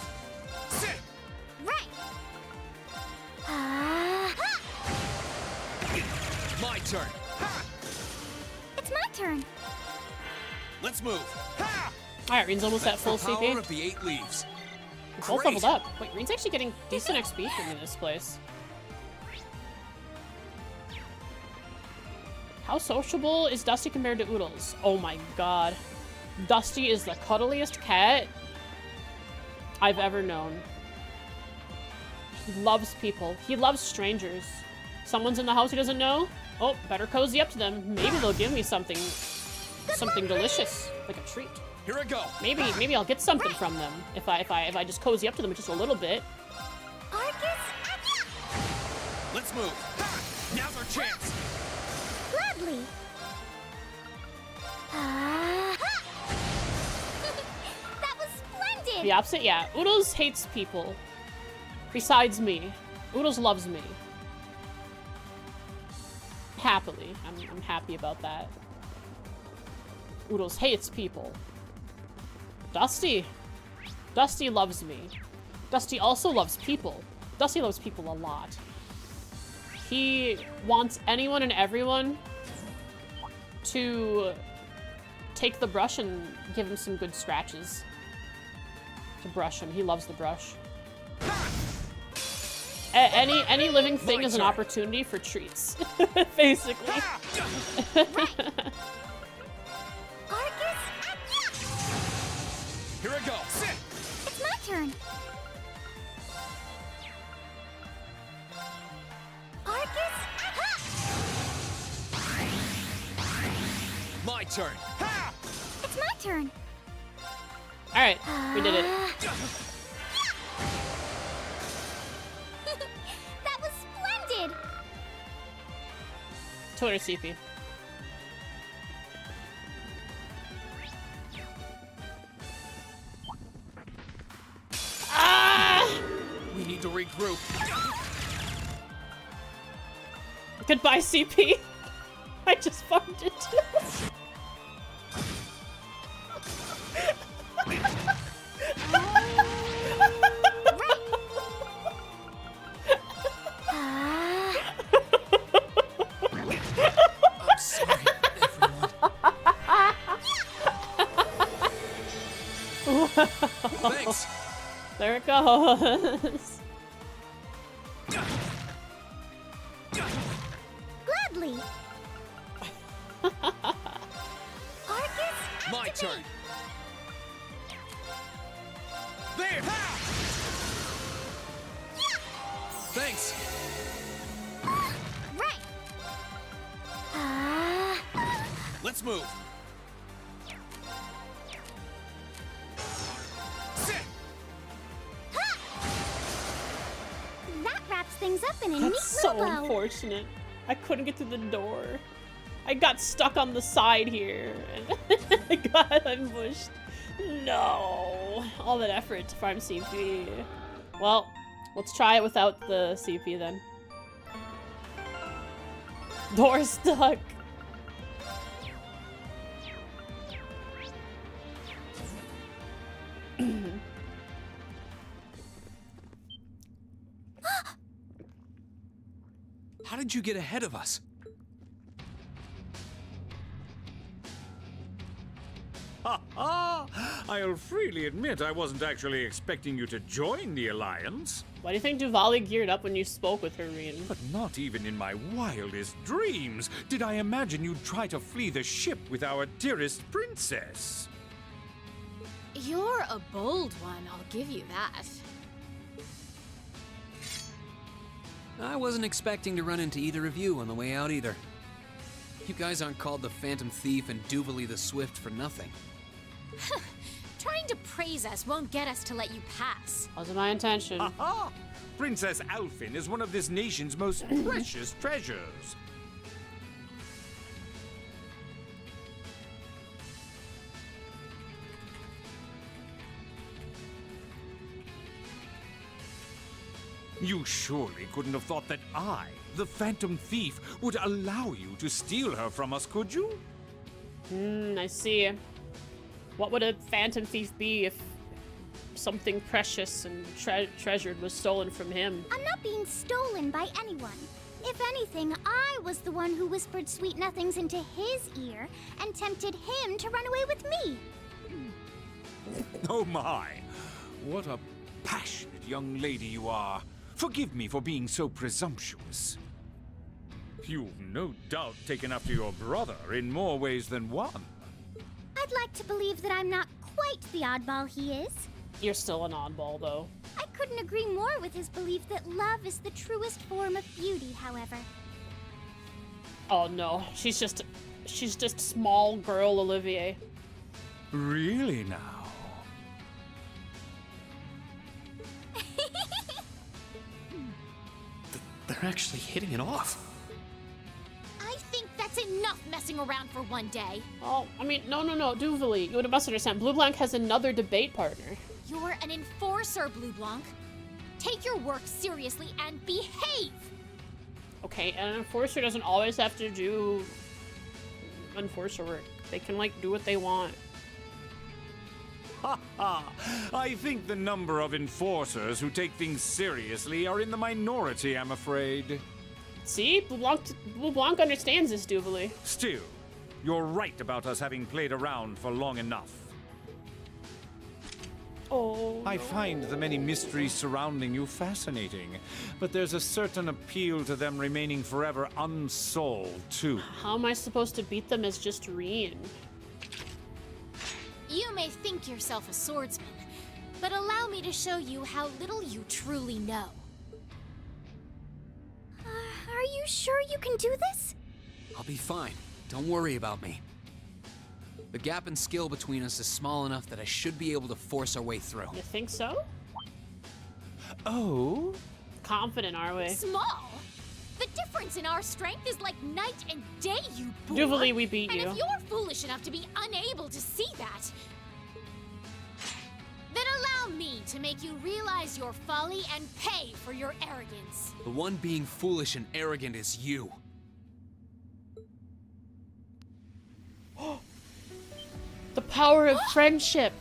Right. My turn. It's my turn. Let's move. Alright, Rean's almost at That's full the power CP. of the 8 leaves. Both Great. leveled up. Wait, Rean's actually getting decent XP from me this place. How sociable is Dusty compared to Oodles? Oh my god. Dusty is the cuddliest cat I've ever known. He loves people. He loves strangers. Someone's in the house he doesn't know? Oh, better cozy up to them. Maybe they'll give me something delicious, like a treat. Here I go. Maybe I'll get something from them if I just cozy up to them just a little bit. Arcus. Let's move. Now's our chance. Gladly. That was splendid. The opposite, yeah. Oodles hates people. Besides me. Oodles loves me. Happily. I'm happy about that. Oodles hates people. Dusty. Dusty loves me. Dusty also loves people. Dusty loves people a lot. He wants anyone and everyone to take the brush and give him some good scratches. To brush him. He loves the brush. Any living thing is an opportunity for treats. Basically. Arcus. Here I go. It's my turn. Arcus. My turn. It's my turn. Alright, we did it. That was splendid. 200 CP. We need to regroup. Goodbye, CP. I just farmed it too. I'm sorry, everyone. Thanks. There it goes. Gladly. Arcus. My turn. There. Thanks. Right. Let's move. That wraps things up in a neat That's so little bow. unfortunate. I couldn't get through the door. I got stuck on the side here and I got ambushed. No. All that effort to farm CP. Well, let's try it without the CP then. Door stuck. How did you get ahead of us? Ha ha! I'll freely admit I wasn't actually expecting you to join the Alliance. Why do you think Duvali geared up when you spoke with her, Rean? But not even in my wildest dreams did I imagine you'd try to flee the ship with our dearest princess. You're a bold one, I'll give you that. I wasn't expecting to run into either of you on the way out either. You guys aren't called the Phantom Thief and Duvali the Swift for nothing. Trying to praise us won't get us to let you pass. Wasn't my intention. Aha! Princess Alfin is one of this nation's most precious treasures. You surely couldn't have thought that I, the Phantom Thief, would allow you to steal her from us, could you? I see. What would a Phantom Thief be if something precious and treasured was stolen from him? I'm not being stolen by anyone. If anything, I was the one who whispered sweet nothings into his ear and tempted him to run away with me. Oh my! What a passionate young lady you are. Forgive me for being so presumptuous. You've no doubt taken after your brother in more ways than one. I'd like to believe that I'm not quite the oddball he is. You're still an oddball, though. I couldn't agree more with his belief that love is the truest form of beauty, however. Oh no, she's just small girl Olivier. Really now? They're actually hitting it off. I think that's enough messing around for one day. Oh, I mean, no, Duvali, you must understand. Blue Blanc has another debate partner. You're an enforcer, Blue Blanc. Take your work seriously and behave! Okay, and an enforcer doesn't always have to do enforcer work. They can, like, do what they want. Ha ha! I think the number of enforcers who take things seriously are in the minority, I'm afraid. See? Blue Blanc understands this, Duvali. Still, you're right about us having played around for long enough. Oh, I find the many mysteries surrounding you fascinating, but there's a certain appeal to them remaining forever unsolved, too. How am I supposed to beat them as just Rean? You may think yourself a swordsman, but allow me to show you how little you truly know. Are you sure you can do this? I'll be fine. Don't worry about me. The gap in skill between us is small enough that I should be able to force our way through. You think so? Oh? Confident, are we? Small? The difference in our strength is like night and day, you boor. Duvali, we beat you. And if you're foolish enough to be unable to see that, then allow me to make you realize your folly and pay for your arrogance. The one being foolish and arrogant is you. The power of friendship.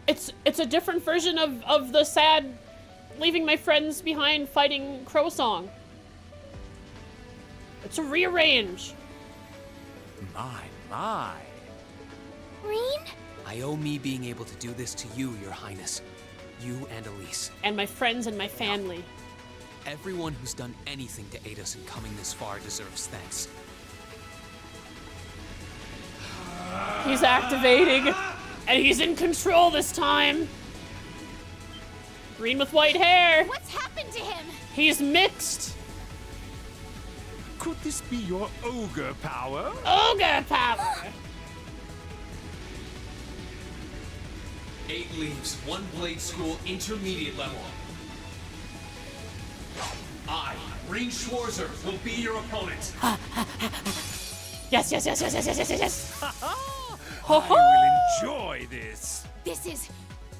It's a different version of the sad leaving my friends behind fighting Crow song. It's a rearrange. My. Rean? I owe me being able to do this to you, Your Highness. You and Elise. And my friends and my family. Everyone who's done anything to aid us in coming this far deserves thanks. He's activating, and he's in control this time. Green with white hair. What's happened to him? He's mixed. Could this be your ogre power? Ogre power. 8 leaves, 1 blade school, intermediate level. I, Rean Schwarzer, will be your opponent. Yes, yes, yes, yes, yes, yes, yes, yes. I will enjoy this. This is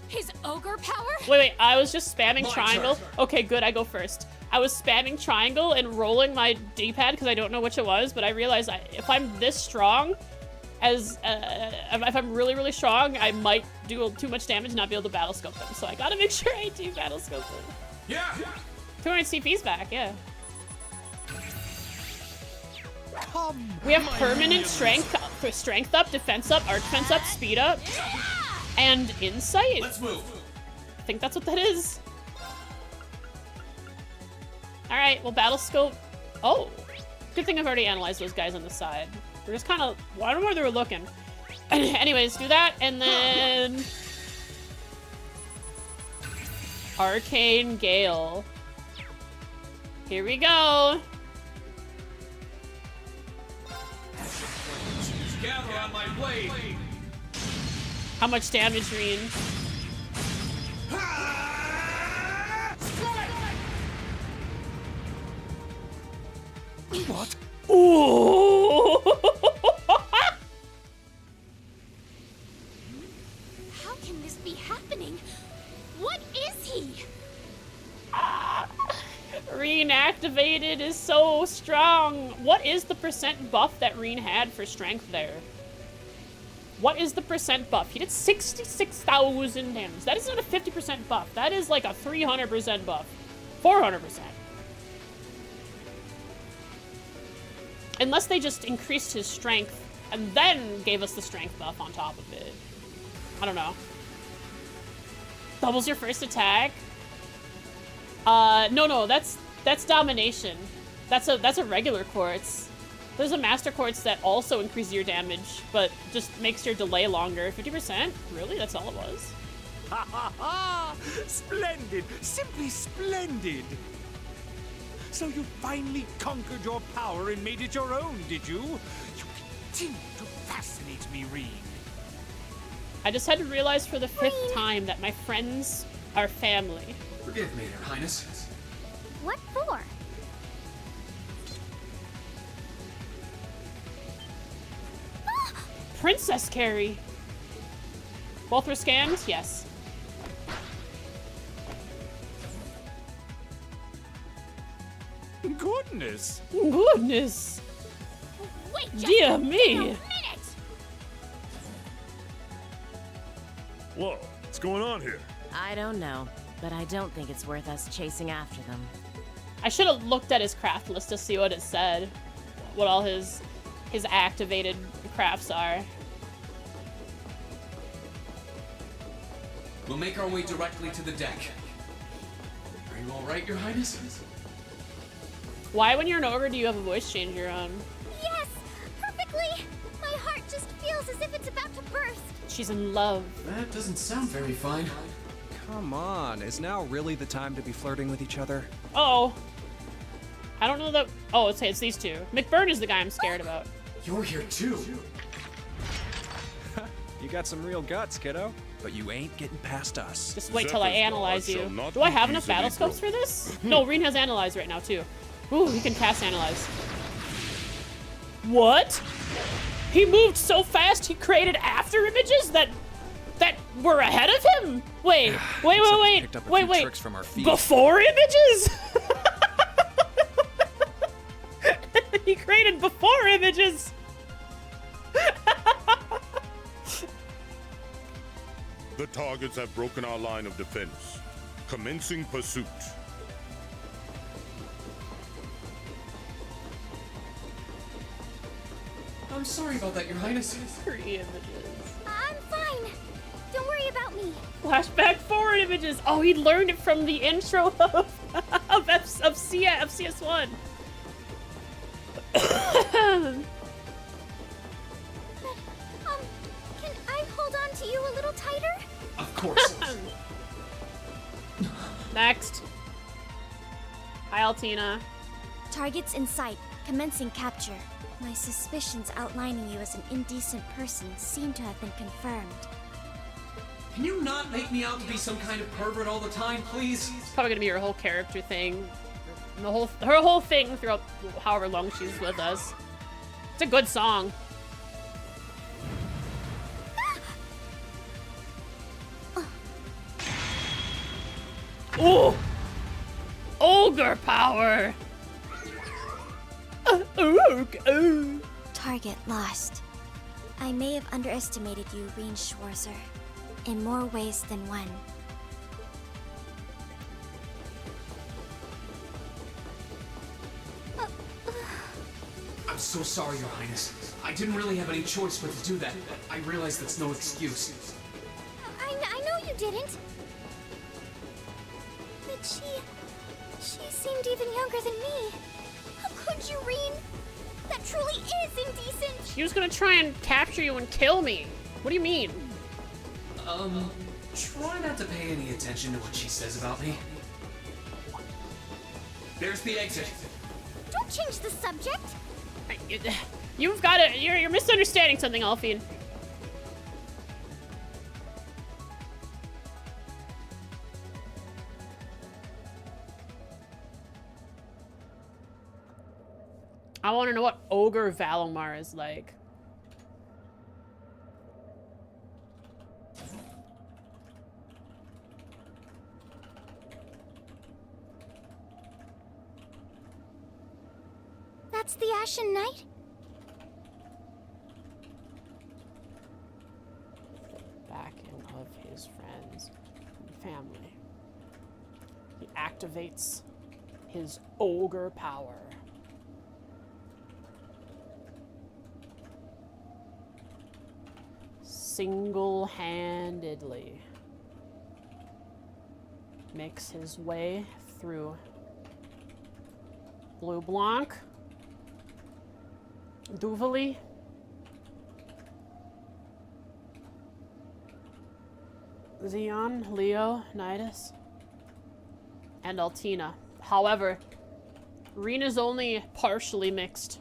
his ogre power? Wait, I was just spamming My triangle. turn. Okay, good, I go first. I was spamming triangle and rolling my D-pad because I don't know which it was, but I realized if I'm this strong, if I'm really, really strong, I might do too much damage and not be able to battle scope them. So I gotta make sure I do battle scope them. Yeah. 200 CP's back, yeah. We have permanent strength up, defense up, arc defense up, speed up, and insight. Let's move. I think that's what that is. All right, well, battle scope. Oh, good thing I've already analyzed those guys on the side. We're just kind of wondering where they were looking. Anyways, do that, and then Arcane Gale. Here we go. Gather on my blade. How much damage, Rean? What? Ooh! How can this be happening? What is he? Rean activated is so strong. What is the percent buff that Rean had for strength there? What is the percent buff? He did 66,000 damage. That isn't a 50% buff. That is like a 300% buff. 400%. Unless they just increased his strength and then gave us the strength buff on top of it. I don't know. Doubles your first attack? No, that's domination. That's a regular quartz. There's a master quartz that also increases your damage, but just makes your delay longer. 50%? Really? That's all it was? Ha ha ha! Splendid! Simply splendid! So you finally conquered your power and made it your own, did you? You continue to fascinate me, Rean. I just had to realize for the 5th time that my friends are family. Forgive me, Your Highness. What for? Princess Carrie. Both were scanned? Yes. Goodness! Goodness. Wait just Dear a me. minute! Whoa, what's going on here? I don't know, but I don't think it's worth us chasing after them. I should have looked at his craft list to see what it said. What all his activated crafts are. We'll make our way directly to the deck. Are you all right, Your Highness? Why, when you're an ogre, do you have a voice changer on? Yes, perfectly. My heart just feels as if it's about to burst. She's in love. That doesn't sound very fine. Come on, is now really the time to be flirting with each other? Oh. I don't know that. Oh, it's these two. McBurn is the guy I'm scared about. You're here too. You got some real guts, kiddo. But you ain't getting past us. Just wait till I Zephyr's analyze guard you. shall not Do I be have enough easily battle scopes for this? No, Rean has analyze right now too. Ooh, he can cast analyze. What? He moved so fast he created after images that were ahead of him? Wait. Picked up a few tricks from our feet. Before images? He created before images. The targets have broken our line of defense. Commencing pursuit. I'm sorry about that, Your Highness. 3 images. I'm fine. Don't worry about me. Flashback forward images. Oh, he learned it from the intro of CS1. Can I hold on to you a little tighter? Of course. Next. Hi, Altina. Targets in sight. Commencing capture. My suspicions outlining you as an indecent person seem to have been confirmed. Can you not make me out to be some kind of pervert all the time, please? It's probably gonna be your whole character thing. her whole thing throughout however long she's with us. It's a good song. Ooh! Ogre power! Target lost. I may have underestimated you, Rean Schwarzer, in more ways than one. I'm so sorry, Your Highness. I didn't really have any choice but to do that. I realize that's no excuse. I know you didn't. But she seemed even younger than me. How could you, Rean? That truly is indecent. She was gonna try and capture you and kill me. What do you mean? Try not to pay any attention to what she says about me. There's the exit. Don't change the subject. You've got it. You're misunderstanding something, Alfine. I want to know what Ogre Valimar is like. That's the Ashen Knight? Backing of his friends and family. He activates his ogre power. Single-handedly makes his way through Blue Blanc, Duvali, Zeno, Leo, Nidus, and Altina. However, Rean is only partially mixed.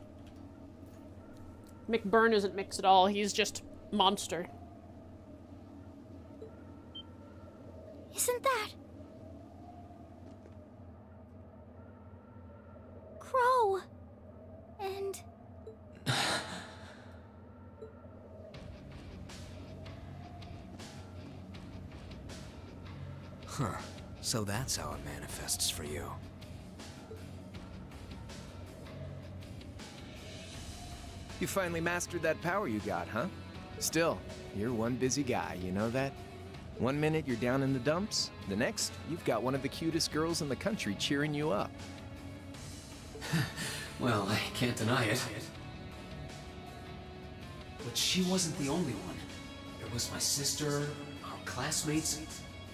McBurn isn't mixed at all. He's just monster. Isn't that... Crow? And... Huh. So that's how it manifests for you. You finally mastered that power you got, huh? Still, you're one busy guy, you know that? One minute you're down in the dumps, the next, you've got one of the cutest girls in the country cheering you up. Well, I can't deny it. But she wasn't the only one. There was my sister, our classmates,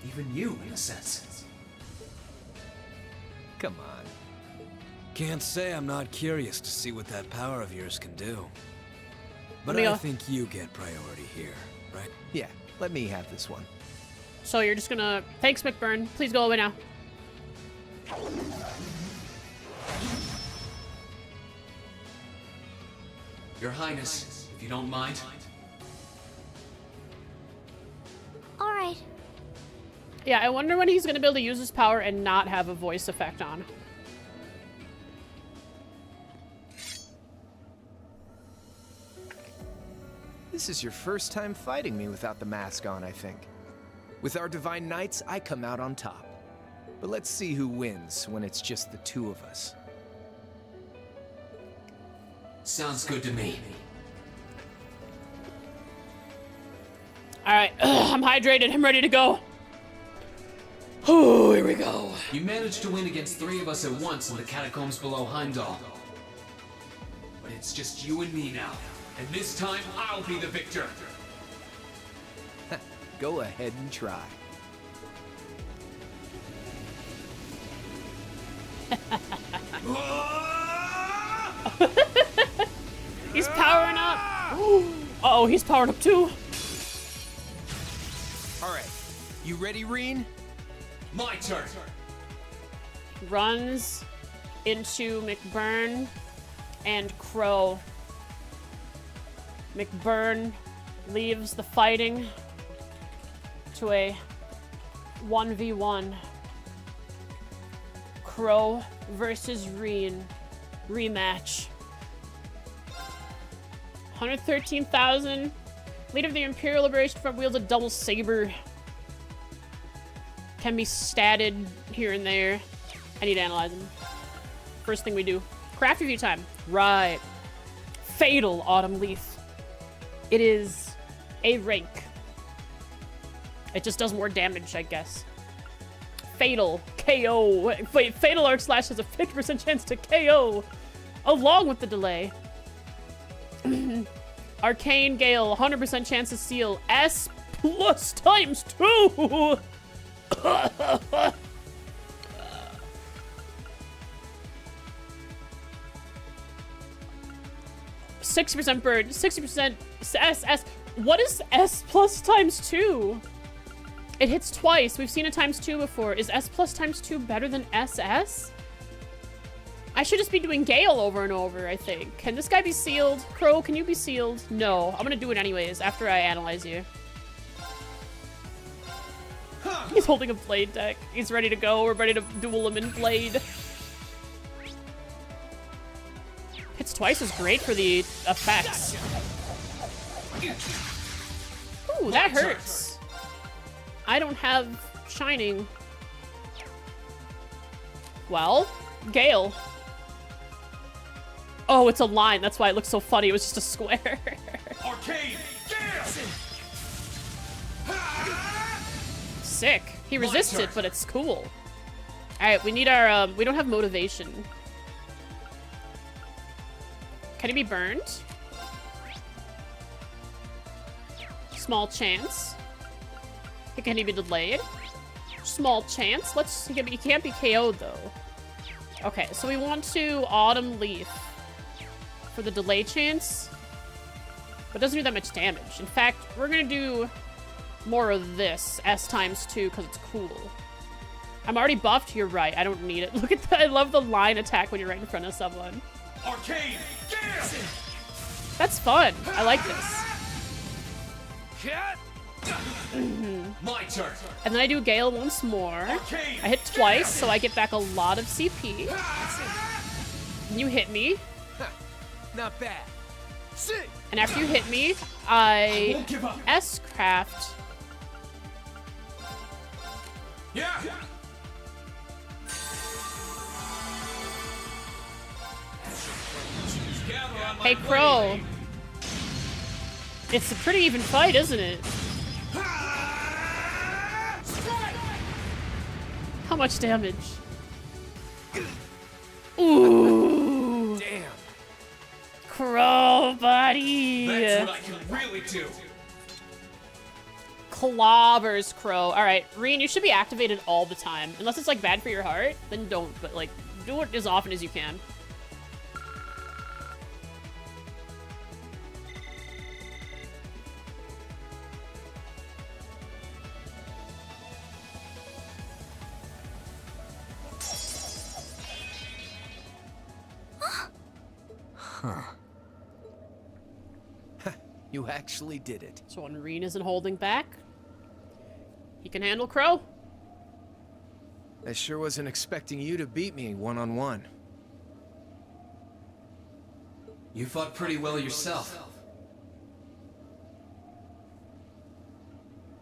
even you, in a sense. Come on. Can't say I'm not curious to see what that power of yours can do. But Leo. I think you get priority here, right? Yeah, let me have this one. So you're just gonna... Thanks, McBurn. Please go away now. Your Highness, if you don't mind. All right. Yeah, I wonder when he's gonna be able to use his power and not have a voice effect on. This is your first time fighting me without the mask on, I think. With our Divine Knights, I come out on top. But let's see who wins when it's just the two of us. Sounds good to me. Alright, I'm hydrated. I'm ready to go. Oh, here we go. You managed to win against 3 of us at once in the catacombs below Heimdall. But it's just you and me now. And this time, I'll be the victor. Go ahead and try. He's powering up. Uh-oh, he's powering up too. All right, you ready, Rean? My turn. Runs into McBurn and Crow. McBurn leaves the fighting to a 1v1. Crow versus Rean. Rematch. 113,000. Leader of the Imperial Liberation Front wields a double saber. Can be statted here and there. I need to analyze them. First thing we do. Craft review time. Right. Fatal Autumn Leaf. It is a rank. It just does more damage, I guess. Fatal. KO. Wait, Fatal Arc Slash has a 50% chance to KO. Along with the delay. Arcane Gale. 100% chance to seal. S plus times 2. 60% burn, 60% SS. What is S plus times 2? It hits twice. We've seen it times 2 before. Is S plus times 2 better than SS? I should just be doing Gale over and over, I think. Can this guy be sealed? Crow, can you be sealed? No. I'm gonna do it anyways after I analyze you. He's holding a blade deck. He's ready to go. We're ready to duel him in blade. Hits twice is great for the effects. Ooh, that hurts. I don't have Shining. Well, Gale. Oh, it's a line. That's why it looks so funny. It was just a square. Arcane Gale! Sick. He resisted, but it's cool. Alright, we need our, we don't have motivation. Can he be burned? Small chance. Can he be delayed? Small chance. He can't be KO'd though. Okay, so we want to Autumn Leaf for the delay chance. But it doesn't do that much damage. In fact, we're gonna do more of this, S times 2, because it's cool. I'm already buffed, you're right. I don't need it. Look at that. I love the line attack when you're right in front of someone. Arcane Gale! That's fun. I like this. My turn. And then I do Gale once more. I hit twice, so I get back a lot of CP. You hit me. Not bad. And after you hit me, I S-craft. Yeah. Hey, Crow. It's a pretty even fight, isn't it? How much damage? Ooh. Damn. Crow body. That's what I can really do. Clobbers Crow. Alright, Rean, you should be activated all the time. Unless it's like bad for your heart, then don't, but like do it as often as you can. Huh. You actually did it. So when Rean isn't holding back, he can handle Crow. I sure wasn't expecting you to beat me one-on-one. You fought pretty well yourself.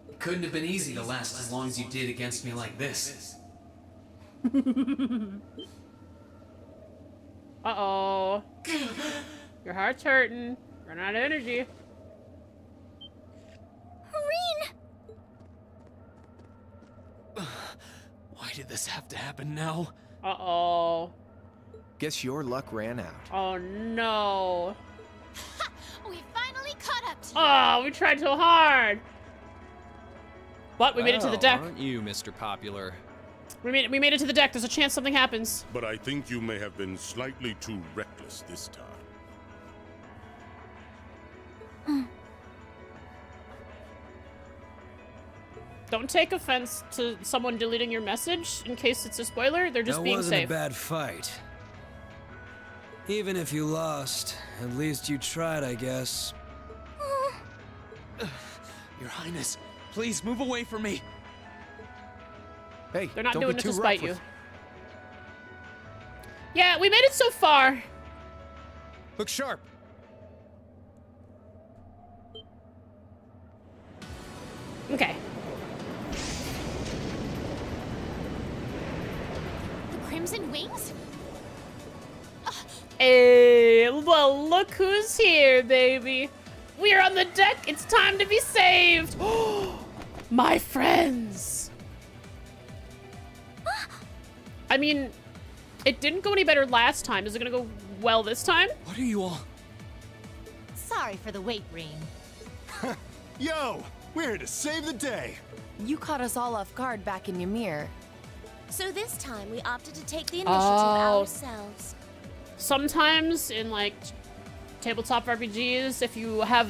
It couldn't have been easy to last as long as you did against me like this. Uh-oh. Your heart's hurting. Run out of energy. Rean! Why did this have to happen now? Uh-oh. Guess your luck ran out. Oh, no. We finally caught up to you. Oh, we tried so hard. But we made it to the deck. Aren't you, Mr. Popular? We made it to the deck. There's a chance something happens. But I think you may have been slightly too reckless this time. Don't take offense to someone deleting your message in case it's a spoiler. They're just being safe. That wasn't a bad fight. Even if you lost, at least you tried, I guess. Your Highness, please move away from me. Hey, They're not don't doing be it too to spite rough you. with- Yeah, we made it so far. Look sharp. Okay. The Crimson Wings? Hey, well, look who's here, baby. We are on the deck. It's time to be saved. My friends. I mean, it didn't go any better last time. Is it gonna go well this time? What are you all? Sorry for the wait, Rean. Yo, we're here to save the day. You caught us all off guard back in Ymir. So this time we opted to take the initiative Oh. ourselves. Sometimes in like tabletop RPGs, if you have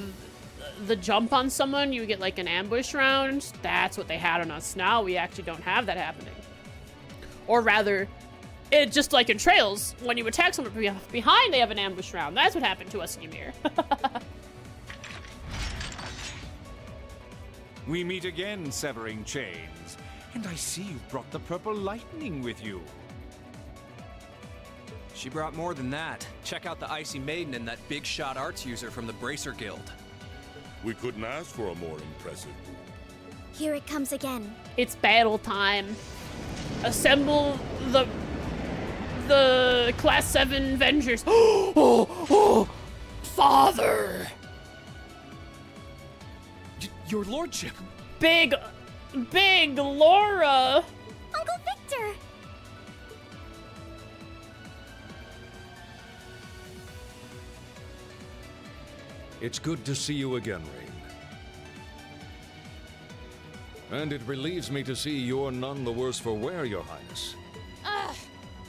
the jump on someone, you get like an ambush round. That's what they had on us. Now we actually don't have that happening. Or rather, it just like in Trails, when you attack someone behind, they have an ambush round. That's what happened to us in Ymir. We meet again, severing chains. And I see you've brought the purple lightning with you. She brought more than that. Check out the Icy Maiden and that big shot arts user from the Bracer Guild. We couldn't ask for a more impressive group. Here it comes again. It's battle time. Assemble the Class 7 Avengers. Oh, Father! Your lordship. Big Laura! Uncle Victor! It's good to see you again, Rean. And it relieves me to see you're none the worse for wear, Your Highness. Ugh!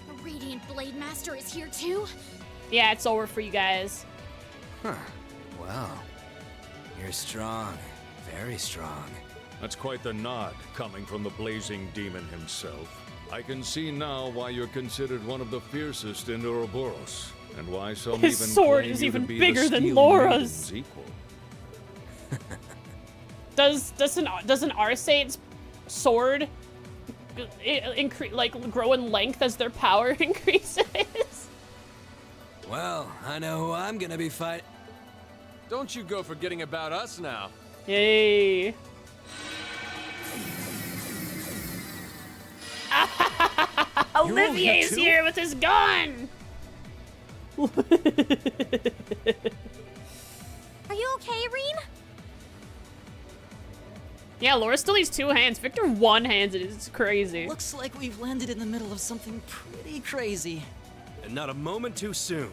The Radiant Blade Master is here too? Yeah, it's over for you guys. Huh. Wow. You're strong. Very strong. That's quite the nod coming from the blazing demon himself. I can see now why you're considered one of the fiercest in Ouroboros, and why some His even sword claim is you even to be bigger the than Steel Laura's. Maiden's equal. Doesn't Arsaid's sword grow in length as their power increases? Well, I know who I'm gonna be fighting. Don't you go forgetting about us now. Yay. Olivier's here with his gun! Are you okay, Rean? Yeah, Laura still needs 2 hands. Victor one-handed. It's crazy. Looks like we've landed in the middle of something pretty crazy. And not a moment too soon.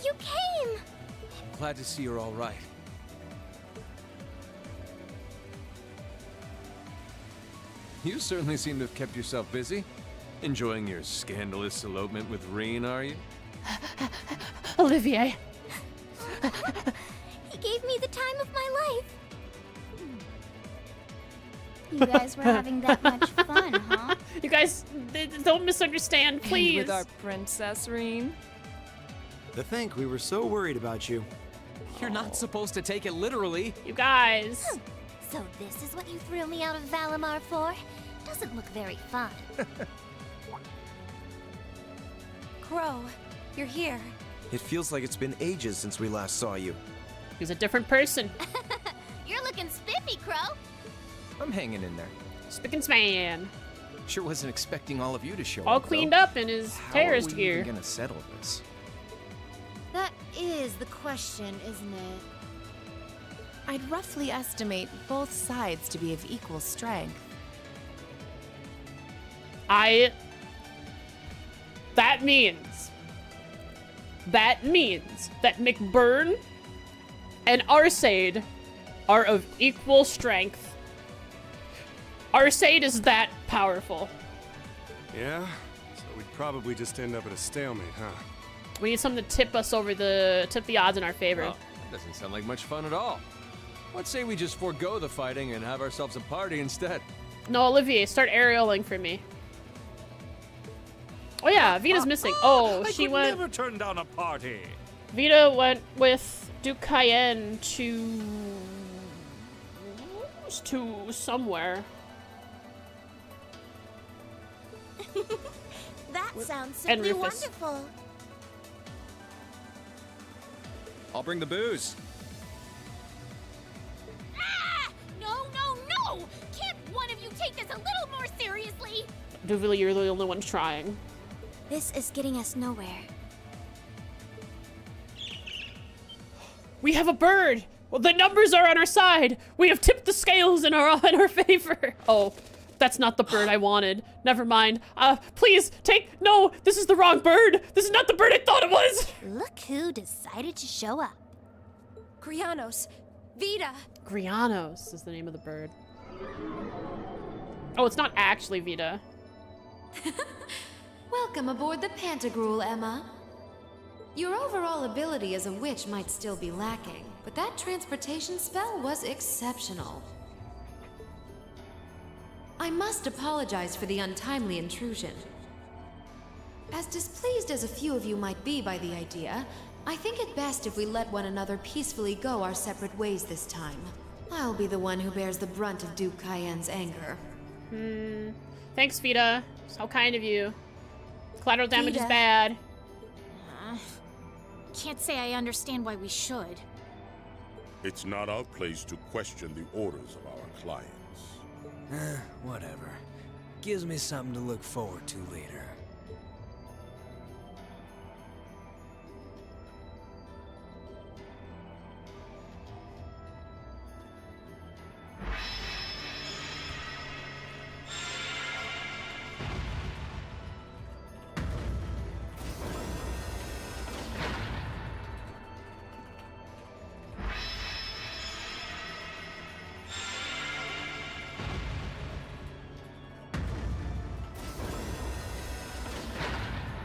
You came! I'm glad to see you're all right. You certainly seem to have kept yourself busy. Enjoying your scandalous elopement with Rean, are you? Olivier. He gave me the time of my life. You guys were having that much fun, huh? You guys, don't misunderstand, please. And with our princess, Rean. To think we were so worried about you. You're not supposed to take it literally. You guys. So this is what you threw me out of Valimar for? Doesn't look very fun. Crow, you're here. It feels like it's been ages since we last saw you. He's a different person. You're looking spiffy, Crow. I'm hanging in there. Spick and span. Sure wasn't expecting all of you to show All up, cleaned though. up in his terrorist How are we gear. even gonna settle this? That is the question, isn't it? I'd roughly estimate both sides to be of equal strength. That means that McBurn and Arsaid are of equal strength. Arsaid is that powerful. Yeah? So we'd probably just end up at a stalemate, huh? We need something to tip the odds in our favor. Well, that doesn't sound like much fun at all. Let's say we just forego the fighting and have ourselves a party instead. No, Olivier, start aerialing for me. Oh yeah, Vita's missing. Oh, she went. Never turn down a party. Vita went with Duke Cayenne to somewhere. That sounds And simply Rufus. wonderful. I'll bring the booze. Ah! No, no, no! Can't one of you take this a little more seriously? Duvali, you're the only one trying. This is getting us nowhere. We have a bird! Well, the numbers are on our side! We have tipped the scales in our favor! Oh, that's not the bird I wanted. Never mind. Please, no, this is the wrong bird! This is not the bird I thought it was! Look who decided to show up. Grianos, Vita. Grianos is the name of the bird. Oh, it's not actually Vita. Welcome aboard the Pantagruel, Emma. Your overall ability as a witch might still be lacking, but that transportation spell was exceptional. I must apologize for the untimely intrusion. As displeased as a few of you might be by the idea, I think it best if we let one another peacefully go our separate ways this time. I'll be the one who bears the brunt of Duke Cayenne's anger. Thanks, Vita. So kind of you. Collateral damage is Vita. bad. Can't say I understand why we should. It's not our place to question the orders of our clients. Whatever. Gives me something to look forward to later.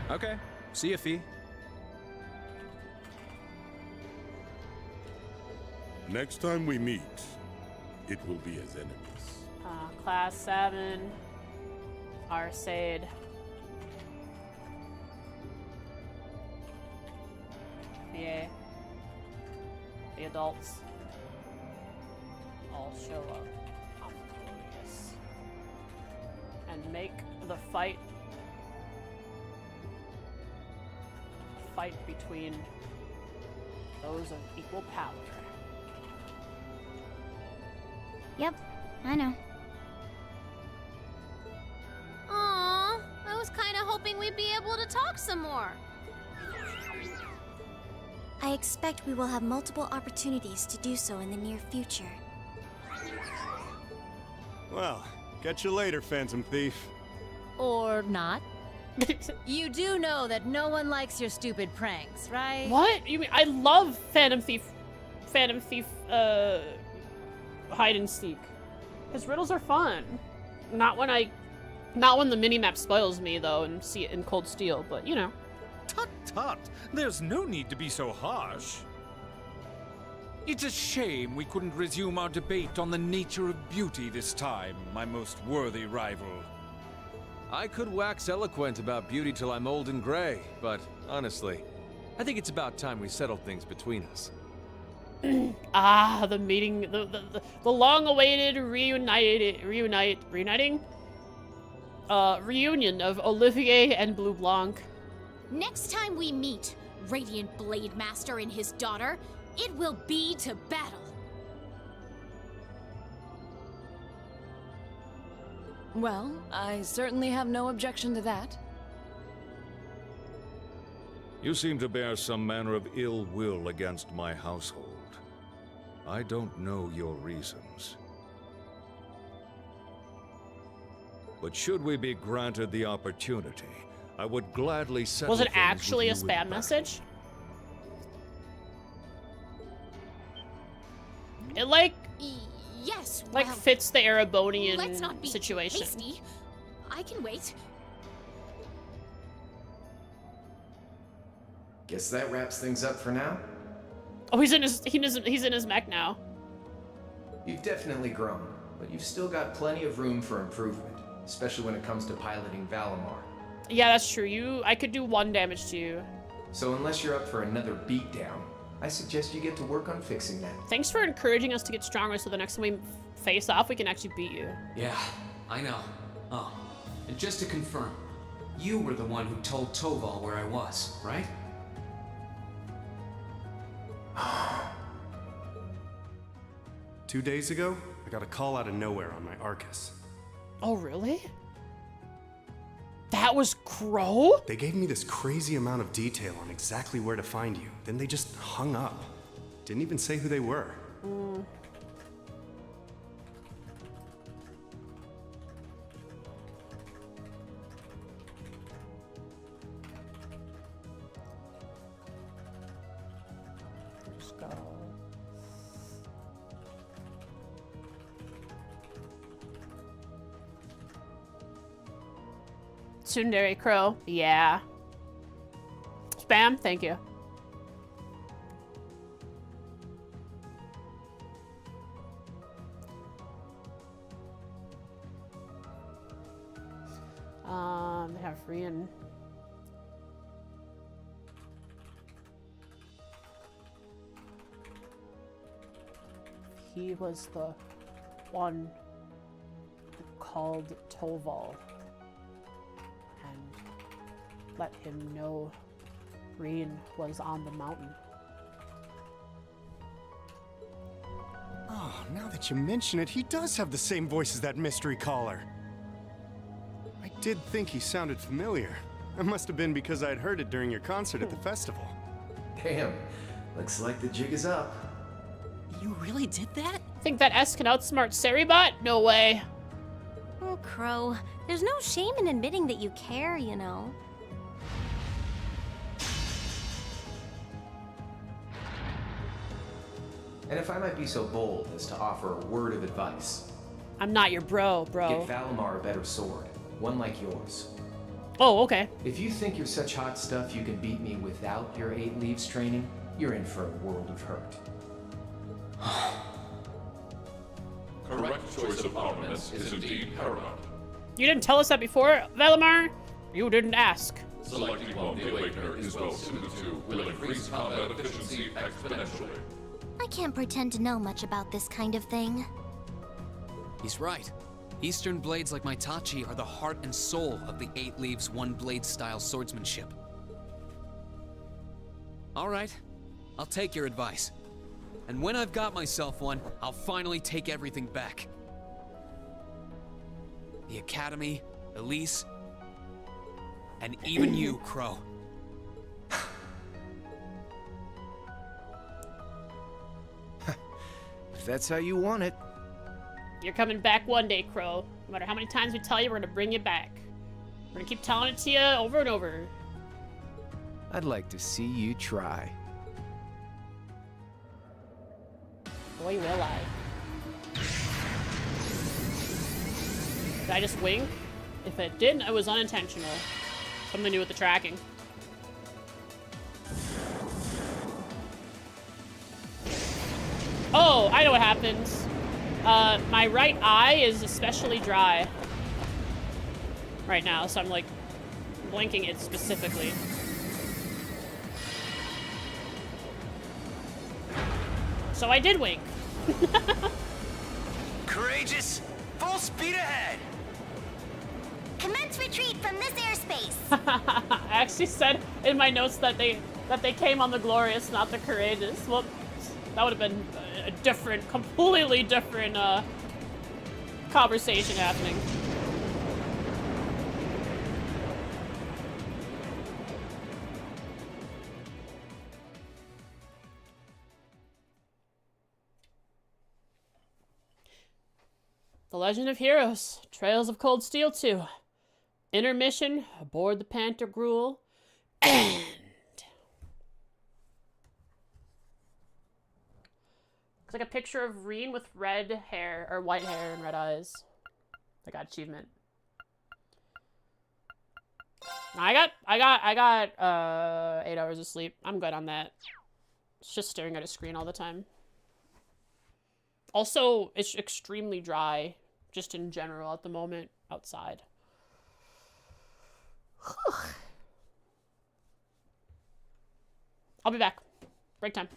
Okay. See ya, Fee. Next time we meet, it will be as enemies. Class 7. Arcade. Yeah. The adults all show up. Yes. And make the fight between those of equal power. Yep, I know. Aww, I was kind of hoping we'd be able to talk some more. I expect we will have multiple opportunities to do so in the near future. Well, catch you later, Phantom Thief. Or not. You do know that no one likes your stupid pranks, right? What? You mean I love Phantom Thief hide and seek. His riddles are fun. Not when the minimap spoils me though and see it in Cold Steel, but you know. Tut tut! There's no need to be so harsh. It's a shame we couldn't resume our debate on the nature of beauty this time, my most worthy rival. I could wax eloquent about beauty till I'm old and gray, but honestly, I think it's about time we settled things between us. The meeting, the long-awaited reunion of Olivier and Blue Blanc. Next time we meet, Radiant Blade Master and his daughter, it will be to battle. Well, I certainly have no objection to that. You seem to bear some manner of ill will against my household. I don't know your reasons. But should we be granted the opportunity, I would gladly settle Was it things actually a with you spam in message? It Yes, like well, fits the Erebonian let's not be situation. hasty. I can wait. Guess that wraps things up for now. Oh, he's in his mech now. You've definitely grown, but you've still got plenty of room for improvement, especially when it comes to piloting Valimar. Yeah, that's true. I could do 1 damage to you. So unless you're up for another beatdown, I suggest you get to work on fixing that. Thanks for encouraging us to get stronger so the next time we face off, we can actually beat you. Yeah, I know. Oh, and just to confirm, You were the one who told Toval where I was, right? 2 days ago, I got a call out of nowhere on my Arcus. Oh, really? That was Crow? They gave me this crazy amount of detail on exactly where to find you. Then they just hung up. Didn't even say who they were. Let's go. Tsundere Crow. Yeah. Spam, thank you. They have Rean. He was the one who called Toval and let him know Rean was on the mountain. Oh, now that you mention it, he does have the same voice as that mystery caller. I did think he sounded familiar. It must have been because I'd heard it during your concert at the festival. Damn, looks like the jig is up. You really did that? Think that S can outsmart Seribot? No way. Oh, Crow, there's no shame in admitting that you care, you know. And if I might be so bold as to offer a word of advice. I'm not your bro. Get Valimar a better sword, one like yours. Oh, okay. If you think you're such hot stuff you can beat me without your 8 leaves training, you're in for a world of hurt. Correct choice of armaments is indeed paramount. You didn't tell us that before, Valimar? You didn't ask. Selecting one the Awakener is well suited to will increase combat efficiency exponentially. I can't pretend to know much about this kind of thing. He's right. Eastern blades like my Tachi are the heart and soul of the 8 leaves, 1 blade style swordsmanship. All right, I'll take your advice. And when I've got myself one, I'll finally take everything back. The Academy, Elise, and even you, Crow. If that's how you want it. You're coming back one day, Crow. No matter how many times we tell you, we're gonna bring you back. We're gonna keep telling it to you over and over. I'd like to see you try. Boy, will I. Did I just wink? If it didn't, it was unintentional. Something to do with the tracking. Oh, I know what happens. My right eye is especially dry right now, so I'm like blinking it specifically. So I did wink. Courageous, full speed ahead. Commence retreat from this airspace. I actually said in my notes that they came on the glorious, not the courageous. Well, that would have been a different, completely different conversation happening. The Legend of Heroes, Trails of Cold Steel 2, Intermission, aboard the Panther Gruel, and looks like a picture of Rean with red hair, or white hair and red eyes. I got achievement. I got 8 hours of sleep. I'm good on that. It's just staring at a screen all the time. Also, it's extremely dry, just in general at the moment, outside. I'll be back. Break time.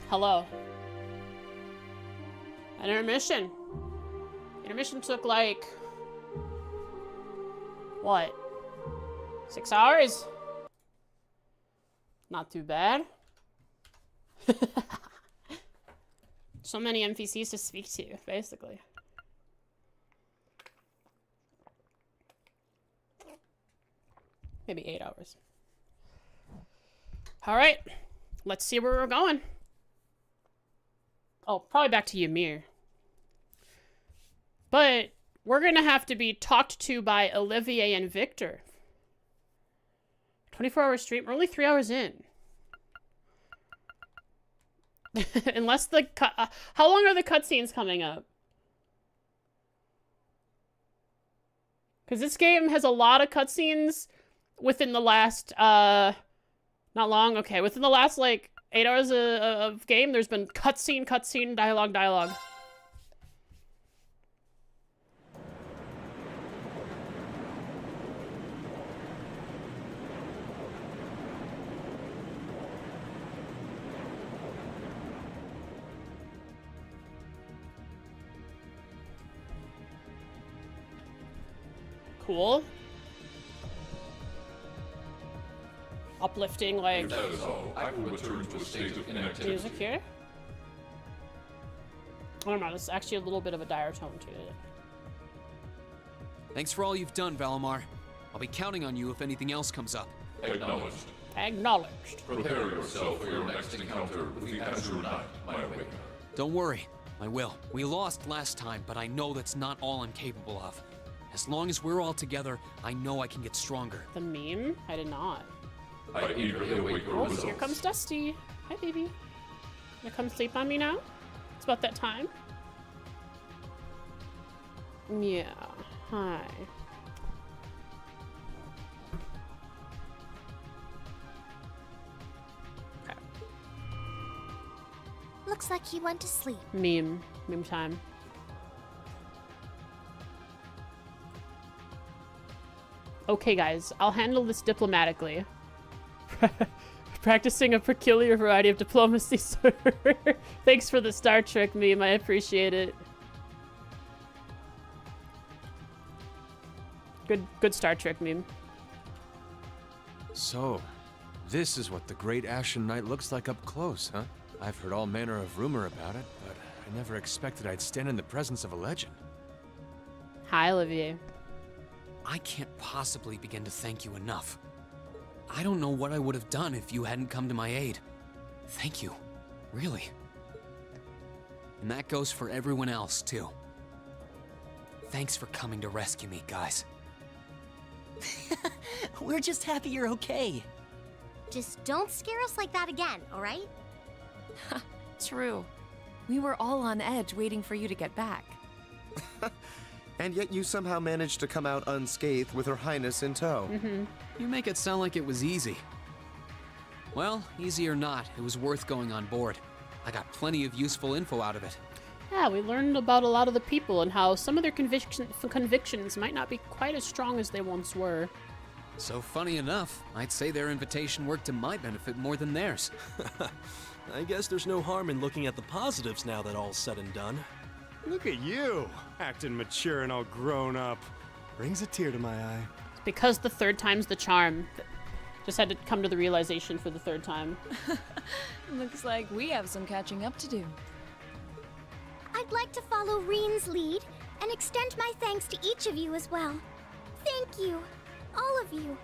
Hello. An intermission. Intermission took like... what? 6 hours? Not too bad. So many NPCs to speak to, basically. Maybe 8 hours. Alright. Let's see where we're going. Oh, probably back to Ymir. But we're gonna have to be talked to by Olivier and Victor. 24-hour stream. We're only 3 hours in. Unless the how long are the cutscenes coming up? Because this game has a lot of cutscenes within the last not long. Okay, within the last like 8 hours of game, there's been cutscene, dialogue. Cool. Uplifting, like... If that is all, I will return to a state of inactivity. Music here? I don't know, there's actually a little bit of a dire tone to it. Thanks for all you've done, Valimar. I'll be counting on you if anything else comes up. Acknowledged. Acknowledged. Prepare yourself for your next encounter with the Azure Knight, my awakener. Don't worry, I will. We lost last time, but I know that's not all I'm capable of. As long as we're all together, I know I can get stronger. The meme? I did not. I eagerly await your results. Here comes Dusty. Hi, baby. Gonna come sleep on me now? It's about that time. Yeah. Hi. Okay. Looks like he went to sleep. Meme time. Okay, guys, I'll handle this diplomatically. Practicing a peculiar variety of diplomacy, sir. Thanks for the Star Trek meme, I appreciate it. Good Star Trek meme. So, this is what the Great Ashen Knight looks like up close, huh? I've heard all manner of rumor about it, but I never expected I'd stand in the presence of a legend. Hi, Olivier. I can't possibly begin to thank you enough. I don't know what I would have done if you hadn't come to my aid. Thank you. Really. And that goes for everyone else, too. Thanks for coming to rescue me, guys. We're just happy you're okay. Just don't scare us like that again, alright? True. We were all on edge waiting for you to get back. And yet you somehow managed to come out unscathed with Her Highness in tow. You make it sound like it was easy. Well, easy or not, it was worth going on board. I got plenty of useful info out of it. Yeah, we learned about a lot of the people and how some of their convictions might not be quite as strong as they once were. So funny enough, I'd say their invitation worked to my benefit more than theirs. I guess there's no harm in looking at the positives now that all's said and done. Look at you, acting mature and all grown up. Brings a tear to my eye. It's because the third time's the charm. Just had to come to the realization for the third time. Looks like we have some catching up to do. I'd like to follow Rean's lead and extend my thanks to each of you as well. Thank you, all of you.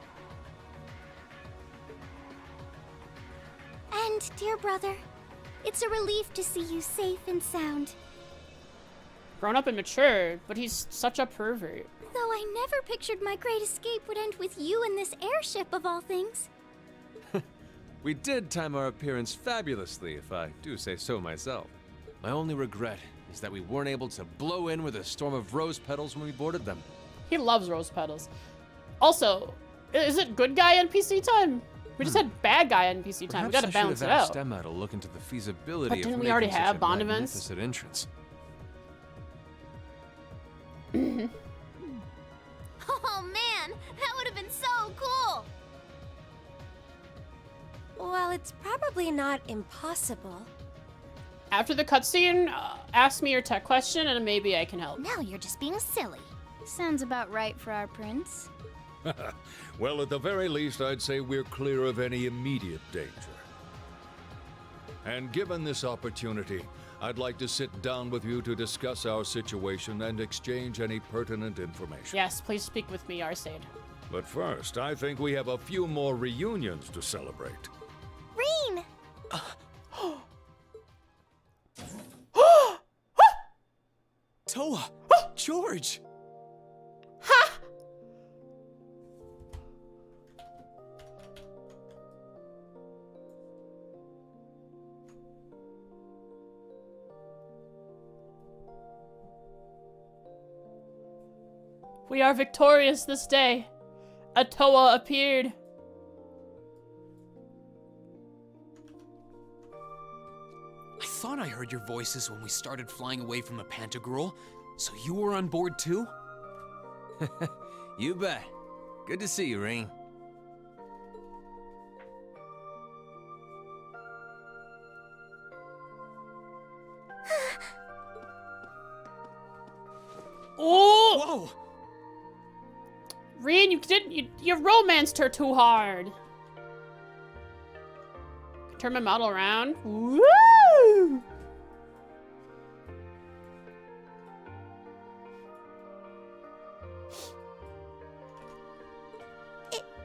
And, dear brother, it's a relief to see you safe and sound. Grown up and mature, but he's such a pervert. Though I never pictured my great escape would end with you in this airship of all things. We did time our appearance fabulously, if I do say so myself. My only regret is that we weren't able to blow in with a storm of rose petals when we boarded them. He loves rose petals. Also, is it good guy NPC time? We just had bad guy NPC time. We gotta balance it out. Perhaps I should have asked Emma to look into the feasibility But of didn't we making already such have a Bond events? magnificent entrance. Oh man, that would have been so cool! Well, it's probably not impossible. After the cutscene, ask me your tech question and maybe I can help. Now you're just being silly. Sounds about right for our prince. Well, at the very least, I'd say we're clear of any immediate danger. And given this opportunity, I'd like to sit down with you to discuss our situation and exchange any pertinent information. Yes, please speak with me, Arcade. But first, I think we have a few more reunions to celebrate. Rean! Toa! George! We are victorious this day. A Toa appeared. I thought I heard your voices when we started flying away from the Pantagruel, so you were on board too? You bet. Good to see you, Rean. Oh! Whoa! Rean, you romanced her too hard. Turn my model around. Woo!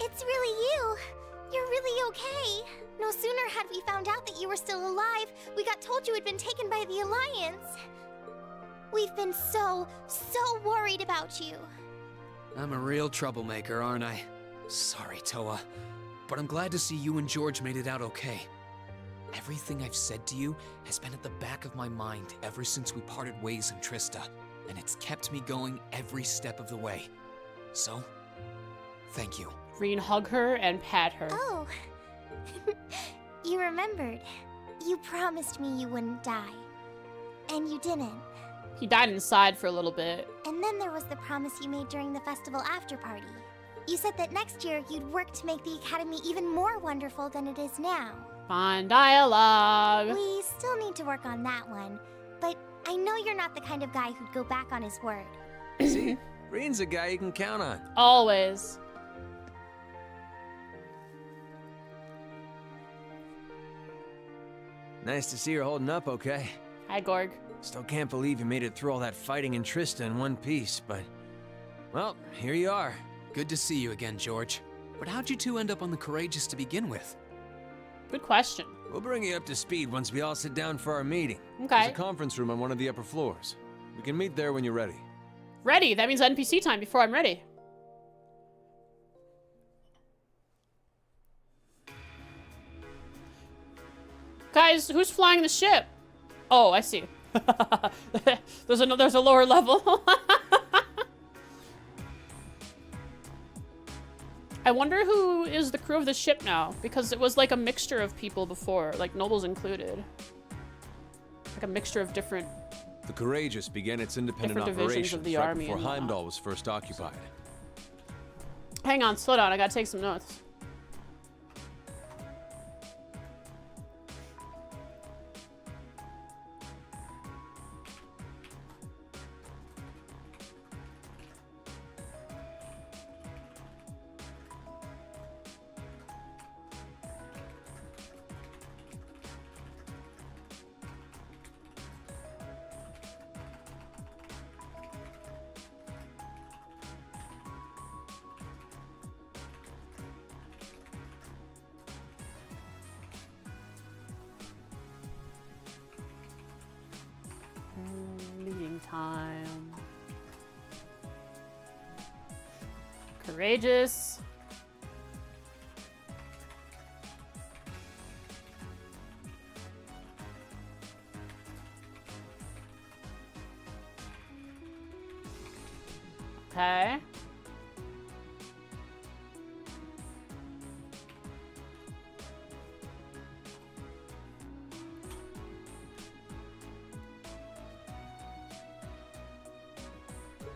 It's really you. You're really okay. No sooner had we found out that you were still alive, we got told you had been taken by the Alliance. We've been so worried about you. I'm a real troublemaker, aren't I? Sorry, Toa. But I'm glad to see you and George made it out okay. Everything I've said to you has been at the back of my mind ever since we parted ways in Trista, and it's kept me going every step of the way. So, thank you. Rean, hug her and pat her. Oh. You remembered. You promised me you wouldn't die. And you didn't. He died inside for a little bit. And then there was the promise you made during the festival after party. You said that next year you'd work to make the Academy even more wonderful than it is now. Fine dialogue. We still need to work on that one, but I know you're not the kind of guy who'd go back on his word. See? Rean's a guy you can count on. Always. Nice to see you're holding up okay. Hi, Gorg. Still can't believe you made it through all that fighting in Trista in one piece, but... well, here you are. Good to see you again, George. But how'd you two end up on the Courageous to begin with? Good question. We'll bring you up to speed once we all sit down for our meeting. Okay. There's a conference room on one of the upper floors. We can meet there when you're ready. Ready? That means NPC time before I'm ready. Guys, who's flying the ship? Oh, I see. there's a lower level. I wonder who is the crew of the ship now, because it was like a mixture of people before, like nobles included. Like a mixture of different... The Courageous began its independent Different divisions operations of the right army before and whatnot. Heimdall was first occupied. Hang on, slow down, I gotta take some notes. Meeting time. Courageous. Okay.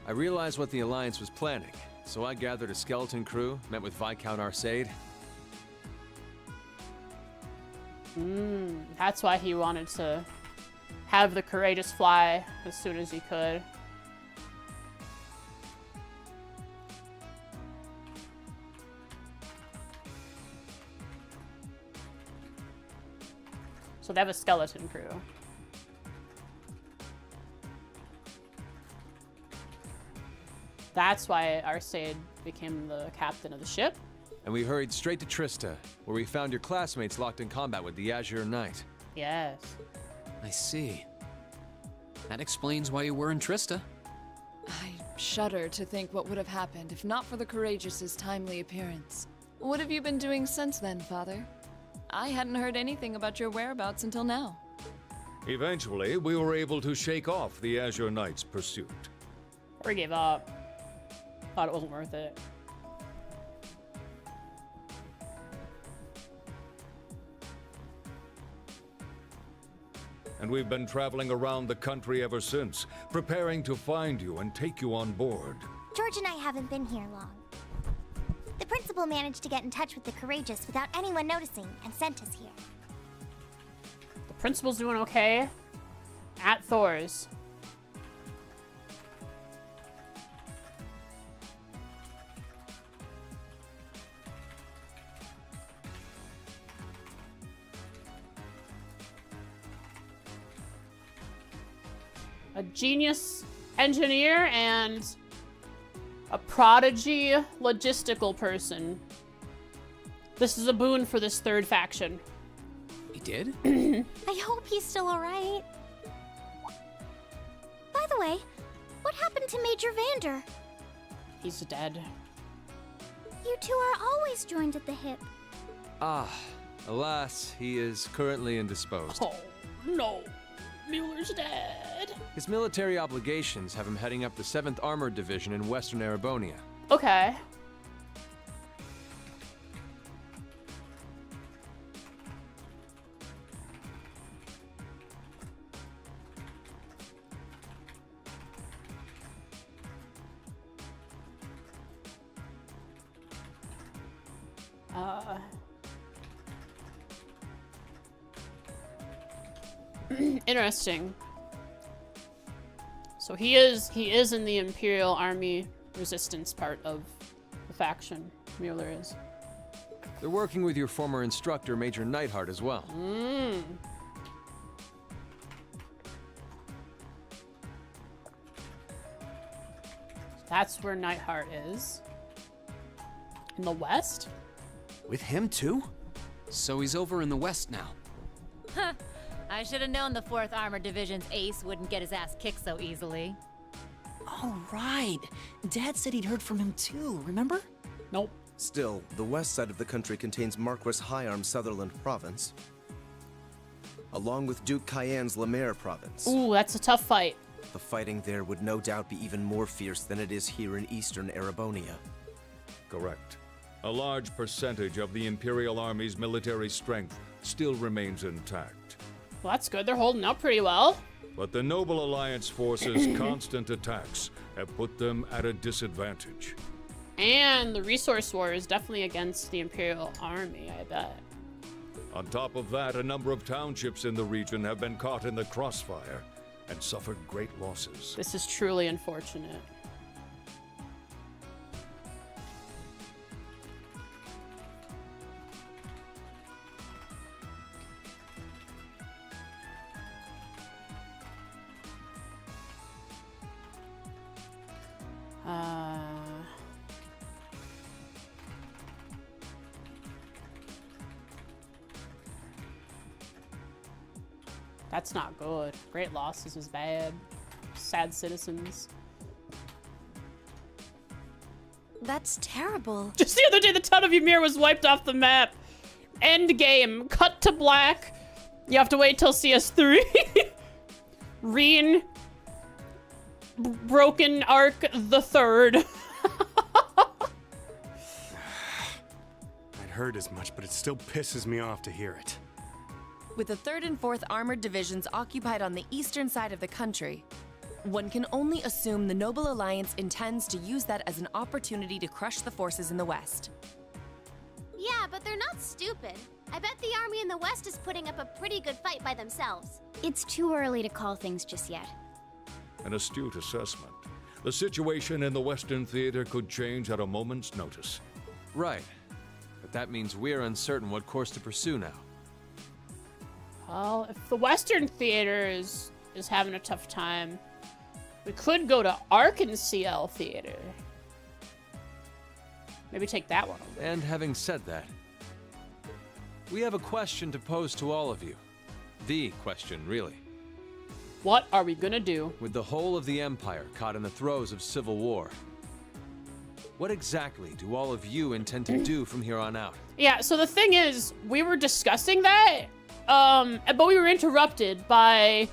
I realized what the Alliance was planning, so I gathered a skeleton crew, met with Viscount Arcade. That's why he wanted to have the Courageous fly as soon as he could. So they have a skeleton crew. That's why Arcade became the captain of the ship. And we hurried straight to Trista, where we found your classmates locked in combat with the Azure Knight. Yes. I see. That explains why you were in Trista. I shudder to think what would have happened if not for the Courageous' timely appearance. What have you been doing since then, Father? I hadn't heard anything about your whereabouts until now. Eventually, we were able to shake off the Azure Knight's pursuit. Or gave up. Thought it wasn't worth it. And we've been traveling around the country ever since, preparing to find you and take you on board. George and I haven't been here long. The principal managed to get in touch with the Courageous without anyone noticing and sent us here. The principal's doing okay at Thor's. A genius engineer and a prodigy logistical person. This is a boon for this third faction. He did? I hope he's still alright. By the way, what happened to Major Vander? He's dead. You two are always joined at the hip. Ah, alas, he is currently indisposed. Oh, no. Mueller's dead. His military obligations have him heading up the 7th Armored Division in Western Erebonia. Okay. Interesting. So he is in the Imperial Army resistance part of the faction. Mueller is. They're working with your former instructor, Major Neidhart, as well. That's where Neidhart is. In the west? With him too? So he's over in the west now. Huh. I should have known the 4th Armored Division's ace wouldn't get his ass kicked so easily. Oh, right. Dad said he'd heard from him too, remember? Nope. Still, the west side of the country contains Marquis Hyarm's Sutherland Province, along with Duke Cayenne's Lemaire Province. Ooh, that's a tough fight. The fighting there would no doubt be even more fierce than it is here in eastern Erebonia. Correct. A large percentage of the Imperial Army's military strength still remains intact. Well, that's good. They're holding up pretty well. But the Noble Alliance forces' constant attacks have put them at a disadvantage. And the resource war is definitely against the Imperial Army, I bet. On top of that, a number of townships in the region have been caught in the crossfire and suffered great losses. This is truly unfortunate. That's not good. Great losses is bad. Sad citizens. That's terrible. Just the other day, the town of Ymir was wiped off the map. End game. Cut to black. You have to wait till CS3. Rean. Broken Arc the Third. I'd heard as much, but it still pisses me off to hear it. With the 3rd and 4th Armored Divisions occupied on the eastern side of the country, one can only assume the Noble Alliance intends to use that as an opportunity to crush the forces in the west. Yeah, but they're not stupid. I bet the army in the West is putting up a pretty good fight by themselves. It's too early to call things just yet. An astute assessment. The situation in the Western Theater could change at a moment's notice. Right. But that means we're uncertain what course to pursue now. Well, if the Western Theater is having a tough time, we could go to Arkansas Theater. Maybe take that one over. And having said that, we have a question to pose to all of you. The question, really. What are we gonna do? With the whole of the Empire caught in the throes of civil war, what exactly do all of you intend to do from here on out? Yeah, so the thing is, we were discussing that, but we were interrupted by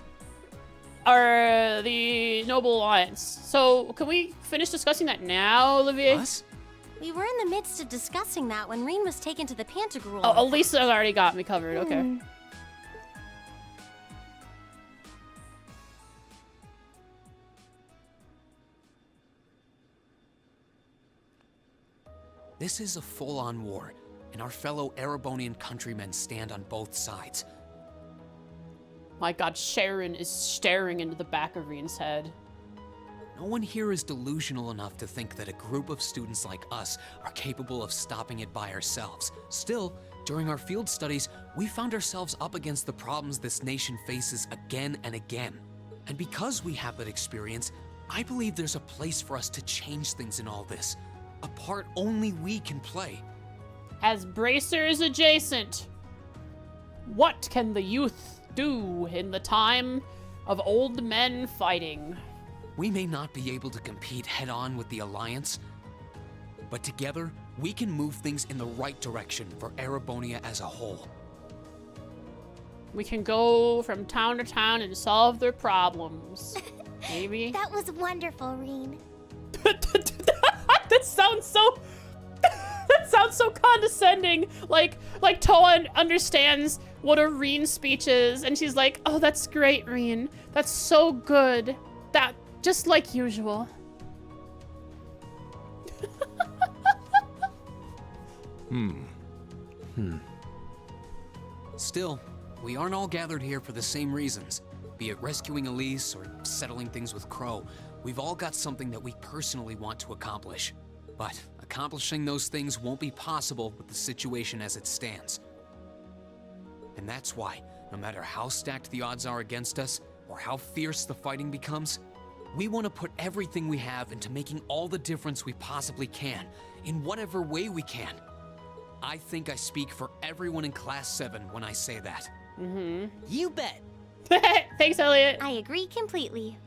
the Noble Alliance. So can we finish discussing that now, Olivier? Us? We were in the midst of discussing that when Rean was taken to the Pantagruel. Oh, Elisa already got me covered. Okay. This is a full-on war, and our fellow Erebonian countrymen stand on both sides. My god, Sharon is staring into the back of Rean's head. No one here is delusional enough to think that a group of students like us are capable of stopping it by ourselves. Still, during our field studies, we found ourselves up against the problems this nation faces again and again. And because we have that experience, I believe there's a place for us to change things in all this. A part only we can play. As bracers adjacent, what can the youth do in the time of old men fighting? We may not be able to compete head-on with the Alliance, but together, we can move things in the right direction for Erebonia as a whole. We can go from town to town and solve their problems. Maybe? That was wonderful, Rean. That sounds so... that sounds so condescending. Like Toa understands what a Rean speech is, and she's like, oh, that's great, Rean. That's so good. That... just like usual. Still, we aren't all gathered here for the same reasons. Be it rescuing Elise or settling things with Crow, we've all got something that we personally want to accomplish. But accomplishing those things won't be possible with the situation as it stands. And that's why, no matter how stacked the odds are against us, or how fierce the fighting becomes, we want to put everything we have into making all the difference we possibly can, in whatever way we can. I think I speak for everyone in Class 7 when I say that. You bet. Thanks, Elliot. I agree completely.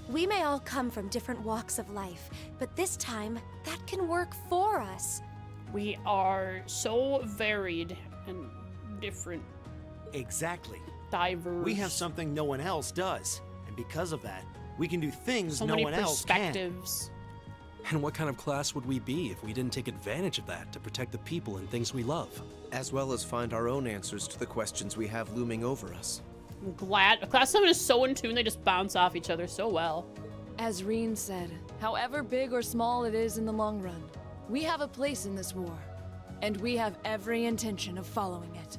We may all come from different walks of life, but this time, that can work for us. We are so varied and different. Exactly. Diverse. We have something no one else does, and because of that, we can do things so no many one else can. perspectives. And what kind of class would we be if we didn't take advantage of that to protect the people and things we love? As well as find our own answers to the questions we have looming over us. I'm glad. Class 7 is so in tune, they just bounce off each other so well. As Rean said, however big or small it is in the long run, we have a place in this war, and we have every intention of following it.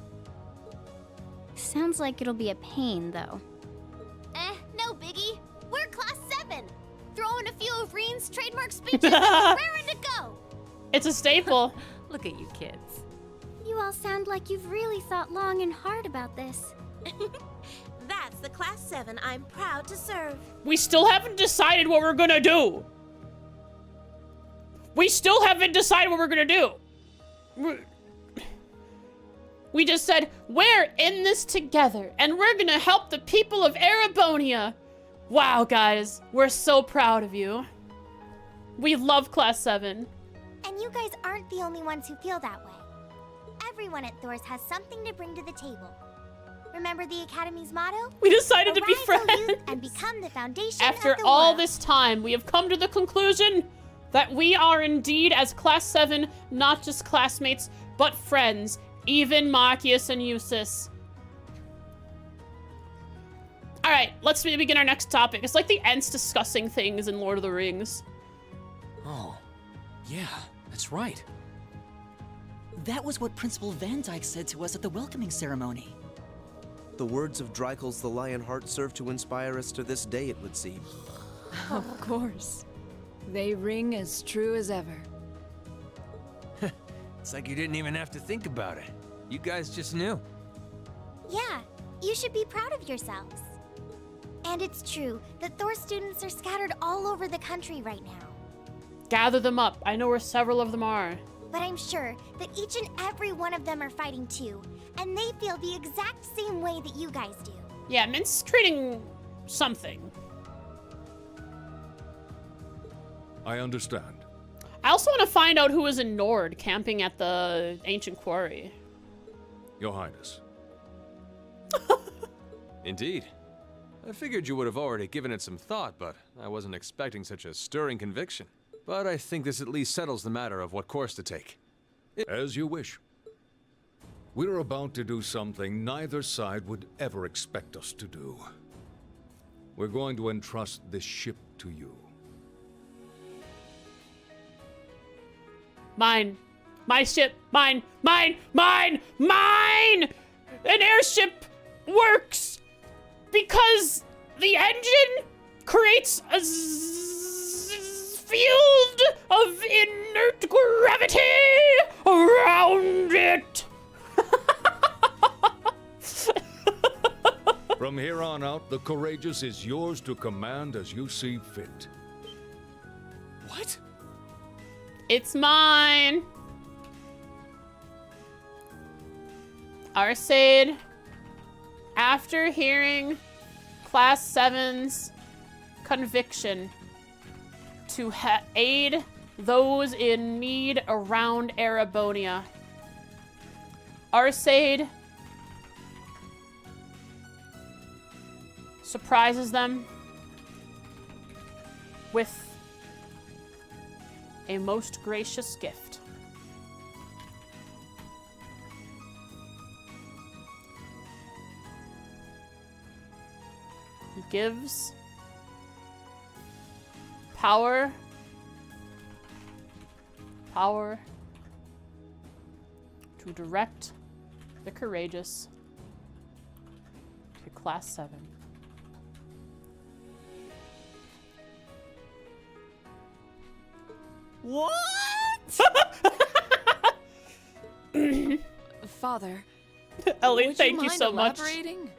Sounds like it'll be a pain, though. No biggie. We're Class 7. Throw in a few of Rean's trademark speeches and we're raring to go. It's a staple. Look at you kids. You all sound like you've really thought long and hard about this. That's the Class 7 I'm proud to serve. We still haven't decided what we're gonna do. We still haven't decided what we're gonna do. We just said, we're in this together, and we're gonna help the people of Erebonia. Wow, guys, we're so proud of you. We love Class 7. And you guys aren't the only ones who feel that way. Everyone at Thor's has something to bring to the table. Remember the Academy's motto? We decided to be Arise, O friends. youth, and become the foundation After of the all world. this time, we have come to the conclusion that we are indeed, as Class 7, not just classmates, but friends. Even Marcius and Eustace. Alright, let's begin our next topic. It's like the Ents discussing things in Lord of the Rings. Oh, yeah, that's right. That was what Principal Van Dyke said to us at the welcoming ceremony. The words of Dreikel's the Lionheart serve to inspire us to this day, it would seem. Of course. They ring as true as ever. It's like you didn't even have to think about it. You guys just knew. Yeah, you should be proud of yourselves. And it's true that Thor students are scattered all over the country right now. Gather them up. I know where several of them are. But I'm sure that each and every one of them are fighting too, and they feel the exact same way that you guys do. Yeah, Mint's trading something. I understand. I also want to find out who was in Nord camping at the ancient quarry. Your Highness. Indeed. I figured you would have already given it some thought, but I wasn't expecting such a stirring conviction. But I think this at least settles the matter of what course to take. As you wish. We're about to do something neither side would ever expect us to do. We're going to entrust this ship to you. Mine. My ship. Mine. Mine. Mine. Mine! An airship works because the engine creates a field of inert gravity around it. From here on out, the Courageous is yours to command as you see fit. What? It's mine. Arcade, after hearing Class 7's conviction to aid those in need around Erebonia, Arcade surprises them with a most gracious gift. He gives power to direct the Courageous to Class 7. What? Father, Ellie, thank you mind so much. elaborating?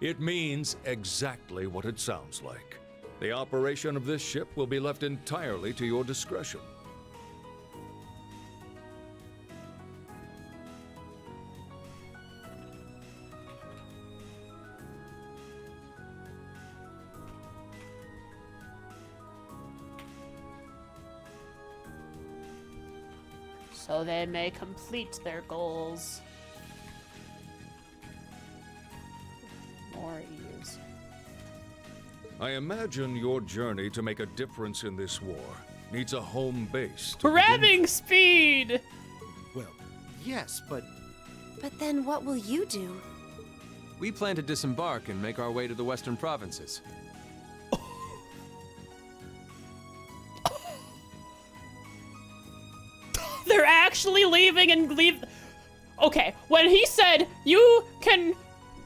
It means exactly what it sounds like. The operation of this ship will be left entirely to your discretion. So they may complete their goals. More ease. I imagine your journey to make a difference in this war needs a home base. Grabbing speed! Well, yes, but... But then what will you do? We plan to disembark and make our way to the western provinces. They're actually leaving and leave. Okay, when he said you can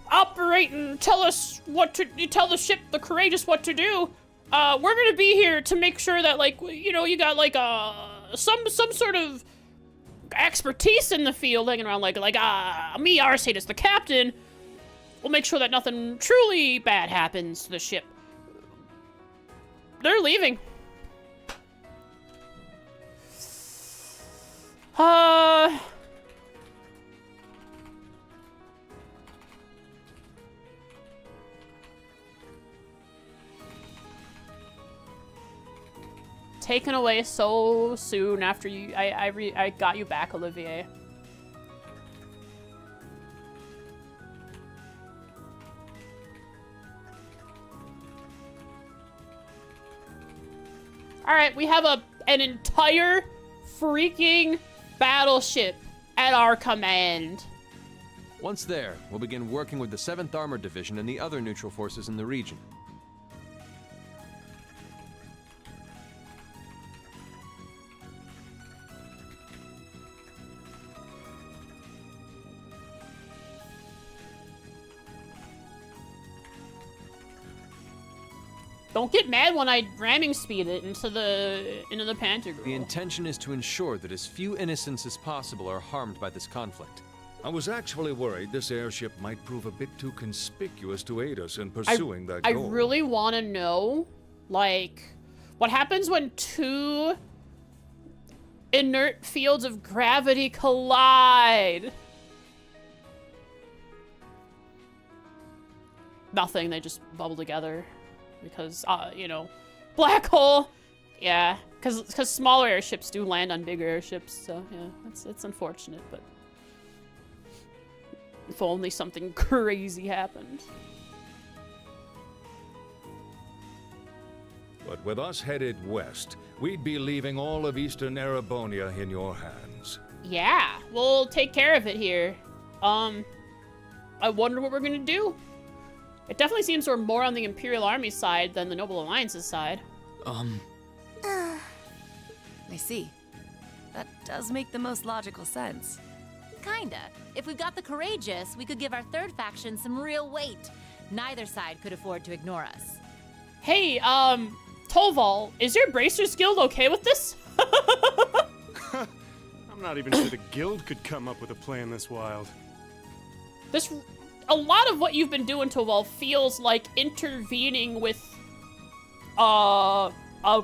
operate and tell us what to, you tell the ship, the Courageous, what to do. We're gonna be here to make sure that, like, you know, you got like some sort of expertise in the field hanging around, like me, Arcade, as the captain. We'll make sure that nothing truly bad happens to the ship. They're leaving. Taken away so soon after you, I got you back, Olivier. All right, we have an entire freaking battleship at our command. Once there, we'll begin working with the 7th Armored Division and the other neutral forces in the region. Don't get mad when I ramming speed it into the Panther Girl. The intention is to ensure that as few innocents as possible are harmed by this conflict. I was actually worried this airship might prove a bit too conspicuous to aid us in pursuing that goal. I really want to know, like, what happens when two inert fields of gravity collide? Nothing, they just bubble together. Because, you know, black hole. Yeah, because smaller airships do land on bigger airships, so yeah, it's unfortunate, but if only something crazy happened. But with us headed west, we'd be leaving all of Eastern Erebonia in your hands. Yeah, we'll take care of it here. I wonder what we're gonna do. It definitely seems we're more on the Imperial Army side than the Noble Alliance's side. I see. That does make the most logical sense. Kinda. If we've got the courageous, we could give our third faction some real weight. Neither side could afford to ignore us. Hey, Toval, is your Bracers Guild okay with this? I'm not even sure the guild could come up with a plan this wild. A lot of what you've been doing, Toval, feels like intervening with a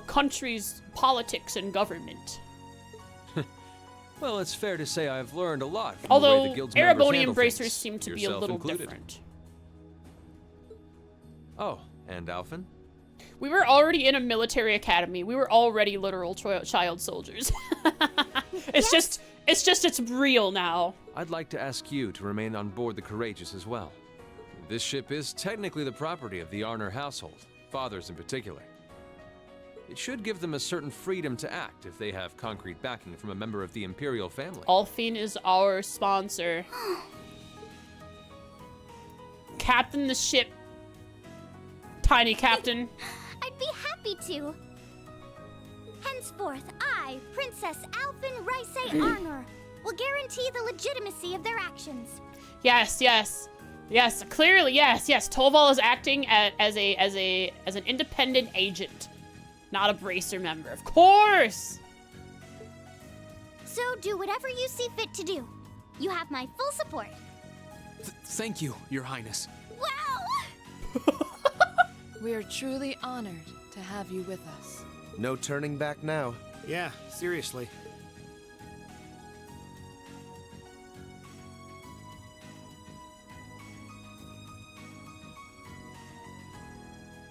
country's politics and government. Well, it's fair to say I've learned a lot from Although, the way the guild's members Erebonian handle bracers things, seem to be a yourself little included. different. Oh, and Alphen? We were already in a military academy. We were already literal child soldiers. It's real now. I'd like to ask you to remain on board the Courageous as well. This ship is technically the property of the Arner household, fathers in particular. It should give them a certain freedom to act if they have concrete backing from a member of the Imperial family. Alfine is our sponsor. Captain the ship. Tiny Captain. I'd be happy to. Henceforth, I, Princess Alphen Rice Arner, will guarantee the legitimacy of their actions. Yes, yes. Yes, clearly, yes, yes. Toval is acting as an independent agent, not a Bracer member. Of course! So do whatever you see fit to do. You have my full support. Thank you, Your Highness. Wow! We are truly honored to have you with us. No turning back now. Yeah, seriously.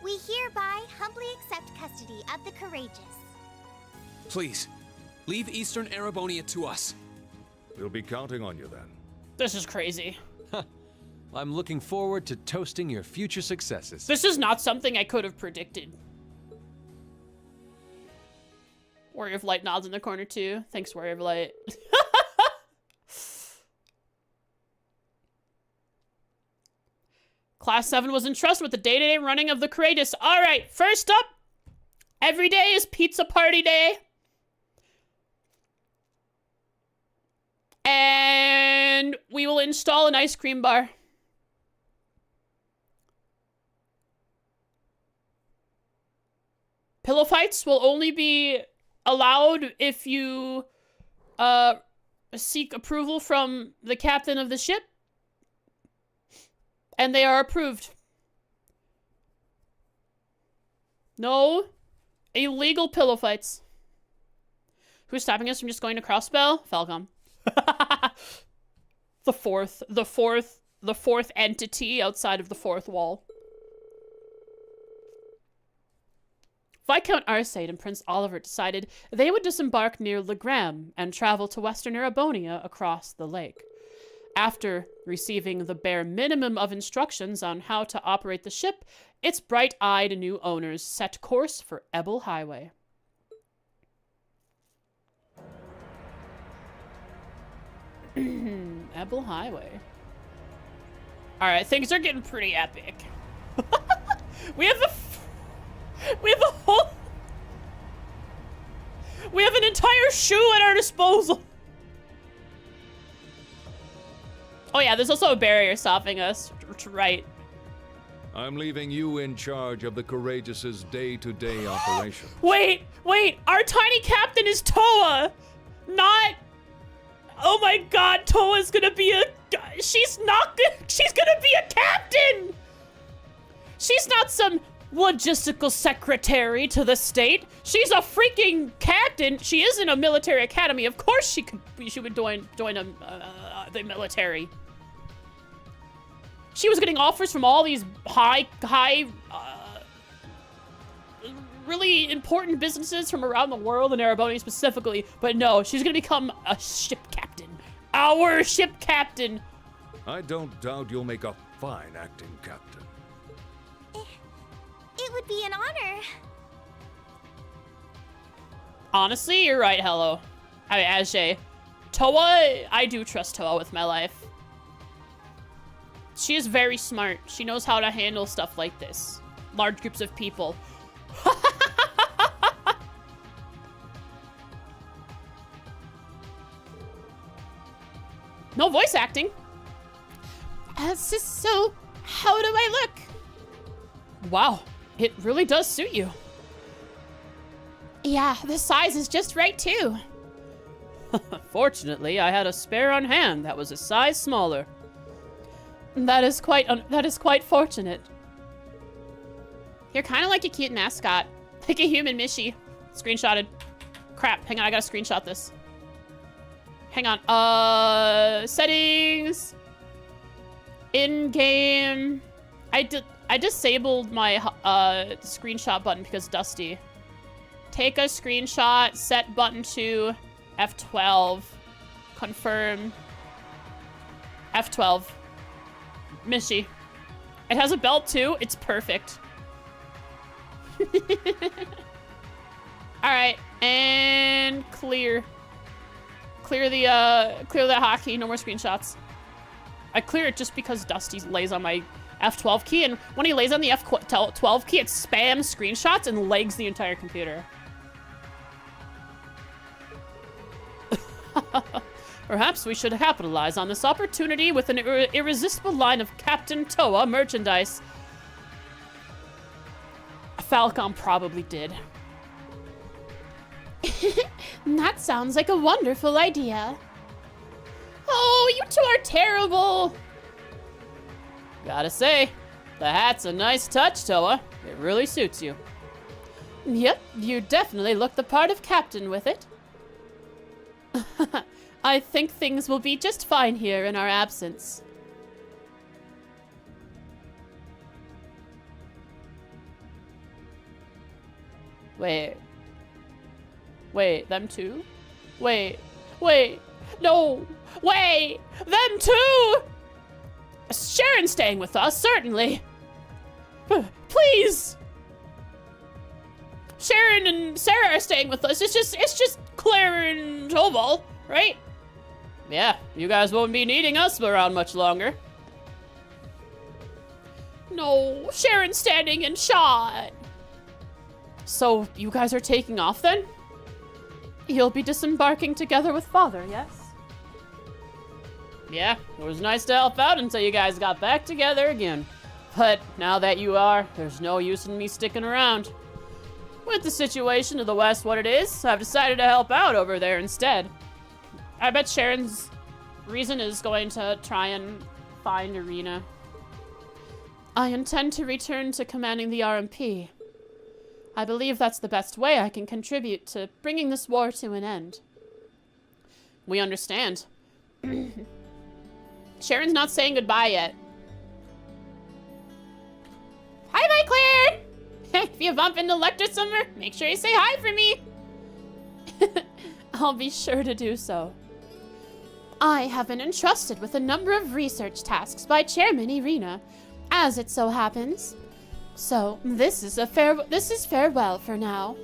We hereby humbly accept custody of the Courageous. Please, leave Eastern Erebonia to us. We'll be counting on you then. This is crazy. I'm looking forward to toasting your future successes. This is not something I could have predicted. Warrior of Light nods in the corner too. Thanks, Warrior of Light. Class 7 was entrusted with the day-to-day running of the Courageous. All right, first up, every day is pizza party day. And we will install an ice cream bar. Pillow fights will only be allowed if you seek approval from the captain of the ship. And they are approved. No illegal pillow fights. Who's stopping us from just going to Crossbell? Falcom. The fourth entity outside of the fourth wall. Viscount Arcade and Prince Oliver decided they would disembark near Legram and travel to Western Erebonia across the lake. After receiving the bare minimum of instructions on how to operate the ship, its bright-eyed new owners set course for Ebel Highway. Ebel Highway. Alright, things are getting pretty epic. We have an entire shoe at our disposal. Oh yeah, there's also a barrier stopping us. Right. I'm leaving you in charge of the Courageous' day-to-day operation. Wait, our tiny captain is Toa, not... Oh my god, Toa's gonna be a... She's gonna be a captain! She's not some logistical secretary to the state. She's a freaking captain. She is in a military academy. Of course she would join the military. She was getting offers from all these high, really important businesses from around the world, and Ereboni specifically. But no, she's gonna become a ship captain. Our ship captain. I don't doubt you'll make a fine acting captain. It would be an honor. Honestly, you're right, Hello. Ajay. Toa, I do trust Toa with my life. She is very smart. She knows how to handle stuff like this. Large groups of people. No voice acting. So, how do I look? Wow, it really does suit you. Yeah, the size is just right too. Fortunately, I had a spare on hand that was a size smaller. That is quite fortunate. You're kind of like a cute mascot, like a human Mishi. Screenshotted. Crap, hang on, I gotta screenshot this. Hang on, settings. In-game. I disabled my screenshot button because Dusty. Take a screenshot, set button to F12. Confirm. F12. Mishi. It has a belt too. It's perfect. Alright, and clear. Clear the hotkey, no more screenshots. I clear it just because Dusty lays on my F12 key, and when he lays on the F12 key, it spams screenshots and lags the entire computer. Perhaps we should capitalize on this opportunity with an irresistible line of Captain Toa merchandise. Falcon probably did. That sounds like a wonderful idea. Oh, you two are terrible. Gotta say, the hat's a nice touch, Toa. It really suits you. Yep, you definitely look the part of captain with it. I think things will be just fine here in our absence. Wait, them two? Wait, no, wait, them two! Sharon's staying with us, certainly. Please! Sharon and Sarah are staying with us. It's just Claire and Tobal, right? Yeah, you guys won't be needing us around much longer. No, Sharon's standing in shot. So, you guys are taking off then? You'll be disembarking together with Father, yes? Yeah, it was nice to help out until you guys got back together again. But now that you are, there's no use in me sticking around. With the situation to the west what it is, I've decided to help out over there instead. I bet Sharon's reason is going to try and find Irina. I intend to return to commanding the RMP. I believe that's the best way I can contribute to bringing this war to an end. We understand. Sharon's not saying goodbye yet. Hi, Claire! If you bump into Lecter somewhere, make sure you say hi for me. I'll be sure to do so. I have been entrusted with a number of research tasks by Chairman Irina, as it so happens. So, this is farewell for now.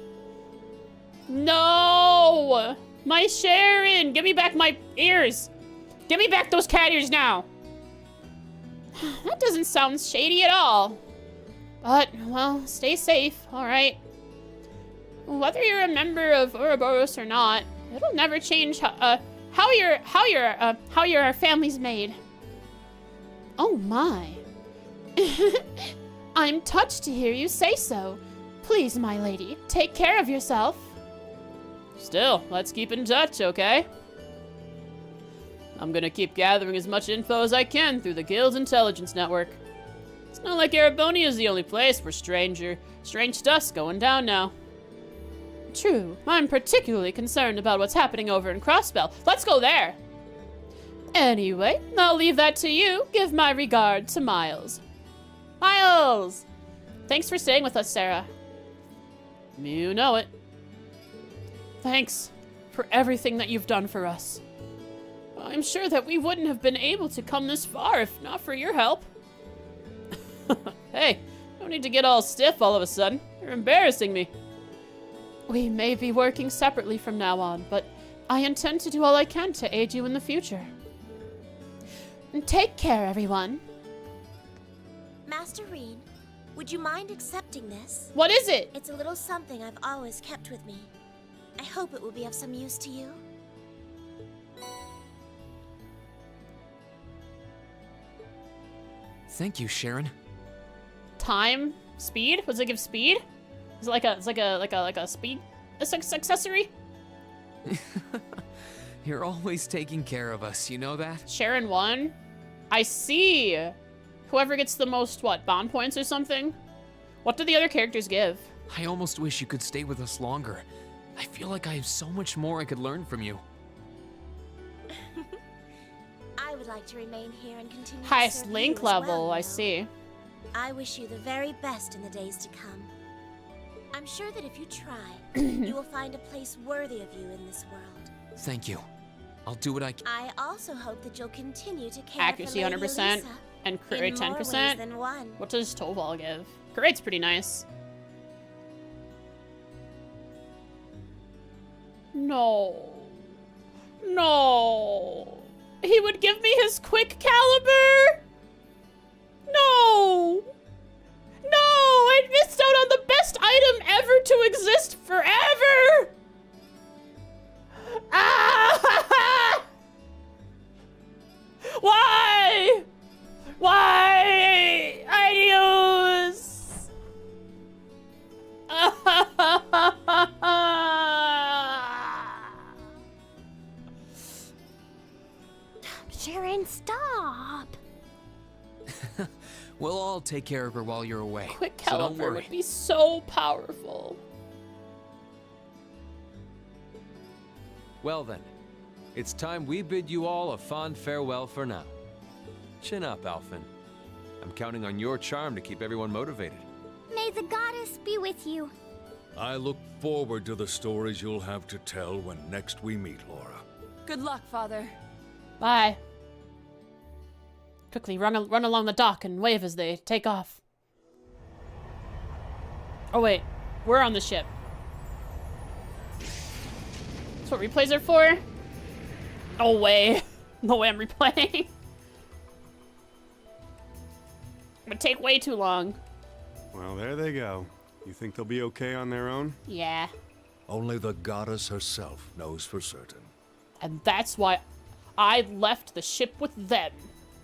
No! My Sharon! Give me back my ears! Give me back those cat ears now! That doesn't sound shady at all. But, well, stay safe, alright? Whether you're a member of Ouroboros or not, it'll never change how your family's made. Oh my. I'm touched to hear you say so. Please, my lady, take care of yourself. Still, let's keep in touch, okay? I'm gonna keep gathering as much info as I can through the Guild's intelligence network. It's not like Ereboni is the only place where strange stuff's going down now. True, I'm particularly concerned about what's happening over in Crossbell. Let's go there! Anyway, I'll leave that to you. Give my regard to Miles. Miles! Thanks for staying with us, Sarah. You know it. Thanks for everything that you've done for us. I'm sure that we wouldn't have been able to come this far if not for your help. Hey, no need to get all stiff all of a sudden. You're embarrassing me. We may be working separately from now on, but I intend to do all I can to aid you in the future. And take care, everyone. Master Rean, would you mind accepting this? What is it? It's a little something I've always kept with me. I hope it will be of some use to you. Thank you, Sharon. Time? Speed? Does it give speed? Is it like a speed accessory? You're always taking care of us, you know that? Sharon won? I see. Whoever gets the most, what, bond points or something? What do the other characters give? I almost wish you could stay with us longer. I feel like I have so much more I could learn from you. I would like to remain here and continue Highest to serve link you as level, well, I see. I wish you the very best in the days to come. I'm sure that if you try, you will find a place worthy of you in this world. Thank you. I'll do what I can. I also hope that you'll continue to care Accuracy for Lady 100% Elisa and crit rate in more ways 10%. than one. What does Toval give? Crit rate's pretty nice. No. No. He would give me his quick caliber? No. No, I missed out on the best item ever to exist forever. Ah! Why? Why? I use. Sharon, stop. We'll all take care of her while you're away. Quick So don't caliber worry. would be so powerful. Well then, it's time we bid you all a fond farewell for now. Chin up, Alphen. I'm counting on your charm to keep everyone motivated. May the goddess be with you. I look forward to the stories you'll have to tell when next we meet, Laura. Good luck, Father. Bye. Quickly run along the dock and wave as they take off. Oh wait, we're on the ship. That's what replays are for? No way. No way I'm replaying. It would take way too long. Well, there they go. You think they'll be okay on their own? Yeah. Only the goddess herself knows for certain. And that's why I left the ship with them,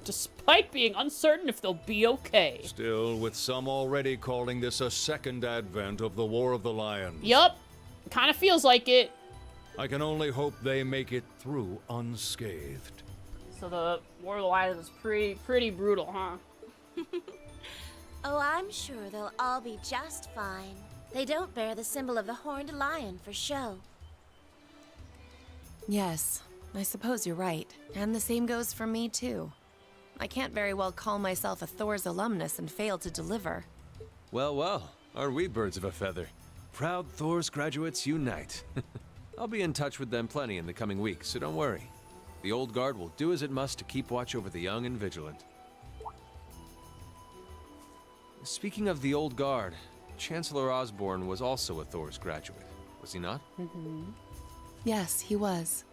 despite being uncertain if they'll be okay. Still, with some already calling this a second advent of the War of the Lions. Yup. Kind of feels like it. I can only hope they make it through unscathed. So the War of the Lions is pretty brutal, huh? Oh, I'm sure they'll all be just fine. They don't bear the symbol of the horned lion for show. Yes, I suppose you're right. And the same goes for me, too. I can't very well call myself a Thor's alumnus and fail to deliver. Well, well, aren't we birds of a feather? Proud Thor's graduates unite. I'll be in touch with them plenty in the coming weeks, so don't worry. The Old Guard will do as it must to keep watch over the young and vigilant. Speaking of the Old Guard, Chancellor Osborne was also a Thor's graduate, was he not? Mm-hmm. Yes, he was.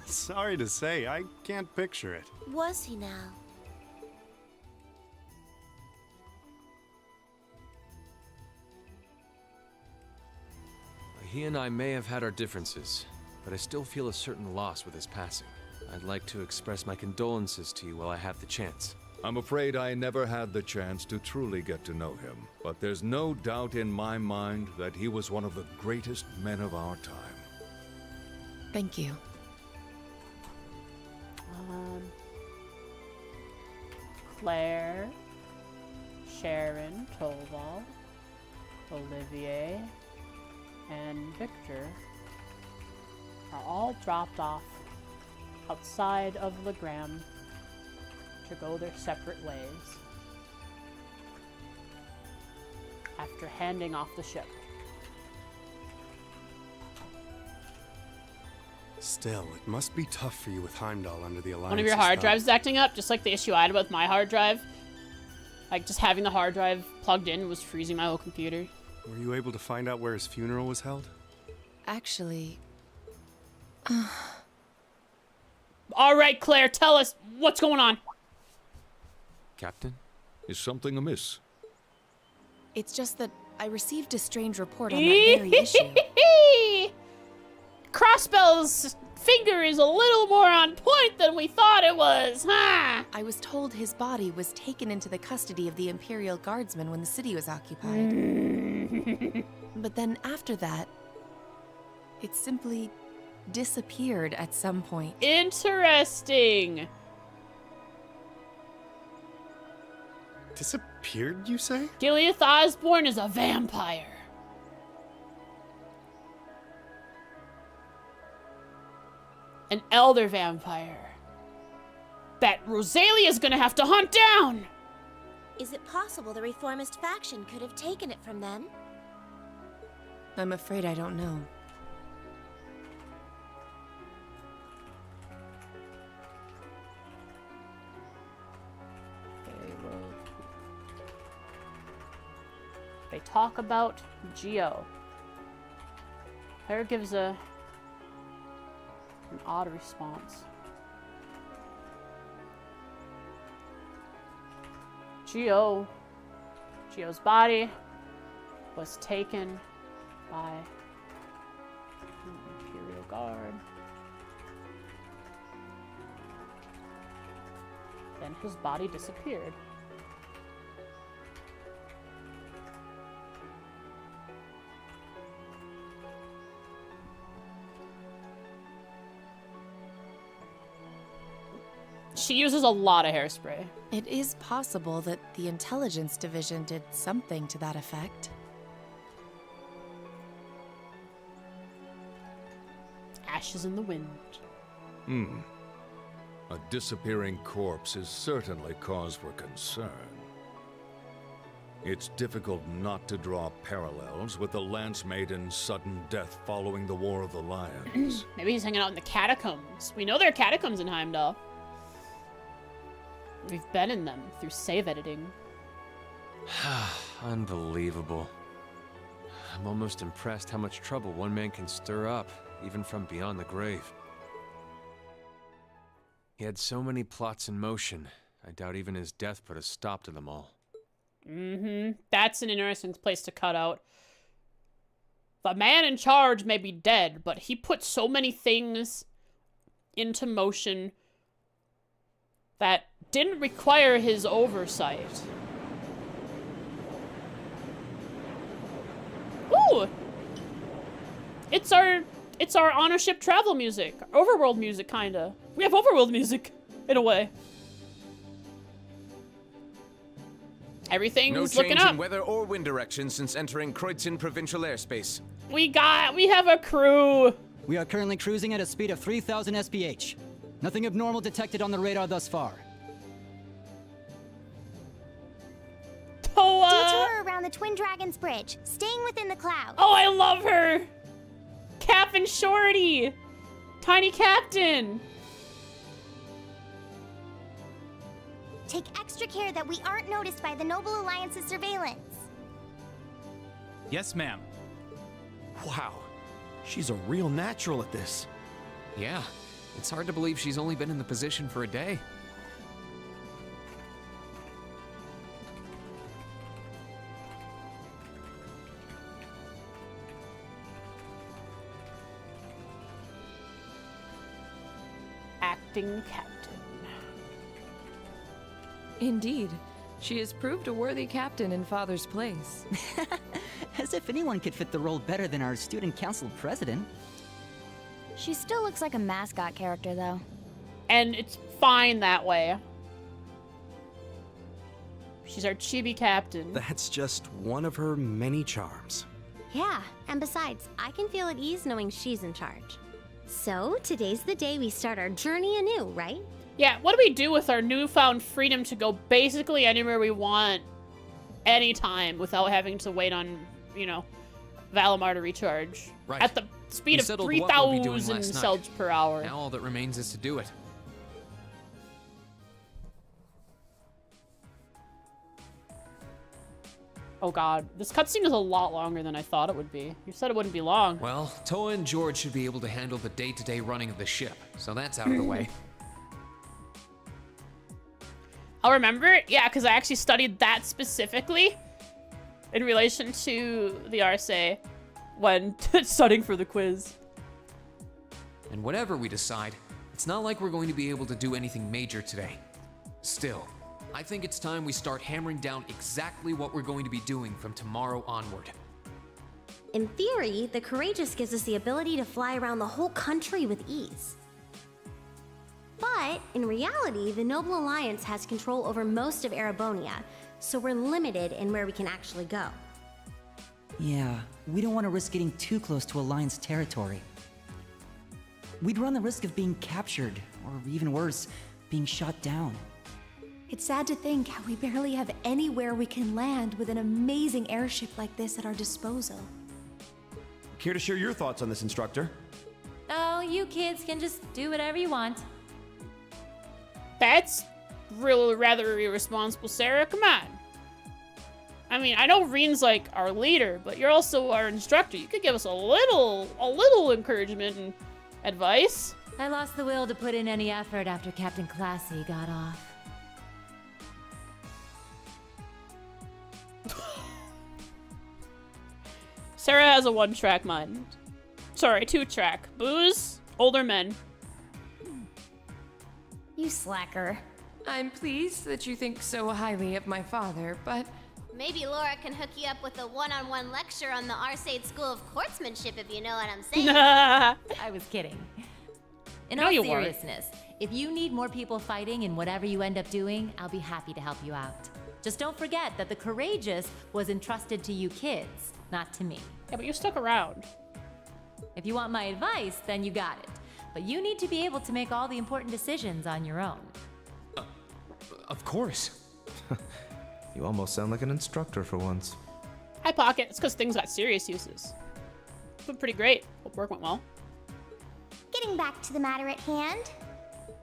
Sorry to say, I can't picture it. Was he now? He and I may have had our differences, but I still feel a certain loss with his passing. I'd like to express my condolences to you while I have the chance. I'm afraid I never had the chance to truly get to know him, but there's no doubt in my mind that he was one of the greatest men of our time. Thank you. Claire, Sharon, Toval, Olivier, and Victor are all dropped off outside of Legram to go their separate ways after handing off the ship. Still, it must be tough for you with Heimdall under the Alliance. One of your hard drives is acting up, just like the issue I had with my hard drive. Like, just having the hard drive plugged in was freezing my whole computer. Were you able to find out where his funeral was held? Actually... All right, Claire, tell us what's going on. Captain? Is something amiss? It's just that I received a strange report on that very issue. Crossbell's finger is a little more on point than we thought it was, huh? I was told his body was taken into the custody of the Imperial Guardsmen when the city was occupied. But then after that, it simply disappeared at some point. Interesting. Disappeared, you say? Gileath Osborne is a vampire. An elder vampire that Rosalia's gonna have to hunt down. Is it possible the reformist faction could have taken it from them? I'm afraid I don't know. They talk about Geo. Claire gives an odd response. Geo's body was taken by the Imperial Guard. Then his body disappeared. She uses a lot of hairspray. It is possible that the Intelligence Division did something to that effect. Ashes in the wind. A disappearing corpse is certainly cause for concern. It's difficult not to draw parallels with the Lance Maiden's sudden death following the War of the Lions. Maybe he's hanging out in the catacombs. We know there are catacombs in Heimdall. We've been in them through save editing. Unbelievable. I'm almost impressed how much trouble one man can stir up, even from beyond the grave. He had so many plots in motion, I doubt even his death put a stop to them all. That's an interesting place to cut out. The man in charge may be dead, but he put so many things into motion that didn't require his oversight. Ooh! It's our on-a-ship travel music. Overworld music, kinda. We have overworld music, in a way. Everything's looking up. No change in weather or wind direction since entering Kreutzen provincial airspace. We have a crew. We are currently cruising at a speed of 3,000 SPH. Nothing abnormal detected on the radar thus far. Detour around the Twin Dragons Bridge, staying within the clouds. Oh, I love her! Cap and Shorty! Tiny Captain! Take extra care that we aren't noticed by the Noble Alliance's surveillance. Yes, ma'am. Wow, she's a real natural at this. Yeah, it's hard to believe she's only been in the position for a day. Acting Captain. Indeed. She has proved a worthy captain in Father's place. As if anyone could fit the role better than our student council president. She still looks like a mascot character, though. And it's fine that way. She's our chibi captain. That's just one of her many charms. Yeah, and besides, I can feel at ease knowing she's in charge. So, today's the day we start our journey anew, right? Yeah, what do we do with our newfound freedom to go basically anywhere we want, anytime, without having to wait on, you know, Valimar to recharge? Right. At the speed of 3,000 cells per hour. Now all that remains is to do it. Oh god, this cutscene is a lot longer than I thought it would be. You said it wouldn't be long. Well, Toa and George should be able to handle the day-to-day running of the ship, so that's out of the way. I'll remember it, yeah, because I actually studied that specifically in relation to the RSA when studying for the quiz. And whatever we decide, it's not like we're going to be able to do anything major today. Still, I think it's time we start hammering down exactly what we're going to be doing from tomorrow onward. In theory, the Courageous gives us the ability to fly around the whole country with ease. But, in reality, the Noble Alliance has control over most of Erebonia, so we're limited in where we can actually go. Yeah, we don't want to risk getting too close to Alliance territory. We'd run the risk of being captured, or even worse, being shot down. It's sad to think how we barely have anywhere we can land with an amazing airship like this at our disposal. Care to share your thoughts on this, instructor? Oh, you kids can just do whatever you want. That's rather irresponsible, Sarah. Come on. I mean, I know Rean's like our leader, but you're also our instructor. You could give us a little encouragement and advice. I lost the will to put in any effort after Captain Classy got off. Sarah has a one-track mind. Sorry, two-track. Booze, older men. You slacker. I'm pleased that you think so highly of my father, but... Maybe Laura can hook you up with a one-on-one lecture on the Arcade School of Courtsmanship, if you know what I'm saying. I was kidding. In No, all you weren't. seriousness, if you need more people fighting in whatever you end up doing, I'll be happy to help you out. Just don't forget that the Courageous was entrusted to you kids, not to me. Yeah, but you stuck around. If you want my advice, then you got it. But you need to be able to make all the important decisions on your own. Of course. You almost sound like an instructor for once. Hi, Pocket. It's because things got serious uses. It's been pretty great. Hope work went well. Getting back to the matter at hand,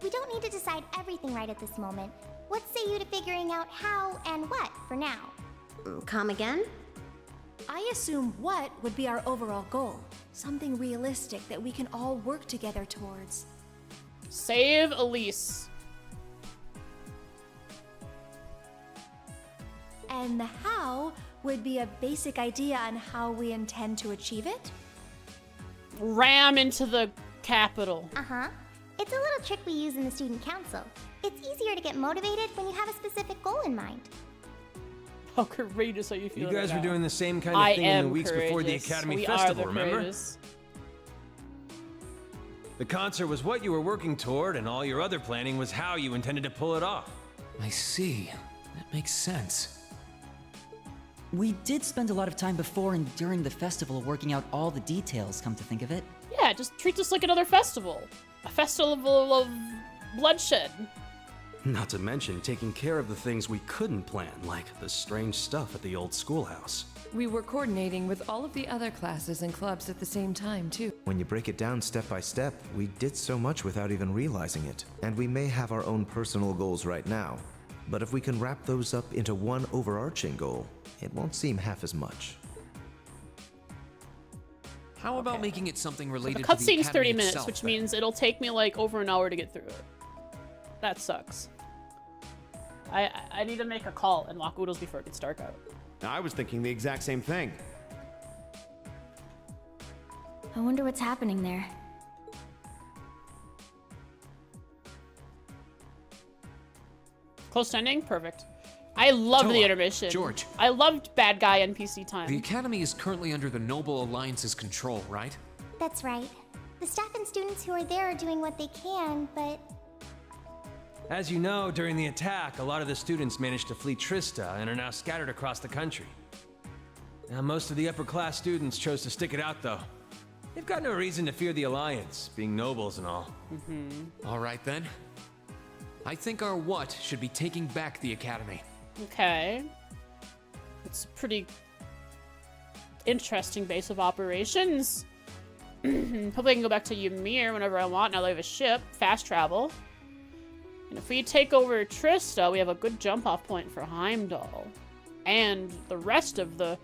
we don't need to decide everything right at this moment. What say you to figuring out how and what for now? Come again? I assume what would be our overall goal. Something realistic that we can all work together towards. Save Elise. And the how would be a basic idea on how we intend to achieve it? Ram into the capital. Uh-huh. It's a little trick we use in the student council. It's easier to get motivated when you have a specific goal in mind. How courageous are you feeling? You guys right were now? doing the same kind of thing in the weeks before the courageous. Academy We Festival, are the remember? courageous. The concert was what you were working toward, and all your other planning was how you intended to pull it off. I see. That makes sense. We did spend a lot of time before and during the festival working out all the details, come to think of it. Yeah, just treat this like another festival. A festival of bloodshed. Not to mention taking care of the things we couldn't plan, like the strange stuff at the old schoolhouse. We were coordinating with all of the other classes and clubs at the same time, too. When you break it down step by step, we did so much without even realizing it. And we may have our own personal goals right now, but if we can wrap those up into one overarching goal, it won't seem half as much. How about making it something So related the to the cutscene's Academy 30 minutes, itself, which then? means it'll take me like over an hour to get through it. That sucks. I need to make a call and lock oodles before it gets dark out. I was thinking the exact same thing. I wonder what's happening there. Post ending? Perfect. I loved the Toa, intermission. George. I loved bad guy NPC time. The Academy is currently under the Noble Alliance's control, right? That's right. The staff and students who are there are doing what they can, but As you know, during the attack, a lot of the students managed to flee Trista and are now scattered across the country. Now, most of the upper-class students chose to stick it out, though. They've got no reason to fear the Alliance, being nobles and all. All right, then. I think our what should be taking back the Academy. Okay. It's a pretty interesting base of operations. Hopefully I can go back to Ymir whenever I want now that I have a ship. Fast travel. And if we take over Trista, we have a good jump-off point for Heimdall. And the rest of the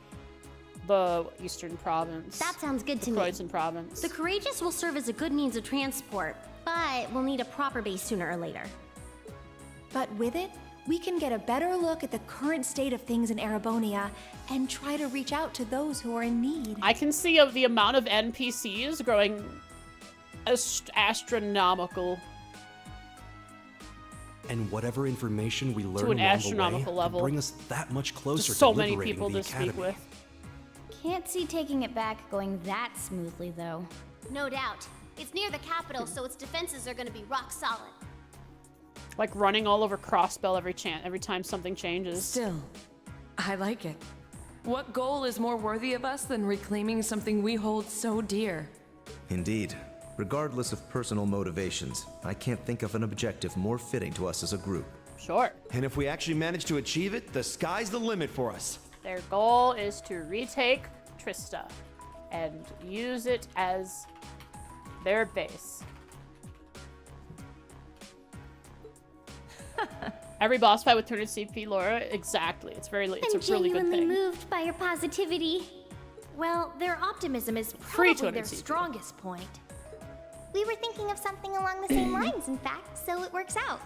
Eastern Province. That sounds good to me. Croydon Province. The Courageous will serve as a good means of transport, but we'll need a proper base sooner or later. But with it, we can get a better look at the current state of things in Erebonia and try to reach out to those who are in need. I can see of the amount of NPCs growing astronomical. And whatever information we learn To an along astronomical the way level. will bring us that much closer Just so to many liberating people the to speak Academy. with. Can't see taking it back going that smoothly, though. no doubt. It's near the capital, so its defenses are gonna be rock solid. Like running all over Crossbell every time something changes. Still, I like it. What goal is more worthy of us than reclaiming something we hold so dear? Indeed. Regardless of personal motivations, I can't think of an objective more fitting to us as a group. Sure. And if we actually manage to achieve it, the sky's the limit for us. Their goal is to retake Trista and use it as their base. Every boss fight with 200 CP, Laura. Exactly. It's I'm a really good genuinely thing. moved by your positivity. Well, their optimism is Free probably their 200 CP. strongest point. We were thinking of something along the same lines, in fact, so it works out.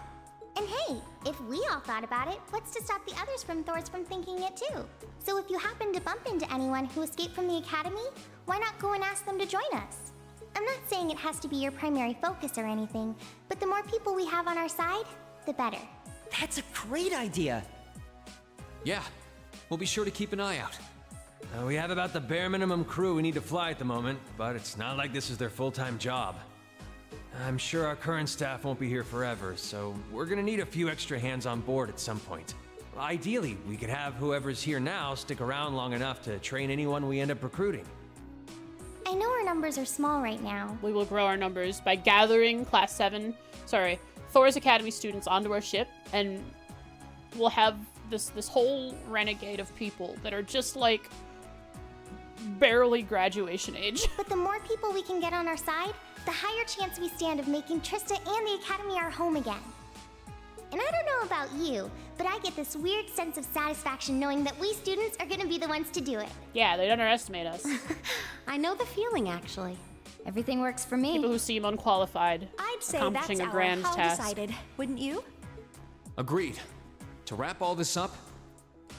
And hey, if we all thought about it, what's to stop the others from Thors from thinking it too? So if you happen to bump into anyone who escaped from the Academy, why not go and ask them to join us? I'm not saying it has to be your primary focus or anything, but the more people we have on our side, the better. That's a great idea. Yeah, we'll be sure to keep an eye out. We have about the bare minimum crew we need to fly at the moment, but it's not like this is their full-time job. I'm sure our current staff won't be here forever, so we're gonna need a few extra hands on board at some point. Ideally, we could have whoever's here now stick around long enough to train anyone we end up recruiting. I know our numbers are small right now. We will grow our numbers by gathering Thor's Academy students onto our ship, and we'll have this whole renegade of people that are just like barely graduation age. But the more people we can get on our side, the higher chance we stand of making Trista and the Academy our home again. And I don't know about you, but I get this weird sense of satisfaction knowing that we students are gonna be the ones to do it. Yeah, they'd underestimate us. I know the feeling, actually. Everything works for me. People who seem unqualified. I'd say accomplishing that's a grand how task. decided, wouldn't you? Agreed. To wrap all this up,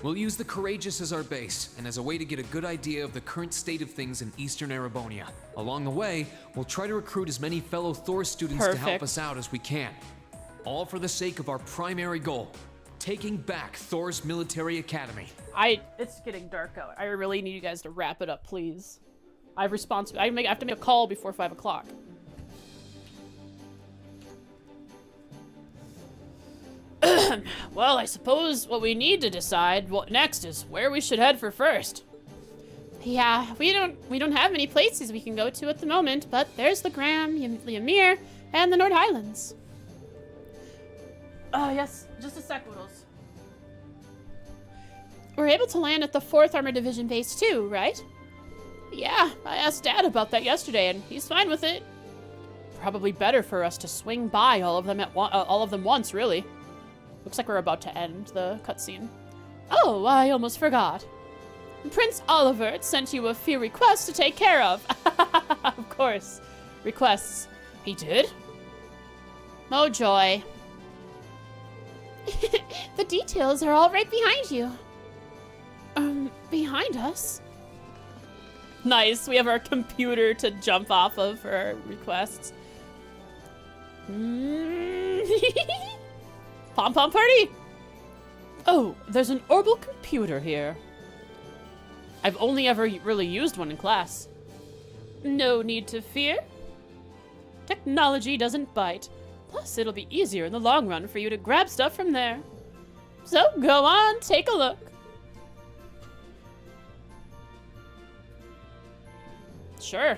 we'll use the Courageous as our base, and as a way to get a good idea of the current state of things in Eastern Erebonia. Along the way, we'll try to recruit as many fellow Thor students to help Perfect. us out as we can. All for the sake of our primary goal, taking back Thor's military academy. It's getting dark out. I really need you guys to wrap it up, please. I have I have to make a call before 5 o'clock. Well, I suppose what we need to decide what next is where we should head for first. Yeah, we don't have many places we can go to at the moment, but there's the Gram, Ymir, and the Nord Highlands. Yes, just a sec, Woodles. We're able to land at the 4th Armored Division base too, right? Yeah, I asked Dad about that yesterday, and he's fine with it. Probably better for us to swing by all of them once, really. Looks like we're about to end the cutscene. Oh, I almost forgot. Prince Oliver sent you a few requests to take care of. Of course. Requests. He did? Oh, joy. The details are all right behind you. Behind us? Nice, we have our computer to jump off of for our requests. Pom-pom party! Oh, there's an orbital computer here. I've only ever really used one in class. No need to fear. Technology doesn't bite. Plus, it'll be easier in the long run for you to grab stuff from there. So, go on, take a look. Sure.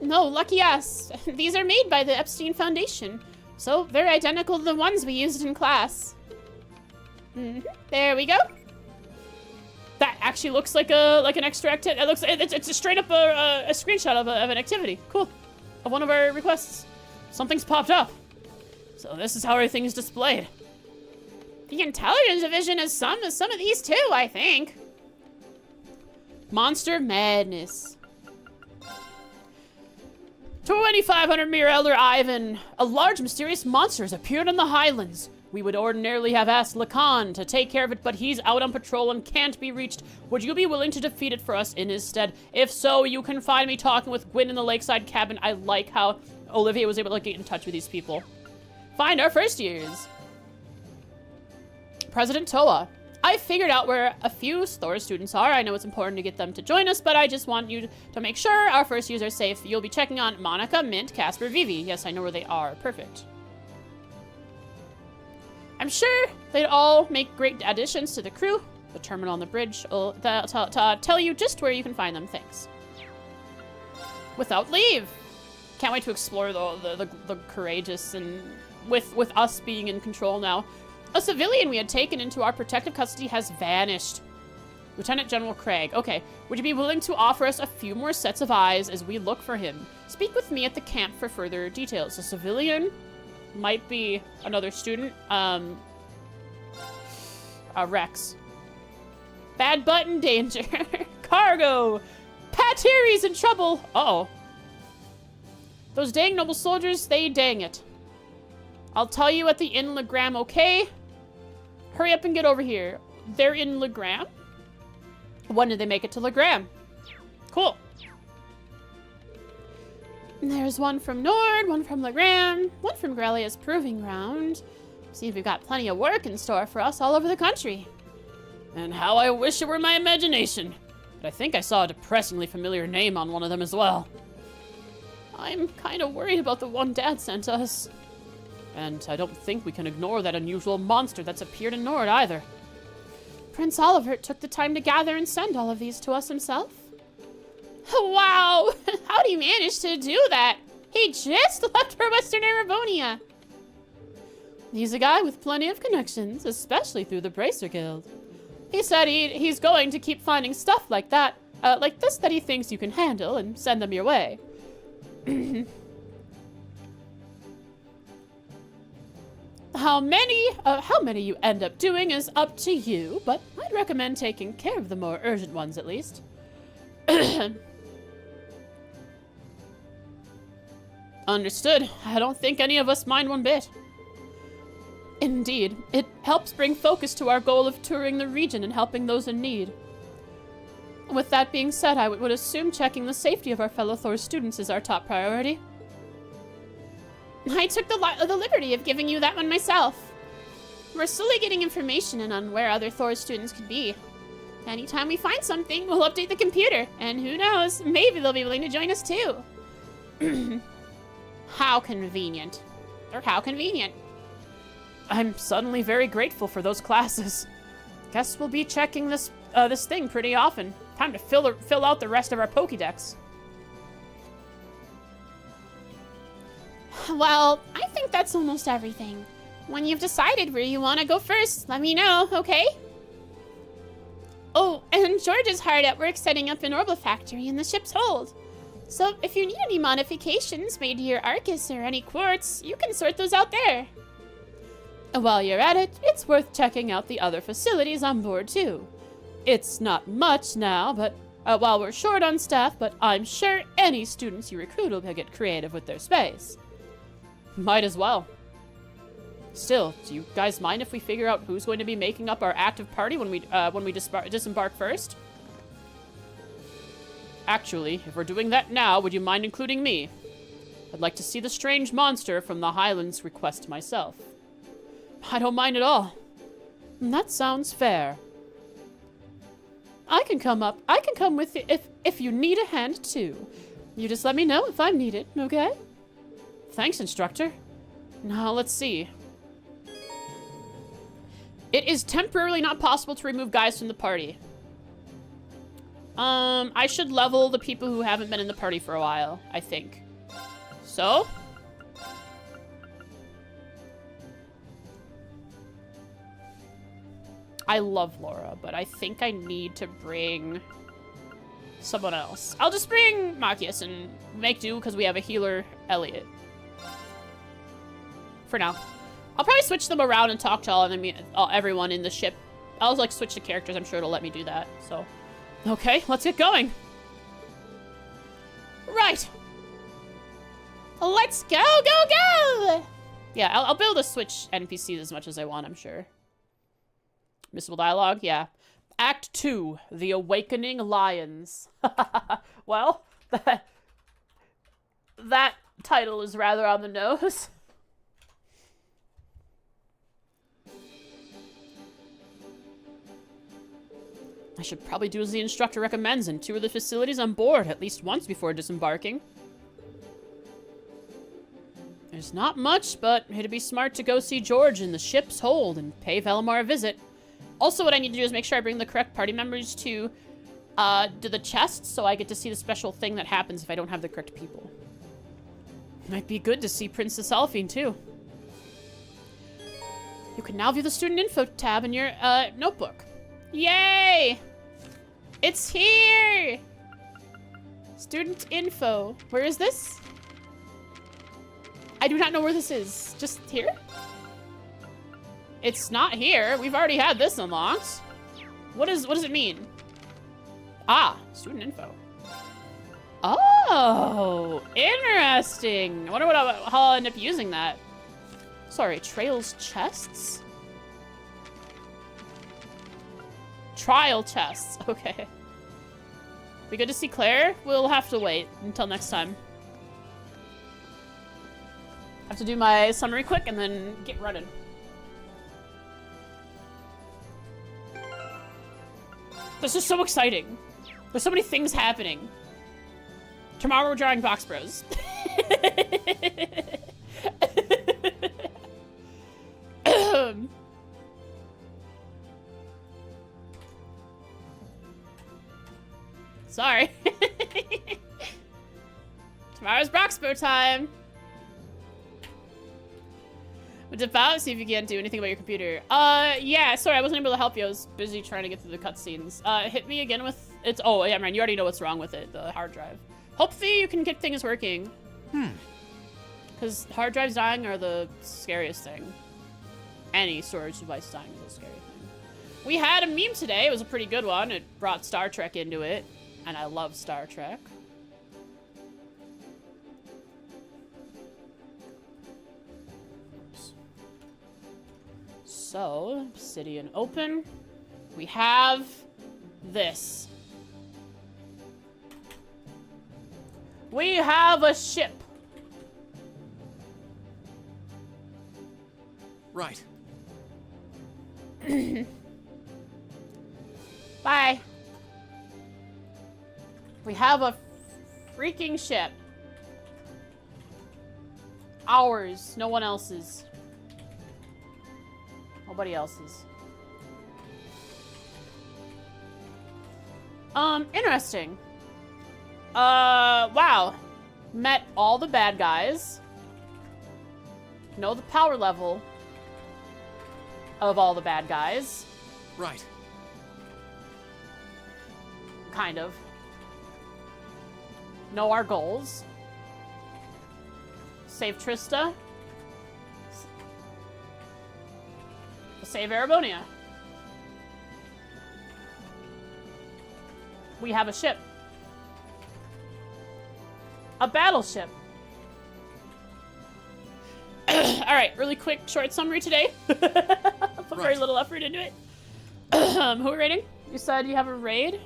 No, lucky us. These are made by the Epstein Foundation, so they're identical to the ones we used in class. There we go. That actually looks like an extra activity. It looks it's a straight up a screenshot of an activity. Cool, of one of our requests. Something's popped up. So this is how everything is displayed. The intelligence division has some of these too, I think. Monster madness. 2500 Mirror Elder Ivan. A large mysterious monster has appeared in the Highlands. We would ordinarily have asked Lacan to take care of it, but he's out on patrol and can't be reached. Would you be willing to defeat it for us in his stead? If so, you can find me talking with Gwyn in the lakeside cabin. I like how Olivia was able to get in touch with these people. Find our first years. President Toa. I figured out where a few Thor students are. I know it's important to get them to join us, but I just want you to make sure our first years are safe. You'll be checking on Monica, Mint, Casper, Vivi. Yes, I know where they are. Perfect. I'm sure they'd all make great additions to the crew. The terminal on the bridge will tell you just where you can find them. Thanks. Without leave. Can't wait to explore the courageous, and with us being in control now. A civilian we had taken into our protective custody has vanished. Lieutenant General Craig. Okay, would you be willing to offer us a few more sets of eyes as we look for him? Speak with me at the camp for further details. A civilian might be another student. Rex. Bad button danger. Cargo. Patiri's in trouble. Uh-oh. Those dang noble soldiers, they dang it. I'll tell you at the Inn Legram, okay? Hurry up and get over here. They're in Legram? When did they make it to Legram? Cool. There's one from Nord, one from Legram, one from Grelia's Proving Ground. Seems we've got plenty of work in store for us all over the country. And how I wish it were my imagination. But I think I saw a depressingly familiar name on one of them as well. I'm kind of worried about the one Dad sent us. And I don't think we can ignore that unusual monster that's appeared in Nord either. Prince Oliver took the time to gather and send all of these to us himself. Wow! How'd he manage to do that? He just left for Western Erebonia. He's a guy with plenty of connections, especially through the Bracer Guild. He said he's going to keep finding stuff like that, like this that he thinks you can handle and send them your way. How many you end up doing is up to you, but I'd recommend taking care of the more urgent ones at least. Understood. I don't think any of us mind one bit. Indeed, it helps bring focus to our goal of touring the region and helping those in need. With that being said, I would assume checking the safety of our fellow Thor students is our top priority. I took the liberty of giving you that one myself. We're slowly getting information in on where other Thor students could be. Anytime we find something, we'll update the computer, and who knows, maybe they'll be willing to join us too. How convenient. Or how convenient. I'm suddenly very grateful for those classes. Guess we'll be checking this thing pretty often. Time to fill out the rest of our Pokédex. Well, I think that's almost everything. When you've decided where you want to go first, let me know, okay? Oh, and George is hard at work setting up an orbital factory in the ship's hold. So if you need any modifications made to your Arcus or any quartz, you can sort those out there. While you're at it, it's worth checking out the other facilities on board too. It's not much now, but while we're short on staff, but I'm sure any students you recruit will get creative with their space. Might as well. Still, do you guys mind if we figure out who's going to be making up our active party when we disembark first? Actually, if we're doing that now, would you mind including me? I'd like to see the strange monster from the Highlands request myself. I don't mind at all. That sounds fair. I can come with you if you need a hand too. You just let me know if I'm needed, okay? Thanks, instructor. Now, let's see. It is temporarily not possible to remove guys from the party. I should level the people who haven't been in the party for a while, I think. So? I love Laura, but I think I need to bring someone else. I'll just bring Machias and make do because we have a healer, Elliot. For now. I'll probably switch them around and talk to everyone in the ship. I'll like switch the characters. I'm sure it'll let me do that. So, okay, let's get going. Right. Let's go, go, go! Yeah, I'll be able to switch NPCs as much as I want, I'm sure. Missable dialogue? Yeah. Act 2, The Awakening Lions. Well, that title is rather on the nose. I should probably do as the instructor recommends and tour the facilities on board at least once before disembarking. There's not much, but it'd be smart to go see George in the ship's hold and pay Velimar a visit. Also, what I need to do is make sure I bring the correct party members to the chest so I get to see the special thing that happens if I don't have the correct people. Might be good to see Princess Alphine, too. You can now view the student info tab in your notebook. Yay! It's here! Student info. Where is this? I do not know where this is. Just here? It's not here. We've already had this unlocked. What does it mean? Ah, student info. Oh, interesting. I wonder how I'll end up using that. Sorry, trails chests? Trial chests. Okay. Be good to see Claire? We'll have to wait until next time. Have to do my summary quick and then get running. This is so exciting. There's so many things happening. Tomorrow we're drawing Box Bros. Sorry. Tomorrow's Broxpo time. What's about? See if you can't do anything about your computer. Yeah, sorry, I wasn't able to help you. I was busy trying to get through the cutscenes. Hit me again with it's. Oh, yeah, man, you already know what's wrong with it. The hard drive. Hopefully, you can get things working. Because hard drives dying are the scariest thing. Any storage device dying is a scary thing. We had a meme today. It was a pretty good one. It brought Star Trek into it, and I love Star Trek. So, Obsidian open. We have this. We have a ship. Right. Bye. We have a freaking ship. Ours, no one else's. Nobody else's. Interesting. Wow. Met all the bad guys. Know the power level of all the bad guys. Right. Kind of. Know our goals. Save Trista. Save Erebonia. We have a ship. A battleship. Alright, really quick, short summary today. Put very little effort into it. Who are we raiding? You said you have a raid?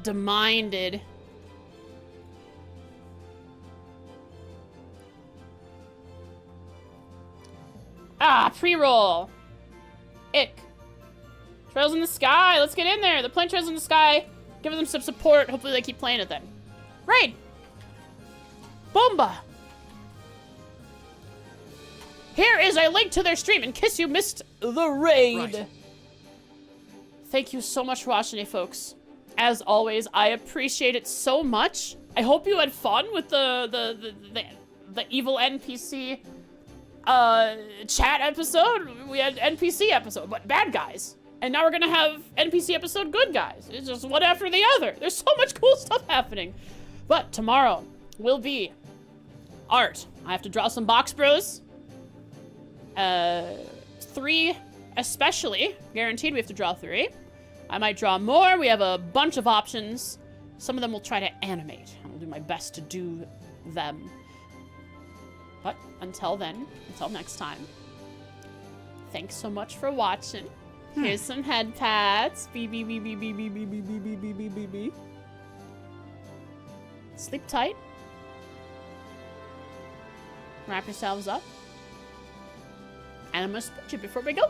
Deminded. Ah, pre-roll. Ick. Trails in the sky. Let's get in there. The plane trails in the sky. Give them some support. Hopefully they keep playing it then. Raid. Boomba. Here is a link to their stream in case you missed the raid. Right. Thank you so much for watching it, folks. As always, I appreciate it so much. I hope you had fun with the evil NPC chat episode. We had NPC episode, but bad guys. And now we're gonna have NPC episode good guys. It's just one after the other. There's so much cool stuff happening. But tomorrow will be art. I have to draw some box bros. 3 especially. Guaranteed we have to draw 3. I might draw more. We have a bunch of options. Some of them we'll try to animate. I will do my best to do them. But until then, until next time, thanks so much for watching. Here's some head pats. Sleep tight. Wrap yourselves up. And I'm gonna split you before we go.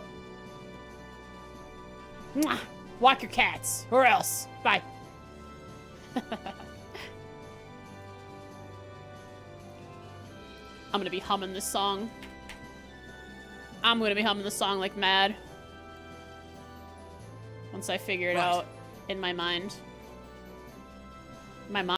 Mwah. Walk your cats, or else. Bye. I'm gonna be humming this song. I'm gonna be humming this song like mad. Once I figure it out in my mind. My mind.